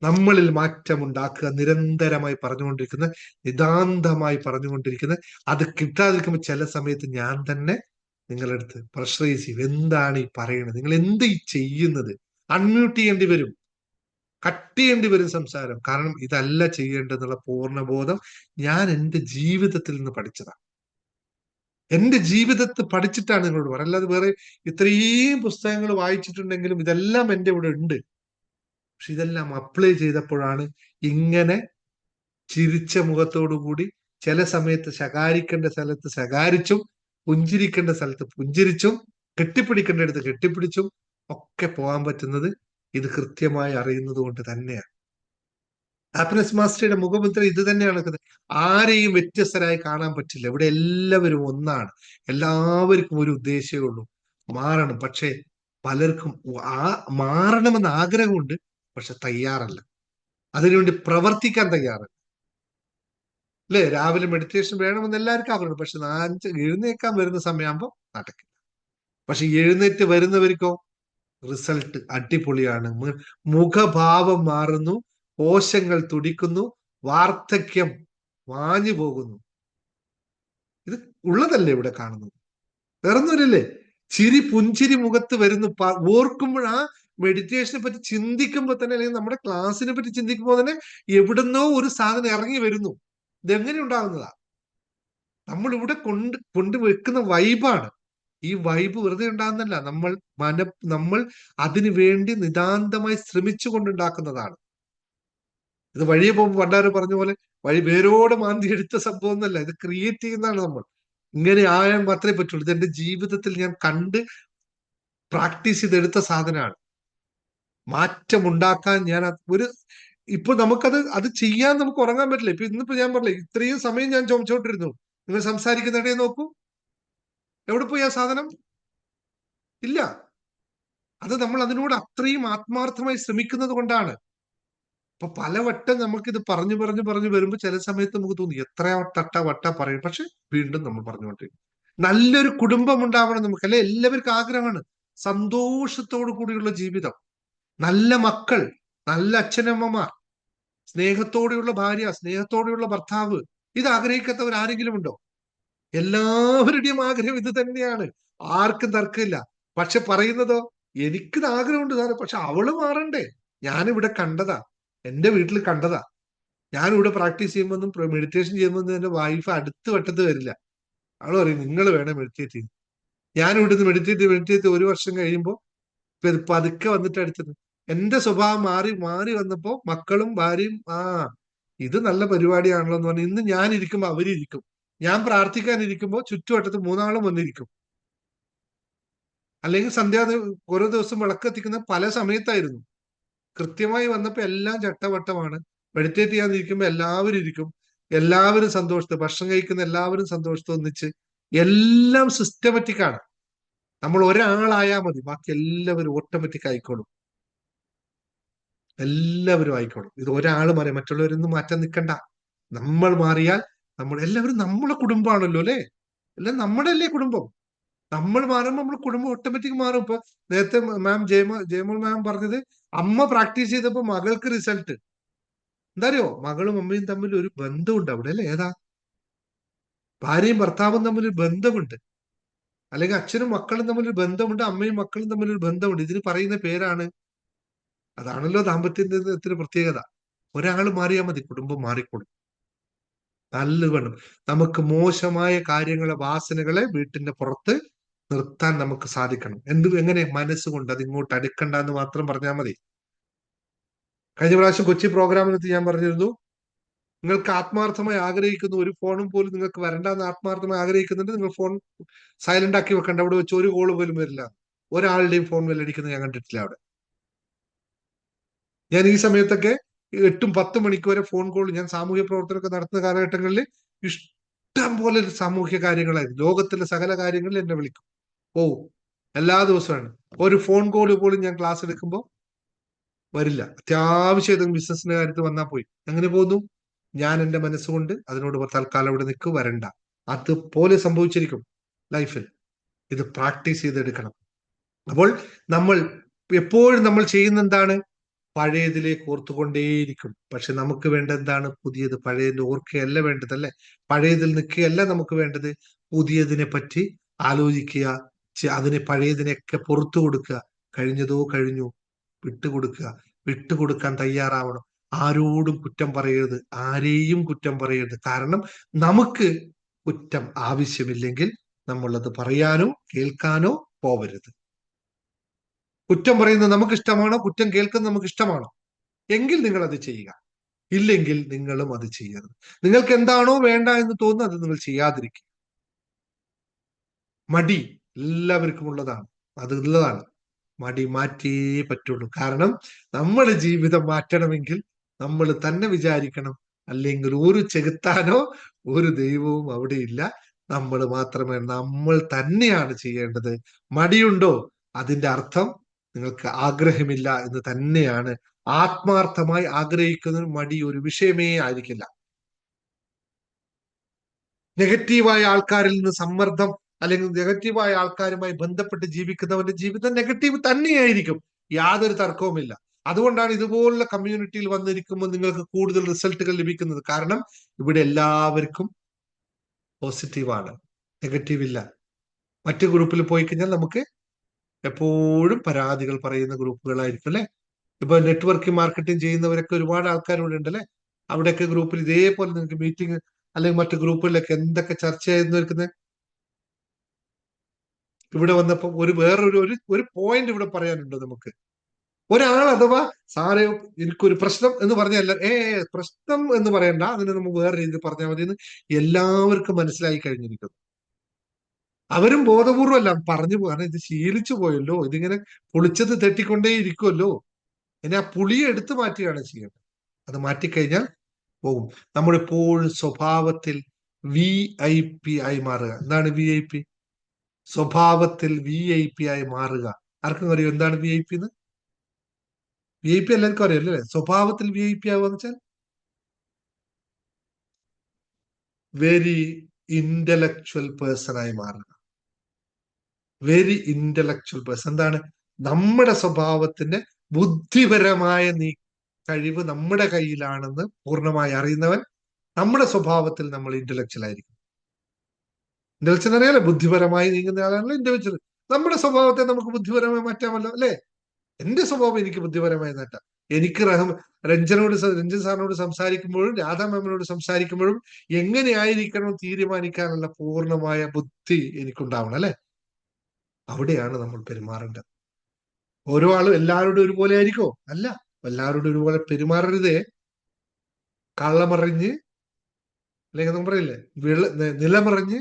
നമ്മളിൽ മാറ്റമുണ്ടാക്കുക, നിരന്തരമായി പറഞ്ഞുകൊണ്ടിരിക്കുന്നത്, നിതാന്തമായി പറഞ്ഞുകൊണ്ടിരിക്കുന്നത്. അത് കിട്ടാതിരിക്കുമ്പോൾ ചില സമയത്ത് ഞാൻ തന്നെ നിങ്ങളടുത്ത് പ്രഷറൈസ് ചെയ്യും, എന്താണ് ഈ പറയുന്നത്, നിങ്ങൾ എന്ത് ഈ ചെയ്യുന്നത്, അൺമ്യൂട്ട് ചെയ്യേണ്ടി വരും, കട്ട് ചെയ്യേണ്ടി വരും സംസാരം. കാരണം ഇതല്ല ചെയ്യേണ്ടതെന്നുള്ള പൂർണ്ണബോധം ഞാൻ എൻ്റെ ജീവിതത്തിൽ നിന്ന് പഠിച്ചതാണ്. എന്റെ ജീവിതത്തിൽ പഠിച്ചിട്ടാണ് നിങ്ങളോട് പറയുന്നത്. അല്ലാതെ വേറെ ഇത്രയും പുസ്തകങ്ങൾ വായിച്ചിട്ടുണ്ടെങ്കിലും ഇതെല്ലാം എൻ്റെ ഇവിടെ ഉണ്ട്. പക്ഷെ ഇതെല്ലാം അപ്ലൈ ചെയ്തപ്പോഴാണ് ഇങ്ങനെ ചിരിച്ച മുഖത്തോടു കൂടി ചില സമയത്ത് ശകാരിക്കേണ്ട സ്ഥലത്ത് ശകാരിച്ചും പുഞ്ചിരിക്കേണ്ട സ്ഥലത്ത് പുഞ്ചിരിച്ചും കെട്ടിപ്പിടിക്കേണ്ടടുത്ത് കെട്ടിപ്പിടിച്ചും ഒക്കെ പോകാൻ പറ്റുന്നത് ഇത് കൃത്യമായി അറിയുന്നത് കൊണ്ട് തന്നെയാണ്. ഹാപ്പിനെസ് മാസ്റ്ററുടെ മുഖമുദ്ര ഇത് തന്നെയാണ്. ആരെയും വ്യത്യസ്തരായി കാണാൻ പറ്റില്ല. ഇവിടെ എല്ലാവരും ഒന്നാണ്. എല്ലാവർക്കും ഒരു ഉദ്ദേശമേ ഉള്ളൂ, മാറണം. പക്ഷേ പലർക്കും മാറണമെന്ന് ആഗ്രഹമുണ്ട്, പക്ഷെ തയ്യാറല്ല, അതിനുവേണ്ടി പ്രവർത്തിക്കാൻ തയ്യാറല്ല. അല്ലെ? രാവിലെ മെഡിറ്റേഷൻ വേണമെന്ന് എല്ലാവർക്കും ആഗ്രഹം, പക്ഷെ എഴുന്നേക്കാൻ വരുന്ന സമയമാകുമ്പോൾ നടക്കില്ല. പക്ഷെ എഴുന്നേറ്റ് വരുന്നവർക്കോ റിസൾട്ട് അടിപൊളിയാണ്. മുഖഭാവം മാറുന്നു, കോശങ്ങൾ തുടിക്കുന്നു, വാർദ്ധക്യം മാഞ്ഞു പോകുന്നു. ഇത് ഉള്ളതല്ലേ ഇവിടെ കാണുന്നത്? വേറൊന്നുമില്ലല്ലേ? ചിരി പുഞ്ചിരി മുഖത്ത് വരുന്നു. ഓർക്കുമ്പോൾ ആ മെഡിറ്റേഷനെ പറ്റി ചിന്തിക്കുമ്പോൾ തന്നെ, അല്ലെങ്കിൽ നമ്മുടെ ക്ലാസ്സിനെ പറ്റി ചിന്തിക്കുമ്പോൾ തന്നെ എവിടുന്നോ ഒരു സാധനം ഇറങ്ങി വരുന്നു. ഇതെങ്ങനെ ഉണ്ടാകുന്നതാ? നമ്മൾ ഇവിടെ കൊണ്ടുവെക്കുന്ന വൈബാണ്. ഈ വൈബ് വെറുതെ ഉണ്ടാകുന്നല്ല, നമ്മൾ അതിനു വേണ്ടി നിതാന്തമായി ശ്രമിച്ചു കൊണ്ടുണ്ടാക്കുന്നതാണ്. ഇത് വഴിയെ പോകുമ്പോൾ പണ്ടാരും പറഞ്ഞ പോലെ വഴി വേരോടെ മാന്തി എടുത്ത സംഭവം എന്നല്ല, ഇത് ക്രിയേറ്റ് ചെയ്യുന്നതാണ് നമ്മൾ. ഇങ്ങനെ ആയാൽ മാത്രമേ പറ്റുള്ളൂ. ഇത് എന്റെ ജീവിതത്തിൽ ഞാൻ കണ്ട് പ്രാക്ടീസ് ചെയ്തെടുത്ത സാധനമാണ്. മാറ്റം ഉണ്ടാക്കാൻ ഞാൻ ഇപ്പൊ അത് ചെയ്യാൻ നമുക്ക് ഉറങ്ങാൻ പറ്റില്ല. ഇന്നിപ്പോ ഞാൻ പറഞ്ഞില്ല, ഇത്രയും സമയം ഞാൻ ചുമച്ചോണ്ടിരുന്നു. നിങ്ങൾ സംസാരിക്കുന്നിടയെ നോക്കൂ, എവിടെ പോയി ആ സാധനം? ഇല്ല. അത് നമ്മൾ അതിനോട് അത്രയും ആത്മാർത്ഥമായി ശ്രമിക്കുന്നത് കൊണ്ടാണ്. അപ്പൊ പലവട്ടം നമുക്കിത് പറഞ്ഞു വരുമ്പോൾ ചില സമയത്ത് നമുക്ക് തോന്നി എത്ര വട്ട പറയും, പക്ഷെ വീണ്ടും നമ്മൾ പറഞ്ഞുകൊണ്ടിരിക്കും. നല്ലൊരു കുടുംബം ഉണ്ടാവണം നമുക്ക്, അല്ലെ? എല്ലാവർക്കും ആഗ്രഹമാണ് സന്തോഷത്തോടു കൂടിയുള്ള ജീവിതം, നല്ല മക്കൾ, നല്ല അച്ഛനമ്മമാർ, സ്നേഹത്തോടെയുള്ള ഭാര്യ, സ്നേഹത്തോടെയുള്ള ഭർത്താവ്. ഇത് ആഗ്രഹിക്കാത്തവർ ആരെങ്കിലും ഉണ്ടോ? എല്ലാവരുടെയും ആഗ്രഹം ഇത് തന്നെയാണ്, ആർക്കും തർക്കമില്ല. പക്ഷെ പറയുന്നതോ, എനിക്കിത് ആഗ്രഹമുണ്ട് സാറേ, പക്ഷെ അവള് മാറണ്ടേ. ഞാനിവിടെ കണ്ടതാ, എന്റെ വീട്ടിൽ കണ്ടതാ. ഞാനിവിടെ പ്രാക്ടീസ് ചെയ്യുമ്പോൾ മെഡിറ്റേഷൻ ചെയ്യുമ്പോൾ എന്റെ വൈഫ് അടുത്ത വട്ടത്ത് വരില്ല. അവള് പറയും നിങ്ങൾ വേണം മെഡിറ്റേറ്റ് ചെയ്യും. ഞാനിവിടുന്ന് മെഡിറ്റേറ്റ് 1 വർഷം കഴിയുമ്പോൾ പതുക്കെ വന്നിട്ട് അടുത്തത് എന്റെ സ്വഭാവം മാറി വന്നപ്പോ മക്കളും ഭാര്യയും ഇത് നല്ല പരിപാടിയാണല്ലോ എന്ന് പറഞ്ഞ് ഇന്ന് ഞാൻ ഇരിക്കുമ്പോ അവരിയ്ക്കും. ഞാൻ പ്രാർത്ഥിക്കാനിരിക്കുമ്പോ ചുറ്റുവട്ടത്ത് 3 ആളും വന്നിരിക്കും. അല്ലെങ്കിൽ ഓരോ ദിവസം വിളക്ക് കത്തിക്കുന്ന പല സമയത്തായിരുന്നു. കൃത്യമായി വന്നപ്പോ എല്ലാം ചട്ടവട്ടമാണ്. മെഡിറ്റേറ്റ് ചെയ്യാതിരിക്കുമ്പോ എല്ലാവരും ഇരിക്കും, എല്ലാവരും സന്തോഷത്തെ, ഭക്ഷണം കഴിക്കുന്ന എല്ലാവരും സന്തോഷത്തെ ഒന്നിച്ച്, എല്ലാം സിസ്റ്റമാറ്റിക് ആണ്. നമ്മൾ ഒരാളായാൽ മതി, ബാക്കി എല്ലാവരും ഓട്ടോമാറ്റിക് ആയിക്കോളും. എല്ലാവരും ആയിക്കോളും. ഇത് ഒരാൾ മാറി മറ്റുള്ളവരൊന്നും മാറ്റാൻ നിൽക്കണ്ട. നമ്മൾ മാറിയാൽ എല്ലാവരും നമ്മളെ കുടുംബമാണല്ലോ, അല്ലെ? അല്ലെ? നമ്മുടെ അല്ലേ കുടുംബം? നമ്മൾ മാറുമ്പോൾ നമ്മൾ കുടുംബം ഓട്ടോമാറ്റിക് മാറും. ഇപ്പൊ നേരത്തെ മാം ജയമോൾ മാം പറഞ്ഞത്, അമ്മ പ്രാക്ടീസ് ചെയ്തപ്പോ മകൾക്ക് റിസൾട്ട്. എന്താ അറിയോ? മകളും അമ്മയും തമ്മിൽ ഒരു ബന്ധമുണ്ട് അവിടെ, അല്ലെ? ഏതാ? ഭാര്യയും ഭർത്താവും തമ്മിൽ ഒരു ബന്ധമുണ്ട്, അല്ലെങ്കിൽ അച്ഛനും മക്കളും തമ്മിലൊരു ബന്ധമുണ്ട്, അമ്മയും മക്കളും തമ്മിലൊരു ബന്ധമുണ്ട്. ഇതിന് പറയുന്ന പേരാണ്, അതാണല്ലോ ദാമ്പത്യത്തിന്റെ പ്രത്യേകത. ഒരാൾ മാറിയാൽ മതി, കുടുംബം മാറിക്കൊള്ളും. നല്ലത് വേണം. നമുക്ക് മോശമായ കാര്യങ്ങളെ, വാസനകളെ വീട്ടിന്റെ പുറത്ത് നിർത്താൻ നമുക്ക് സാധിക്കണം. എങ്ങനെ? മനസ്സുകൊണ്ട്. അത് ഇങ്ങോട്ട് അടുക്കണ്ട എന്ന് മാത്രം പറഞ്ഞാൽ മതി. കഴിഞ്ഞ പ്രാവശ്യം കൊച്ചി പ്രോഗ്രാമിനകത്ത് ഞാൻ പറഞ്ഞിരുന്നു, നിങ്ങൾക്ക് ആത്മാർത്ഥമായി ആഗ്രഹിക്കുന്ന ഒരു ഫോണും പോലും നിങ്ങൾക്ക് വരണ്ടെന്ന് ആത്മാർത്ഥമായി ആഗ്രഹിക്കുന്നുണ്ട്, നിങ്ങൾ ഫോൺ സൈലന്റ് ആക്കി വെക്കണ്ട. അവിടെ വെച്ച് ഒരു കോള് പോലും വരില്ല. ഒരാളുടെയും ഫോൺ ബെല്ലടിക്കുന്നത് ഞാൻ കണ്ടിട്ടില്ല അവിടെ. ഞാൻ ഈ സമയത്തൊക്കെ 8-10 മണിക്ക് വരെ ഫോൺ കോൾ, ഞാൻ സാമൂഹ്യ പ്രവർത്തനമൊക്കെ നടത്തുന്ന കാലഘട്ടങ്ങളിൽ ഇഷ്ടം പോലെ സാമൂഹ്യ കാര്യങ്ങളായിരുന്നു. ലോകത്തിലെ സകല കാര്യങ്ങളിൽ എന്നെ വിളിക്കും. എല്ലാ ദിവസമാണ്. ഒരു ഫോൺ കോൾ പോലും ഞാൻ ക്ലാസ് എടുക്കുമ്പോൾ വരില്ല. അത്യാവശ്യം ഏതെങ്കിലും ബിസിനസിന്റെ കാര്യത്തിൽ വന്നാൽ പോയി. എങ്ങനെ പോകുന്നു? ഞാൻ എന്റെ മനസ്സുകൊണ്ട് അതിനോട് തൽക്കാലം ഇവിടെ നിൽക്കും, വരണ്ട. അതുപോലെ സംഭവിച്ചിരിക്കും ലൈഫിൽ. ഇത് പ്രാക്ടീസ് ചെയ്തെടുക്കണം. അപ്പോൾ നമ്മൾ എപ്പോഴും നമ്മൾ ചെയ്യുന്ന എന്താണ്? പഴയതിലേക്ക് ഓർത്തുകൊണ്ടേയിരിക്കും. പക്ഷെ നമുക്ക് വേണ്ട എന്താണ്? പുതിയത്. പഴയതിൽ ഓർക്കുകയല്ല വേണ്ടത്, അല്ലെ? പഴയതിൽ നിൽക്കുകയല്ല നമുക്ക് വേണ്ടത്. പുതിയതിനെ പറ്റി ആലോചിക്കുക, പഴയതിനെയൊക്കെ പുറത്തു കൊടുക്കുക. കഴിഞ്ഞതോ കഴിഞ്ഞു, വിട്ടുകൊടുക്കാൻ തയ്യാറാവണം. ആരോടും കുറ്റം പറയരുത്, ആരെയും കുറ്റം പറയരുത്. കാരണം നമുക്ക് കുറ്റം ആവശ്യമില്ലെങ്കിൽ നമ്മൾ അത് പറയാനോ കേൾക്കാനോ പോവരുത്. കുറ്റം പറയുന്നത് നമുക്ക് ഇഷ്ടമാണോ? കുറ്റം കേൾക്കുന്നത് നമുക്ക് ഇഷ്ടമാണോ? എങ്കിൽ നിങ്ങൾ അത് ചെയ്യുക. ഇല്ലെങ്കിൽ നിങ്ങളും അത് ചെയ്യരുത്. നിങ്ങൾക്ക് എന്താണോ വേണ്ട എന്ന് തോന്നുന്നത് അത് നിങ്ങൾ ചെയ്യാതിരിക്കുക. മടി എല്ലാവർക്കും ഉള്ളതാണ്, അത് ഉള്ളതാണ്. മടി മാറ്റിയേ പറ്റുള്ളൂ. കാരണം നമ്മുടെ ജീവിതം മാറ്റണമെങ്കിൽ നമ്മൾ തന്നെ വിചാരിക്കണം, അല്ലെങ്കിൽ ഒരു ചെകുത്താനോ ഒരു ദൈവവും അവിടെ ഇല്ല. നമ്മൾ മാത്രമേ, നമ്മൾ തന്നെയാണ് ചെയ്യേണ്ടത്. മടിയുണ്ടോ? അതിന്റെ അർത്ഥം നിങ്ങൾക്ക് ആഗ്രഹമില്ല എന്ന് തന്നെയാണ്. ആത്മാർത്ഥമായി ആഗ്രഹിക്കുന്ന മടി ഒരു വിഷയമേ ആയിരിക്കില്ല. നെഗറ്റീവായ ആൾക്കാരിൽ നിന്ന് സമ്മർദ്ദം, അല്ലെങ്കിൽ നെഗറ്റീവായ ആൾക്കാരുമായി ബന്ധപ്പെട്ട് ജീവിക്കുന്നവന്റെ ജീവിതം നെഗറ്റീവ് തന്നെയായിരിക്കും, യാതൊരു തർക്കവുമില്ല. അതുകൊണ്ടാണ് ഇതുപോലുള്ള കമ്മ്യൂണിറ്റിയിൽ വന്നിരിക്കുമ്പോൾ നിങ്ങൾക്ക് കൂടുതൽ റിസൾട്ടുകൾ ലഭിക്കുന്നത്. കാരണം ഇവിടെ എല്ലാവർക്കും പോസിറ്റീവാണ്, നെഗറ്റീവ് ഇല്ല. മറ്റു ഗ്രൂപ്പിൽ പോയി കഴിഞ്ഞാൽ നമുക്ക് എപ്പോഴും പരാതികൾ പറയുന്ന ഗ്രൂപ്പുകളായിരിക്കും അല്ലെ. ഇപ്പൊ നെറ്റ്വർക്കിംഗ് മാർക്കറ്റിംഗ് ചെയ്യുന്നവരൊക്കെ ഒരുപാട് ആൾക്കാരിവിടെ ഉണ്ടല്ലേ. അവിടെയൊക്കെ ഗ്രൂപ്പിൽ ഇതേപോലെ നിങ്ങൾക്ക് മീറ്റിംഗ് അല്ലെങ്കിൽ മറ്റു ഗ്രൂപ്പുകളിലൊക്കെ എന്തൊക്കെ ചർച്ച ചെയ്യുന്നു നിൽക്കുന്നത്. ഇവിടെ വന്നപ്പോ വേറൊരു പോയിന്റ് ഇവിടെ പറയാനുണ്ട് നമുക്ക്. ഒരാൾ അഥവാ സാറേ എനിക്കൊരു പ്രശ്നം എന്ന് പറഞ്ഞല്ല, പ്രശ്നം എന്ന് പറയണ്ട, അതിന് നമുക്ക് വേറെ രീതിയിൽ പറഞ്ഞാൽ മതി എന്ന് എല്ലാവർക്കും മനസ്സിലായി കഴിഞ്ഞിരിക്കുന്നു. അവരും ബോധപൂർവമല്ല പറഞ്ഞു, കാരണം ഇത് ശീലിച്ചു പോയല്ലോ, ഇതിങ്ങനെ പൊളിച്ചത് തെറ്റിക്കൊണ്ടേ ഇരിക്കുമല്ലോ. ഇനി ആ പുളിയെ എടുത്തു മാറ്റുകയാണ് ചെയ്യേണ്ടത്. അത് മാറ്റിക്കഴിഞ്ഞാൽ പോകും. നമ്മളെപ്പോഴും സ്വഭാവത്തിൽ VIP ആയി മാറുക. എന്താണ് VIP? സ്വഭാവത്തിൽ VIP ആയി മാറുക. ആർക്കും അറിയോ എന്താണ് VIP എന്ന്? VIP എല്ലാവർക്കും അറിയാം അല്ലേ? സ്വഭാവത്തിൽ VIP ആവുക എന്ന് വെച്ചാൽ വെരി ഇന്റലക്ച്വൽ പേഴ്സൺ ആയി മാറുക. വെരി ഇന്റലക്ച്വൽ പേഴ്സൺ എന്താണ്? നമ്മുടെ സ്വഭാവത്തിന്റെ ബുദ്ധിപരമായ കഴിവ് നമ്മുടെ കയ്യിലാണെന്ന് പൂർണ്ണമായി അറിയുന്നവൻ. നമ്മുടെ സ്വഭാവത്തിൽ നമ്മൾ ഇന്റലക്ച്വൽ ആയിരിക്കും. ഇന്റലക്ച്വൽ അറിയാലോ, ബുദ്ധിപരമായി നീങ്ങുന്ന ആളാണല്ലോ ഇന്റലക്ച്വൽ. നമ്മുടെ സ്വഭാവത്തെ നമുക്ക് ബുദ്ധിപരമായി മാറ്റാമല്ലോ അല്ലെ. എന്റെ സ്വഭാവം എനിക്ക് ബുദ്ധിപരമായി മാറ്റാം. എനിക്ക് രഞ്ജൻ സാറിനോട് സംസാരിക്കുമ്പോഴും രാധാ മാമിനോട് സംസാരിക്കുമ്പോഴും എങ്ങനെയായിരിക്കണം തീരുമാനിക്കാനുള്ള പൂർണ്ണമായ ബുദ്ധി എനിക്കുണ്ടാവണം അല്ലെ. അവിടെയാണ് നമ്മൾ പെരുമാറേണ്ടത്. ഓരോ ആളും എല്ലാവരോടും ഒരുപോലെ ആയിരിക്കോ? അല്ല, എല്ലാവരോടും ഒരുപോലെ പെരുമാറരുതേ. കള്ളമറിഞ്ഞ്, അല്ലെങ്കിൽ നമ്മൾ പറയില്ലേ നിലമറിഞ്ഞ്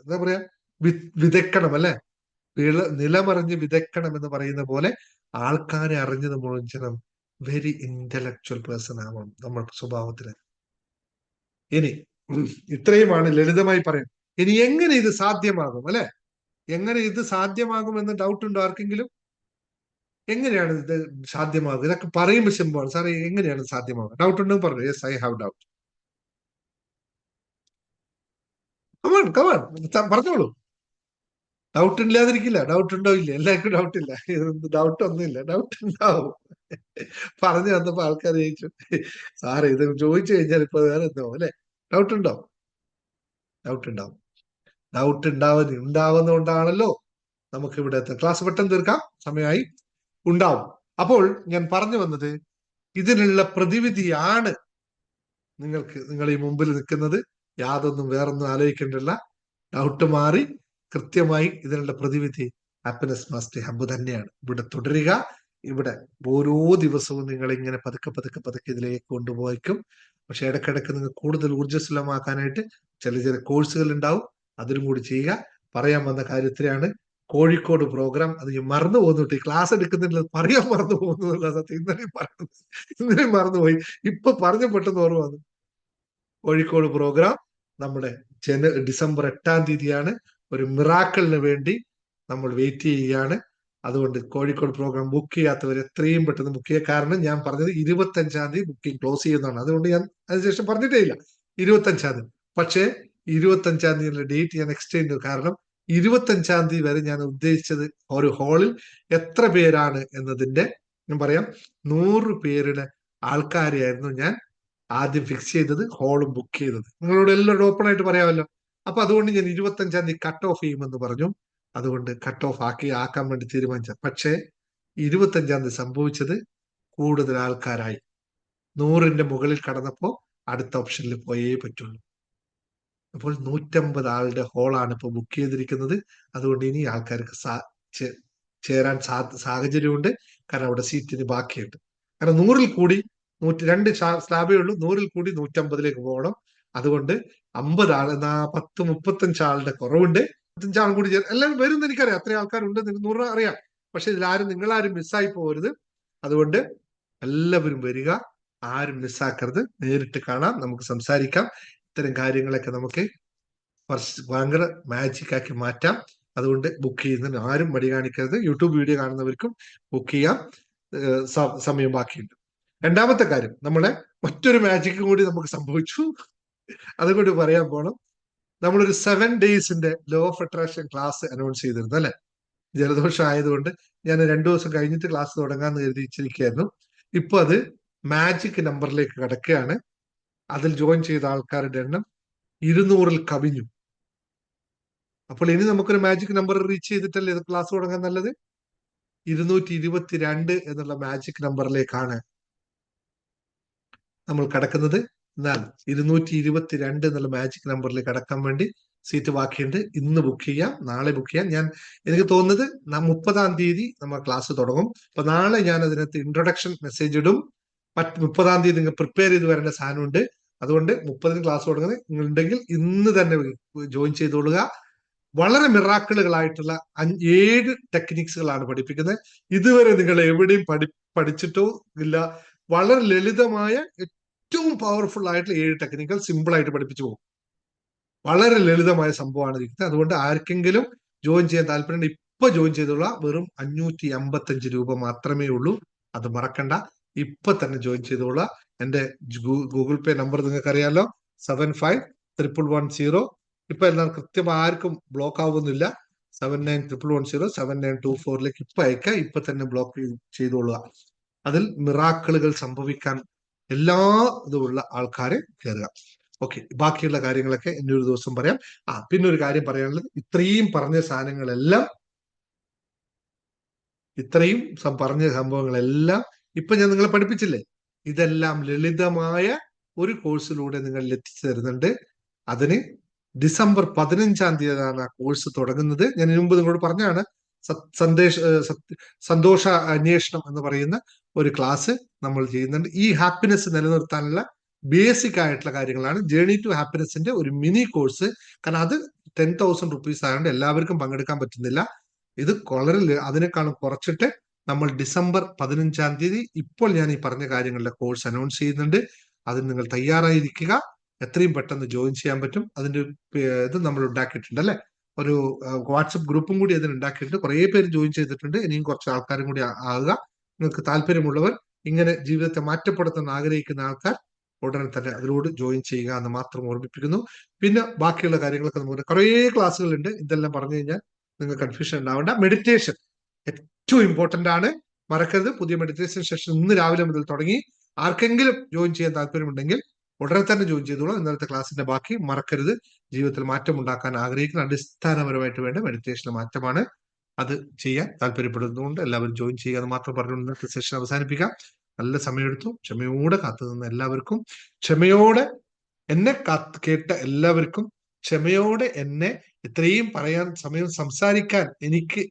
എന്താ പറയാ, വിതക്കണം അല്ലെ. നിലമറിഞ്ഞ് വിതക്കണം എന്ന് പറയുന്ന പോലെ ആൾക്കാരെ അറിഞ്ഞത് മുഴുവൻ വെരി ഇന്റലക്ച്വൽ പേഴ്സൺ ആവണം നമ്മുടെ സ്വഭാവത്തിന്. ഇനി ഇത്രയുമാണ് ലളിതമായി പറയാം. ഇനി എങ്ങനെ ഇത് സാധ്യമാകും അല്ലെ? എങ്ങനെ ഇത് സാധ്യമാകുമെന്ന് ഡൗട്ട് ഉണ്ടോ ആർക്കെങ്കിലും? എങ്ങനെയാണ് ഇത് സാധ്യമാകുക? ഇതൊക്കെ പറയുമ്പോൾ സിമ്പിളാണ്. സാറേ എങ്ങനെയാണ് സാധ്യമാകുക? ഡൗട്ട് ഉണ്ടെന്ന് പറഞ്ഞു. Yes, I have doubt. Come on പറഞ്ഞോളൂ. ഡൗട്ട് ഇല്ലാതിരിക്കില്ല. ഡൗട്ട് ഉണ്ടോ? ഇല്ല, എല്ലാവർക്കും ഡൗട്ട് ഇല്ല. ഡൗട്ട് ഒന്നുമില്ല, ഡൗട്ട് ഉണ്ടാവും. പറഞ്ഞു വന്നപ്പോ ആൾക്കാർ ചോദിച്ചു, സാറേ ഇത് ചോദിച്ചു കഴിഞ്ഞാൽ ഇപ്പൊ വേറെ എന്തോ അല്ലെ. ഡൗട്ട് ഉണ്ടോ? ഡൗട്ട് ഉണ്ടാവും. ഡൗട്ട് ഉണ്ടാവുന്നതുകൊണ്ടാണല്ലോ നമുക്ക് ഇവിടെ ക്ലാസ് പെട്ടെന്ന് തീർക്കാം, സമയമായി. ഉണ്ടാവും. അപ്പോൾ ഞാൻ പറഞ്ഞു വന്നത്, ഇതിനുള്ള പ്രതിവിധിയാണ് നിങ്ങൾ ഈ മുമ്പിൽ നിൽക്കുന്നത്. യാതൊന്നും വേറൊന്നും ആലോചിക്കേണ്ടല്ല. ഡൗട്ട് മാറി കൃത്യമായി ഇതിനുള്ള പ്രതിവിധി ഹാപ്പിനെസ് മാസ്റ്റർ ഹബ്ബ് തന്നെയാണ്. ഇവിടെ തുടരുക. ഇവിടെ ഓരോ ദിവസവും നിങ്ങൾ ഇങ്ങനെ പതുക്കെ പതുക്കെ പതുക്കെ ഇതിലേക്ക് കൊണ്ടുപോയിക്കും. പക്ഷെ ഇടയ്ക്കിടയ്ക്ക് നിങ്ങൾ കൂടുതൽ ഊർജ്ജസ്വലമാക്കാനായിട്ട് ചില കോഴ്സുകൾ ഉണ്ടാവും, അതിലും കൂടി ചെയ്യുക. പറയാൻ വന്ന കാര്യത്തിലാണ് കോഴിക്കോട് പ്രോഗ്രാം. അത് ഞാൻ മറന്നു പോകുന്നുണ്ട്, ക്ലാസ് എടുക്കുന്നില്ല, പറയാൻ മറന്നു പോകുന്നതല്ല സത്യം. ഇന്നലെയും മറന്നുപോയി, ഇപ്പൊ പറഞ്ഞ പെട്ടെന്ന് ഓർമ്മ വന്നു. കോഴിക്കോട് പ്രോഗ്രാം നമ്മുടെ ഡിസംബർ 8-ാം തീയതിയാണ്. ഒരു മിറാക്കിളിന് വേണ്ടി നമ്മൾ വെയിറ്റ് ചെയ്യുകയാണ്. അതുകൊണ്ട് കോഴിക്കോട് പ്രോഗ്രാം ബുക്ക് ചെയ്യാത്തവർ എത്രയും പെട്ടെന്ന് ബുക്ക് ചെയ്യുക. കാരണം ഞാൻ പറഞ്ഞത് 25-ാം തീയതി ബുക്കിംഗ് ക്ലോസ് ചെയ്യുന്നതാണ്. അതുകൊണ്ട് ഞാൻ അതിനുശേഷം പറഞ്ഞിട്ടേ ഇല്ല 25-ാം തീയതി. പക്ഷേ 25-ാം തീയതിയിലെ ഡേറ്റ് ഞാൻ എക്സ്റ്റെൻഡ് ചെയ്തു. കാരണം 25-ാം തീയതി വരെ ഞാൻ ഉദ്ദേശിച്ചത് ഒരു ഹാളിൽ എത്ര പേരാണ് എന്നതിന്റെ ഞാൻ പറയാം, 100 പേരുടെ ആൾക്കാരെയായിരുന്നു ഞാൻ ആദ്യം ഫിക്സ് ചെയ്തത്, ഹോളും ബുക്ക് ചെയ്തത്. നിങ്ങളോട് എല്ലാവരും ഓപ്പൺ ആയിട്ട് പറയാമല്ലോ. അപ്പൊ അതുകൊണ്ട് ഞാൻ 25-ാം തീയതി കട്ട് ഓഫ് ചെയ്യുമെന്ന് പറഞ്ഞു. അതുകൊണ്ട് കട്ട് ഓഫ് ആക്കാൻ വേണ്ടി തീരുമാനിച്ച. പക്ഷേ 25-ാം തീയതി സംഭവിച്ചത് കൂടുതൽ ആൾക്കാരായി. 100-ന്റെ മുകളിൽ കടന്നപ്പോ അടുത്ത ഓപ്ഷനിൽ പോയേ പറ്റുള്ളൂ. അപ്പോൾ 150 ആളുടെ ഹോളാണ് ഇപ്പൊ ബുക്ക് ചെയ്തിരിക്കുന്നത്. അതുകൊണ്ട് ഇനി ആൾക്കാർക്ക് ചേരാൻ സാഹചര്യമുണ്ട്. കാരണം അവിടെ സീറ്റിന് ബാക്കിയുണ്ട്. കാരണം 100-ൽ കൂടി 2 സ്ലാബേ ഉള്ളൂ, 100-ൽ കൂടി 150-ലേക്ക് പോകണം. അതുകൊണ്ട് 50 ആള് 35 ആളുടെ കുറവുണ്ട്. 35 ആളും കൂടി എല്ലാവരും വരും എന്ന് എനിക്കറിയാം, അത്രയും ആൾക്കാരുണ്ട് 100 അറിയാം. പക്ഷെ ഇതിലാരും നിങ്ങളാരും മിസ്സായി പോകരുത്. അതുകൊണ്ട് എല്ലാവരും വരിക, ആരും മിസ്സാക്കരുത്. നേരിട്ട് കാണാം, നമുക്ക് സംസാരിക്കാം. ഇത്തരം കാര്യങ്ങളൊക്കെ നമുക്ക് ഭയങ്കര മാജിക് ആക്കി മാറ്റാം. അതുകൊണ്ട് ബുക്ക് ചെയ്യുന്നതിന് ആരും മടി കാണിക്കരുത്. യൂട്യൂബ് വീഡിയോ കാണുന്നവർക്കും ബുക്ക് ചെയ്യാം, സമയം ബാക്കിയുണ്ട്. രണ്ടാമത്തെ കാര്യം, നമ്മളെ മറ്റൊരു മാജിക്കും കൂടി നമുക്ക് സംഭവിച്ചു, അതുകൂടി പറയാൻ പോണം. നമ്മളൊരു 7 ഡേയ്സിന്റെ law of attraction class announce ചെയ്തിരുന്നു അല്ലെ. ജലദോഷം ആയതുകൊണ്ട് ഞാൻ 2 ദിവസം കഴിഞ്ഞിട്ട് ക്ലാസ് തുടങ്ങാന്ന് കരുതിച്ചിരിക്കുകയായിരുന്നു. ഇപ്പൊ അത് മാജിക് നമ്പറിലേക്ക് കടക്കുകയാണ്. അതിൽ ജോയിൻ ചെയ്ത ആൾക്കാരുടെ എണ്ണം 200-ൽ കവിഞ്ഞു. അപ്പോൾ ഇനി നമുക്കൊരു മാജിക് നമ്പർ റീച്ച് ചെയ്തിട്ടല്ലേ ഇത് ക്ലാസ് തുടങ്ങാൻ നല്ലത്. 222 എന്നുള്ള മാജിക് നമ്പറിലേക്കാണ് നമ്മൾ കടക്കുന്നത്. എന്നാൽ 222 എന്നുള്ള മാജിക് നമ്പറിലേക്ക് കടക്കാൻ വേണ്ടി സീറ്റ് ബാക്കിയുണ്ട്. ഇന്ന് ബുക്ക് ചെയ്യാം, നാളെ ബുക്ക് ചെയ്യാം. എനിക്ക് തോന്നുന്നത് 30-ാം തീയതി നമ്മൾ ക്ലാസ് തുടങ്ങും. അപ്പൊ നാളെ ഞാൻ അതിനകത്ത് ഇൻട്രൊഡക്ഷൻ മെസ്സേജ് ഇടും. 30-ാം തീയതി നിങ്ങൾ പ്രിപ്പയർ ചെയ്ത് വരേണ്ട സാധനമുണ്ട്. അതുകൊണ്ട് 30-ന് ക്ലാസ് തുടങ്ങുന്നത് നിങ്ങളുണ്ടെങ്കിൽ ഇന്ന് തന്നെ ജോയിൻ ചെയ്തോളുക. വളരെ മിറാക്കിളുകളായിട്ടുള്ള 7 ടെക്നിക്സുകളാണ് പഠിപ്പിക്കുന്നത്. ഇതുവരെ നിങ്ങൾ എവിടെയും പഠിച്ചിട്ടോ ഇല്ല. വളരെ ലളിതമായ ഏറ്റവും പവർഫുൾ ആയിട്ടുള്ള 7 ടെക്നിക്കൽ സിമ്പിൾ ആയിട്ട് പഠിപ്പിച്ചു പോകും. വളരെ ലളിതമായ സംഭവമാണ് ഇരിക്കുന്നത്. അതുകൊണ്ട് ആർക്കെങ്കിലും ജോയിൻ ചെയ്യാൻ താല്പര്യം ഇപ്പൊ ജോയിൻ ചെയ്തോളാം. വെറും 555 രൂപ മാത്രമേ ഉള്ളൂ. അത് മറക്കണ്ട, ഇപ്പൊ തന്നെ ജോയിൻ ചെയ്തോളാം. എന്റെ ഗൂഗിൾ പേ നമ്പർ നിങ്ങൾക്ക് അറിയാലോ, 751110. ഇപ്പൊ എല്ലാം കൃത്യം ആർക്കും ബ്ലോക്ക് ആവുന്നില്ല. 791110 7924 ഇപ്പൊ അയക്കുക. ഇപ്പൊ തന്നെ ബ്ലോക്ക് ചെയ്തോളുക. അതിൽ മിറാക്കിളുകൾ സംഭവിക്കാൻ എല്ലാ ഇതുമുള്ള ആൾക്കാരെ കയറുക. ഓക്കെ, ബാക്കിയുള്ള കാര്യങ്ങളൊക്കെ ഇനി ഒരു ദിവസം പറയാം. പിന്നെ ഒരു കാര്യം പറയാനുള്ളത്, ഇത്രയും പറഞ്ഞ സംഭവങ്ങളെല്ലാം ഇപ്പൊ ഞാൻ നിങ്ങളെ പഠിപ്പിച്ചില്ലേ, ഇതെല്ലാം ലളിതമായ ഒരു കോഴ്സിലൂടെ നിങ്ങൾ എത്തിച്ചു തരുന്നുണ്ട്. അതിന് ഡിസംബർ 15-ാം തീയതിയാണ് ആ കോഴ്സ് തുടങ്ങുന്നത്. ഞാൻ ഇതിനു മുമ്പ് നിങ്ങളോട് പറഞ്ഞാണ്. സന്തോഷ അന്വേഷണം എന്ന് പറയുന്ന ഒരു ക്ലാസ് നമ്മൾ ചെയ്യുന്നുണ്ട്. ഈ ഹാപ്പിനെസ് നിലനിർത്താനുള്ള ബേസിക് ആയിട്ടുള്ള കാര്യങ്ങളാണ്. ജേർണി ടു ഹാപ്പിനെസിന്റെ ഒരു മിനി കോഴ്സ്. കാരണം അത് 10,000 റുപ്പീസ് ആയതുകൊണ്ട് എല്ലാവർക്കും പങ്കെടുക്കാൻ പറ്റുന്നില്ല. ഇത് വളരെ അതിനേക്കാളും കുറച്ചിട്ട് നമ്മൾ ഡിസംബർ 15-ാം തീയതി ഇപ്പോൾ ഞാൻ ഈ പറഞ്ഞ കാര്യങ്ങളുടെ കോഴ്സ് അനൗൺസ് ചെയ്യുന്നുണ്ട്. അതിന് നിങ്ങൾ തയ്യാറായിരിക്കുക. എത്രയും പെട്ടെന്ന് ജോയിൻ ചെയ്യാൻ പറ്റും. അതിന്റെ ഇത് നമ്മൾ ഉണ്ടാക്കിയിട്ടുണ്ട് അല്ലെ, ഒരു വാട്സപ്പ് ഗ്രൂപ്പും കൂടി അതിന് ഉണ്ടാക്കിയിട്ടുണ്ട്. കുറെ പേര് ജോയിൻ ചെയ്തിട്ടുണ്ട്. ഇനിയും കുറച്ച് ആൾക്കാരും കൂടി ആകുക. നിങ്ങൾക്ക് താല്പര്യമുള്ളവർ, ഇങ്ങനെ ജീവിതത്തെ മാറ്റപ്പെടുത്താൻ ആഗ്രഹിക്കുന്ന ആൾക്കാർ ഉടനെ തന്നെ അതിലൂടെ ജോയിൻ ചെയ്യുക എന്ന് മാത്രം ഓർമ്മിപ്പിക്കുന്നു. പിന്നെ ബാക്കിയുള്ള കാര്യങ്ങളൊക്കെ നമുക്ക് കുറേ ക്ലാസ്സുകളുണ്ട്. ഇതെല്ലാം പറഞ്ഞു കഴിഞ്ഞാൽ നിങ്ങൾക്ക് കൺഫ്യൂഷൻ ഉണ്ടാവേണ്ട. മെഡിറ്റേഷൻ ഏറ്റവും ഇമ്പോർട്ടന്റ് ആണ്, മറക്കരുത്. പുതിയ മെഡിറ്റേഷൻ സെഷൻ ഇന്ന് രാവിലെ മുതൽ തുടങ്ങി. ആർക്കെങ്കിലും ജോയിൻ ചെയ്യാൻ താല്പര്യമുണ്ടെങ്കിൽ ഉടനെ തന്നെ ജോയിൻ ചെയ്തോളൂ. ഇന്നലത്തെ ക്ലാസ്സിന്റെ ബാക്കി മറക്കരുത്. ജീവിതത്തിൽ മാറ്റം ഉണ്ടാക്കാൻ ആഗ്രഹിക്കുന്ന അടിസ്ഥാനപരമായിട്ട് വേണ്ട മെഡിറ്റേഷന്റെ മാറ്റമാണ്. അത് ചെയ്യാൻ താല്പര്യപ്പെടുന്നതുകൊണ്ട് എല്ലാവരും ജോയിൻ ചെയ്യുക എന്ന് മാത്രം പറഞ്ഞു ഇന്നത്തെ സെഷൻ അവസാനിപ്പിക്കാം. നല്ല സമയമെടുത്തു. ക്ഷമയോടെ കാത്തുനിന്ന എല്ലാവർക്കും, ക്ഷമയോടെ എന്നെ കേട്ട എല്ലാവർക്കും, ക്ഷമയോടെ എന്നെ ഇത്രയും പറയാൻ സമയം സംസാരിക്കാൻ എനിക്ക്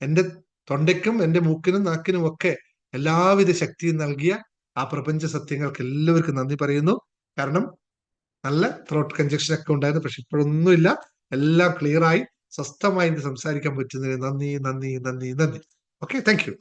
എന്റെ തൊണ്ടയ്ക്കും എന്റെ മൂക്കിനും നാക്കിനും ഒക്കെ എല്ലാവിധ ശക്തിയും നൽകിയ ആ പ്രപഞ്ച സത്യങ്ങൾക്ക് എല്ലാവർക്കും നന്ദി പറയുന്നു. കാരണം നല്ല ത്രോട്ട് കഞ്ചക്ഷൻ ഒക്കെ ഉണ്ടായിരുന്നു, പക്ഷെ ഇപ്പോഴൊന്നുമില്ല. എല്ലാം ക്ലിയർ ആയി സ്വസ്ഥമായി സംസാരിക്കാൻ പറ്റുന്നതിന് നന്ദി. Okay, thank you.